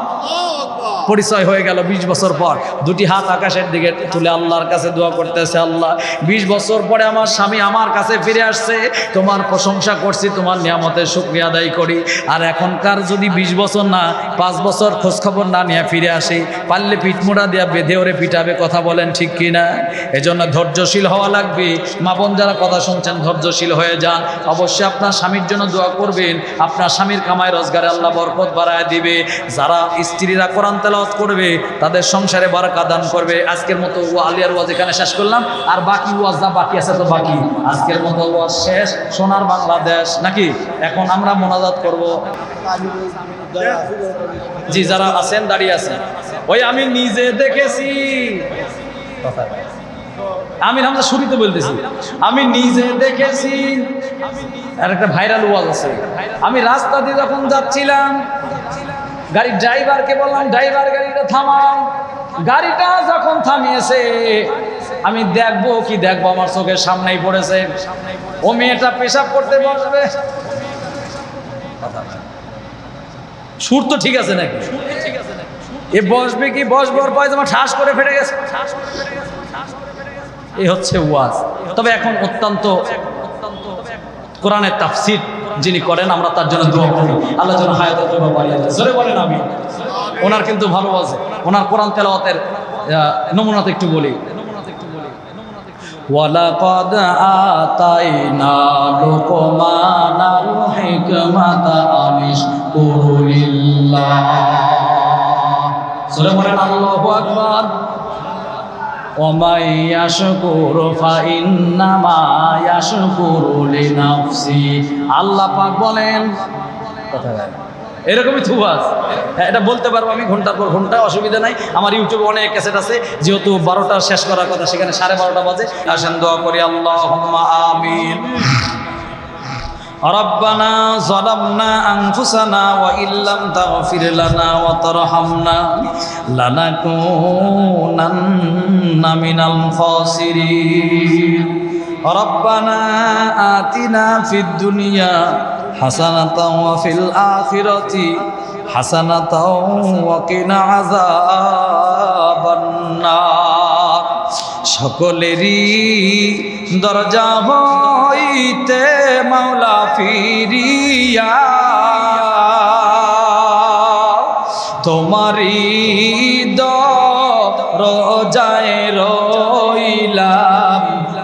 পরিচয় হয়ে গেল 20 বছর পর। দুটি হাত আকাশের দিকে তুলে আল্লাহর কাছে দোয়া করতেছে, আল্লাহ 20 বছর পরে আমার স্বামী আমার কাছে ফিরে আসছে, তোমার প্রশংসা করছি, তোমার নিয়ামতের শুকরিয়া আদায় করি। আর এখনকার যদি 20 বছর না 5 বছর খোঁজখবর না নিয়ে ফিরে আসি, পারলে পিঠমোড়া দিয়া বেঁধে ওরে পিটাবে। কথা বলেন ঠিক কিনা? এজন্য ধৈর্যশীল হওয়া লাগবে। মা বোন যারা কথা শুনছেন ধৈর্যশীল হয়ে যান। অবশ্যই আপনার স্বামীর জন্য দোয়া করবেন, আপনার স্বামীর কামাই রোজগারে আল্লাহ বরকত বাড়ায় দিবে। যারা স্ত্রীরা কোরআন তেলাওয়াত করবে তাদের সংসারে বারাকা দান করবে। আজকের মতো আলিয়ার ওয়াজ এখানে শেষ করলাম, আর বাকি ওয়াজ যা বাকি আছে তো বাকি। আজকের মতো ওয়াজ শেষ। সোনার বাংলাদেশ নাকি? এখন আমরা মোনাজাত করব। জি যারা আছেন দাঁড়িয়ে আছেন, ওই আমি নিজে দেখেছি, আমি হামজা শুরুতে বলতেছি, আমি নিজে দেখেছি। আর একটা ভাইরাল ওয়াজ আছে, আমি রাস্তা দিয়ে যখন যাচ্ছিলাম গাড়ির ড্রাইভারকে বললাম, ড্রাইভার গাড়িটা থামান। গাড়িটা যখন থামিয়েছে আমি দেখবো কি দেখবো, আমার চোখের সামনেই পড়েছে ও মেয়েটা পেশাব করতে বসবে। সুর তো ঠিক আছে নাকি? এ বসবে কি বসবার পায়জামা ঠাস করে ফেটে গেছে। এই হচ্ছে ওয়াজ। তবে এখন অত্যন্ত কোরআনের তাফসীর যিনি করেন আমরা তার জন্য দোয়া করি, আল্লাহ যেন হায়াতের জন্য বাড়িয়ে দেয়। জোরে বলেন আমিন। ওনার কিন্তু ভালো আছে, ওনার কোরআন তেলাওয়াতের নমুনাতে একটু বলি। ওয়ালাকাদ আতাইনা লুকমানাল হিকমাতা আনিশকুরু লিল্লাহ। জোরে বলেন আল্লাহু আকবার। ওয়ামাই ইয়াশকুরু ফাইন্নামা ইয়াশকুরু লিনাফসি। আল্লাহ পাক বলেন, কথা বলেন এরকমই থুবাস। এটা বলতে পারবো আমি ঘন্টার পর ঘন্টা, অসুবিধা নাই। আমার ইউটিউবে অনেক ক্যাসেট আছে, যেহেতু 12টা শেষ করার কথা সেখানে 12:30 বাজে। আসেন দোয়া করি, আল্লাহুম্মা আমিন। রব্বানা যালামনা আনফুসানা ওয়া ইল্লাম তাগফির লানা ওয়া তারহামনা লানাকুনান্না মিনাল খাসিরিন। রব্বানা আতিনা ফিদ দুনিয়া হাসানাতাও ওয়া ফিল আখিরাতি হাসানাতাও ওয়া কিনা আযাবান নার। সকলেরই দরজা হইতে মাওলা ফিরিয়া তোমারি দরজায় রইলাম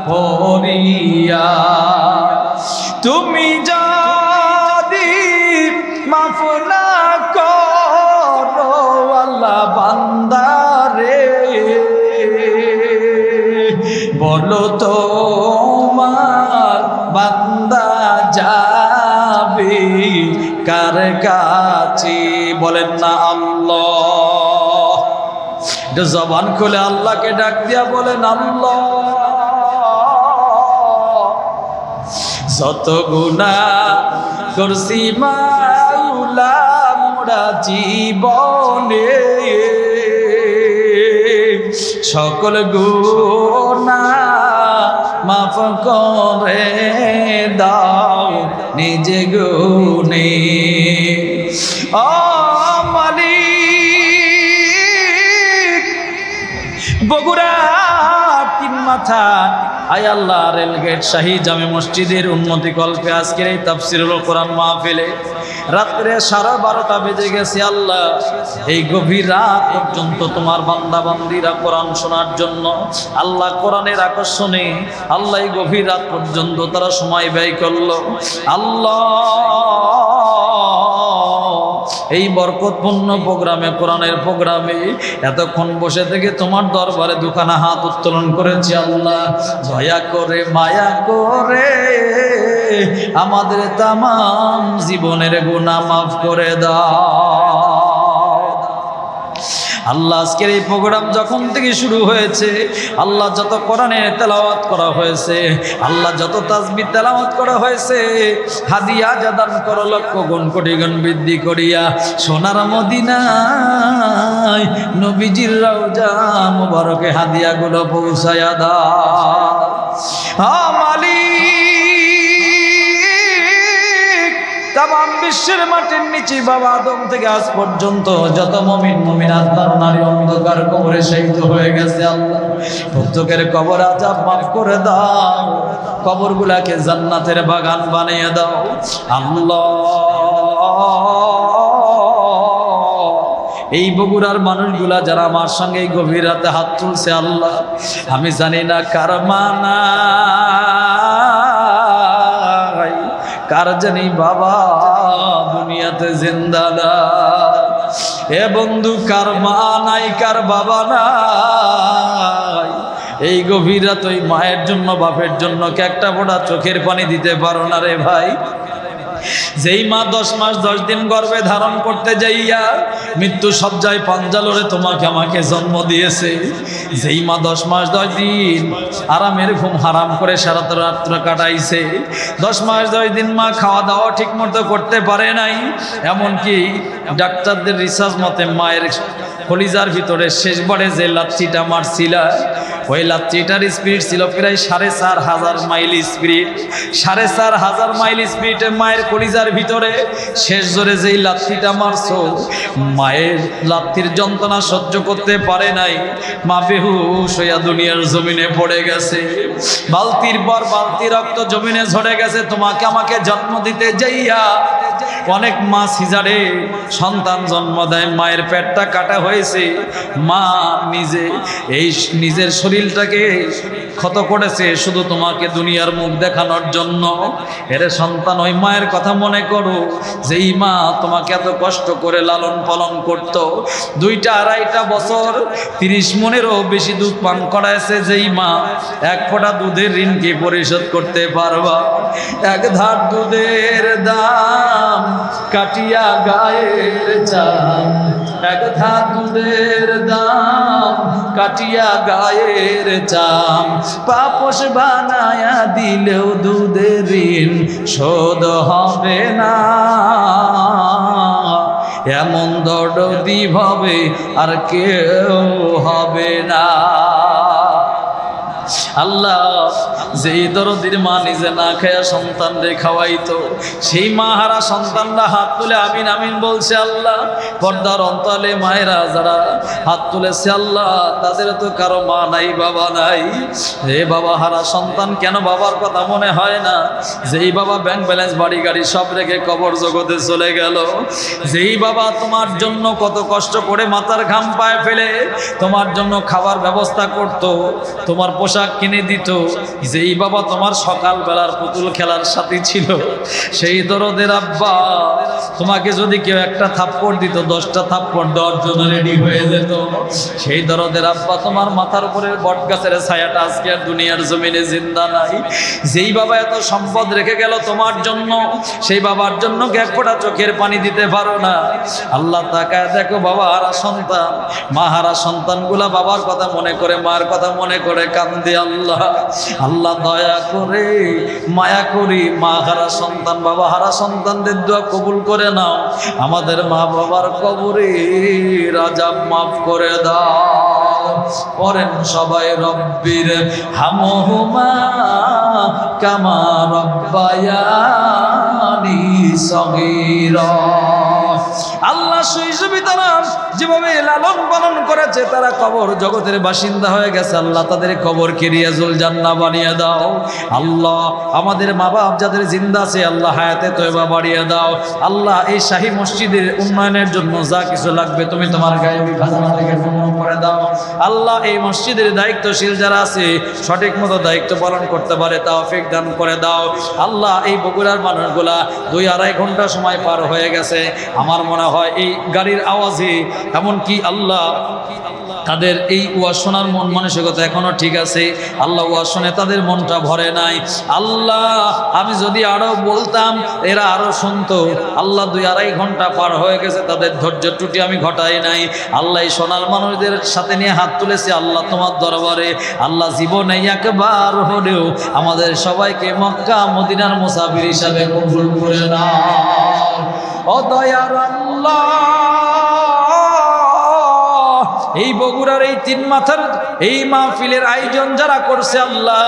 পড়িয়া। তুমি যদি মাফ না করো আল্লাহ বান্দারে, বলো তোমার বান্দা যাবে কার কাছে? বলেন না আল্লাহ। এটা জবান খুলে আল্লাহকে ডাক দিয়া বলেন, আল্লাহ যত গুনাহ করছি মাওলা মোরা জীবনে, সকল গুনাহ মাফ করে দাও নিজে গুনে। ও মালিক বগুড়া তিন মাথা আয় আল্লাহ রেলগেট শাহী জামে মসজিদের উন্নতি কল্পে আজকের এই তাফসীরুল কোরআন মাহফিলে রাত্রে 12:30 বেজে গেছে। আল্লাহ এই গভীর রাত পর্যন্ত তোমার বান্দা বান্দীরা কোরআন শোনার জন্য আল্লাহ কোরআনের আকর্ষণে আল্লাহ এই গভীর রাত পর্যন্ত তারা সময় ব্যয় করলো। আল্লাহ এই বরকতপূর্ণ প্রোগ্রামে কোরআনের প্রোগ্রামে এতক্ষণ বসে থেকে তোমার দরবারে দুখানা হাত উত্তোলন করেছি। আল্লাহ দয়া করে মায়া করে আমাদের তামাম জীবনের গুনাহ মাফ করে দাও। আল্লাহ আজকের এই প্রোগ্রাম যখন থেকে শুরু হয়েছে, আল্লাহ যত কোরআনে তেলাওয়াত করা হয়েছে, আল্লাহ যত তাসবিহ তেলাওয়াত করা হয়েছে, হাদিয়া দান করো লক্ষ গুণ কোটি গুণ বৃদ্ধি করিয়া সোনার মদিনায় নবীজির রওজা মুবারকে হাদিয়াগুলো পৌঁছায়া দাও। মালিক, তামাম বিশ্বের মাটির নিচে বাবা আদম থেকে আজ পর্যন্ত যত মুমিন মুমিনাত নারী অন্ধকার কবরে শহীদ হয়ে গেছে, আল্লাহ প্রত্যেকের কবর আযাব মাফ করে দাও, কবরগুলাকে জান্নাতের বাগান বানিয়ে দাও। আল্লাহ, এই বগুড়ার মানুষগুলা যারা আমার সঙ্গে এই গভীর রাতে হাত তুলছে, আল্লাহ আমি জানি না কার মানা কার জানি বাবা দুনিয়াতে জিন্দা না। এ বন্ধু, কার মা নাই কার বাবা নাই, এই গভীর রাত ওই মায়ের জন্য বাপের জন্য কে একটা ফোঁটা চোখের পানি দিতে পারো না রে ভাই? যেই মা 10 মাস 10 দিন গর্ভে ধারণ করতে যাইয়া মৃত্যু সজ্জায় পাঞ্জালরে তোমাকে আমাকে জন্ম দিয়েছে, যেই মা 10 মাস 10 দিন আরামের ঘুম হারাম করে সারা রাত্র কাটাইছে, 10 মাস 10 দিন মা খাওয়া দাওয়া ঠিক মতো করতে পারে নাই, এমনকি ডাক্তারদের রিসার্চ মতে মায়ের কলিজার ভিতরে শেষবারে যে লাচ্ছিটা মারছিল, ওই লাচ্ছিটার স্পিড ছিল প্রায় 4500 মাইল স্পিড। 4500 মাইল স্পিডে মায়ের কলিজার ভিতরে শেষ জোরে যেই লাচ্ছিটা মারছো, মায়ের লাথির যন্ত্রণা সহ্য করতে পারে নাই, মা বেহুশ হইয়া দুনিয়ার জমিনে পড়ে গেছে, বালতির পর বালতি রক্ত জমিনে ঝরে গেছে। তোমাকে আমাকে জন্ম দিতে যাইয়া অনেক মা সিজারে সন্তান জন্ম দেয়, মায়ের পেটটা কাটা হয়েছে, মা নিজে এই নিজের শরীরটাকে ক্ষত করেছে শুধু তোমাকে দুনিয়ার মুখ দেখানোর জন্য। এরে সন্তান, ওই মায়ের কথা মনে করো, যেই মা তোমাকে এত কষ্ট করে লালন পালন করত, 2-2.5 বছর 30 মনেরও বেশি দুধ পান করাইছে, যেই মা এক ফোঁটা দুধের ঋণ কি পরিশোধ করতে পারবা? এক ধার দুধের দাম কাটিয়া গায়ের চাম, এক ধার দুধের দাম কাটিয়া গায়ের চাম, পাপস বানায়া দিলেও দুধের ঋণ শোধ হবে না, এমন দরদি ভাবে আর কেউ হবে না। আল্লাহ, যেই দরদির মা নিজে না খায়া সন্তান রে খাওয়াইতো, সেই মা হারা সন্তানরা হাত তুলে আমিন আমিন বলছে। আল্লাহ, পর্দার অন্তরালে মায়েরা যারা হাত তুলেছে, আল্লাহ তাদের তো কারো মা নাই বাবা নাই। হে বাবা হারা সন্তান, কেন বাবার কথা মনে হয় না? যেই বাবা ব্যাংক ব্যালেন্স বাড়ি গাড়ি সব রেখে কবর জগতে চলে গেল, যেই বাবা তোমার জন্য কত কষ্ট করে মাথার ঘাম পায়ে ফেলে তোমার জন্য খাবার ব্যবস্থা করত, তোমার পোশাক কিনে দিত, যেই বাবা তোমার সকাল বেলার পুতুল খেলার সাথী ছিল, সেই দরদের আব্বা তোমাকে যদি কেউ একটা থাপ্পড় দিত 10টা থাপ্পড় দেওয়ার জন্য রেডি হয়ে যেত। সেই দরদের আব্বা তোমার মাথার উপরে বট গাছের ছায়াটা আজকে আর দুনিয়ার জমিনে জিন্দা নাই। যেই বাবা এত সম্পদ রেখে গেল তোমার জন্য, সেই বাবার জন্য এক ফোঁটা চোখের পানি দিতে পারো না। আল্লাহ তাকায় দেখো, বাবা হারা সন্তান, মা হারা সন্তানগুলা বাবার কথা মনে করে, মার কথা মনে করে কান্দে। আল্লাহ, আল্লাহ দয়া করে মায়া করি মা হারা সন্তান বাবা হারা সন্তানদের দোয়া কবুল করে নাও। আমাদের মা বাবার কবরে আযাব মাফ করে দাও। পড়েন সবাই রব্বির হামহুমা কামা রব্বায়ানি সগীরা। আল্লাহ শৈশবে তারা যেভাবে লালন পালন করেছে, তারা কবর জগতের বাসিন্দা হয়ে গেছে। আল্লাহ তাদের কবরকে রিয়াজুল জান্নাহ বানিয়ে দাও। আল্লাহ আমাদের মা বাপ যাদের জিন্দা আছে, আল্লাহ হায়াতে তয়বা বাড়িয়ে দাও। আল্লাহ এই শাহী মসজিদের উন্নয়নের জন্য যা কিছু লাগবে তুমি তোমার গায়েবী খাজানা থেকে পূর্ণ করে দাও। আল্লাহ এই মসজিদের দায়িত্বশীল যারা আছে সঠিক মতো দায়িত্ব পালন করতে পারে তৌফিক দান করে দাও। আল্লাহ এই বগুড়ার মানুষগুলা 2-2.5 ঘন্টা সময় পার হয়ে গেছে। আমার মনে হয় এই গাড়ির আওয়াজে এমনকি আল্লাহ তাদের এই ওয়াজ শোনার মন মানসিকতা এখনো ঠিক আছে, আল্লাহ ওয়াজ শুনে তাদের মনটা ভরে নাই। আল্লাহ আমি যদি আরো বলতাম এরা আরো শুনতো। আল্লাহ 2-2.5 ঘন্টা পার হয়ে গেছে, তাদের ধৈর্য ত্রুটি আমি ঘটাই নাই। আল্লাহ এই সোনার মানুষদের সাথে নিয়ে হাত তুলেছে আল্লাহ তোমার দরবারে। আল্লাহ জীবনে একবার হলেও আমাদের সবাইকে মক্কা মদিনার মুসাফির হিসাবে কবুল করে নাও। ও দয়ার আল্লাহ, এই বগুড়ার এই 3 মাথার এই মাহফিলের আয়োজন যারা করছে আল্লাহ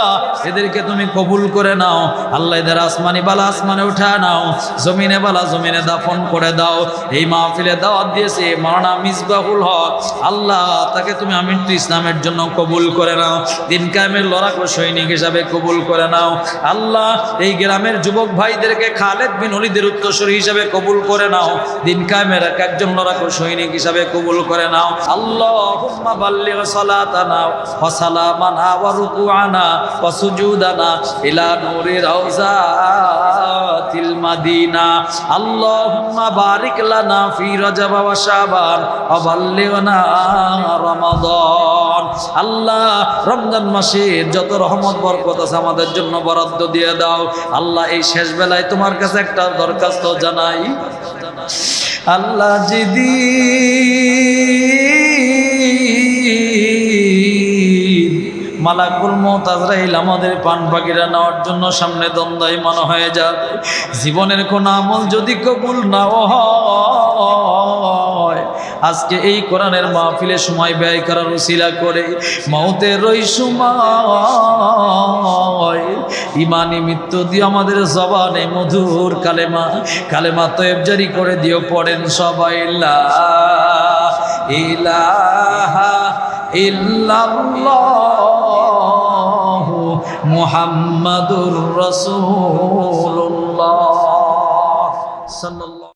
এদেরকে তুমি কবুল করে নাও। আল্লাহ এদের আসমানি বালা আসমানে উঠা নাও, জমিনে বালা জমিনে দাফন করে দাও। এই মাহফিলে দাওয়াত দিয়েছে মাওলানা মিসবাহুল হক, আল্লাহ তাকে তুমি আমিনতুল ইসলামের জন্য কবুল করে নাও, দিন কায়েমের লড়াকু সৈনিক হিসাবে কবুল করে নাও। আল্লাহ এই গ্রামের যুবক ভাইদেরকে খালেদ বিন ওলীদের উত্তরসূরি হিসাবে কবুল করে নাও, দিন কায়েমের একজন লড়াকু সৈনিক হিসাবে কবুল করে নাও। আল্লাহুম্মা বাল্লিগ সালাতানা ওয়া সালামানা ওয়া রুকুআনা ওয়া সুজুদানা ইলা নূরি রাউজাতিল মাদিনা। আল্লাহুম্মা বারিক লানা ফি রজব ওয়া শাবান ওয়া বাল্লিগনা রমাদান। আল্লাহ রমজান মাসের যত রহমত বরকত আছে আমাদের জন্য বরাদ্দ দিয়ে দাও। আল্লাহ এই শেষ বেলায় তোমার কাছে একটা দরখাস্ত জানাই। আল্লাহ যেদিন মালাকুল মউত আজরাইল আমাদের পান পাখিরা নেওয়ার জন্য সামনে দ্বন্দ্বায়মান হয়ে যাবে, জীবনের কোন আমল যদি কবুল না হয়, আজকে এই কোরআনের মাহফিলে সময় ব্যয় করার উসিলা করে মউতের ওই সময় ইমানি মৃত্যু দিয়ে আমাদের জবানে মধুর কালেমা কালেমা তয়েব জারি করে দিও। পড়েন সবাই লা ইলাহা ইল্লাল্লাহু মুহাম্মাদুর রাসূলুল্লাহ সাল্লাল্লাহু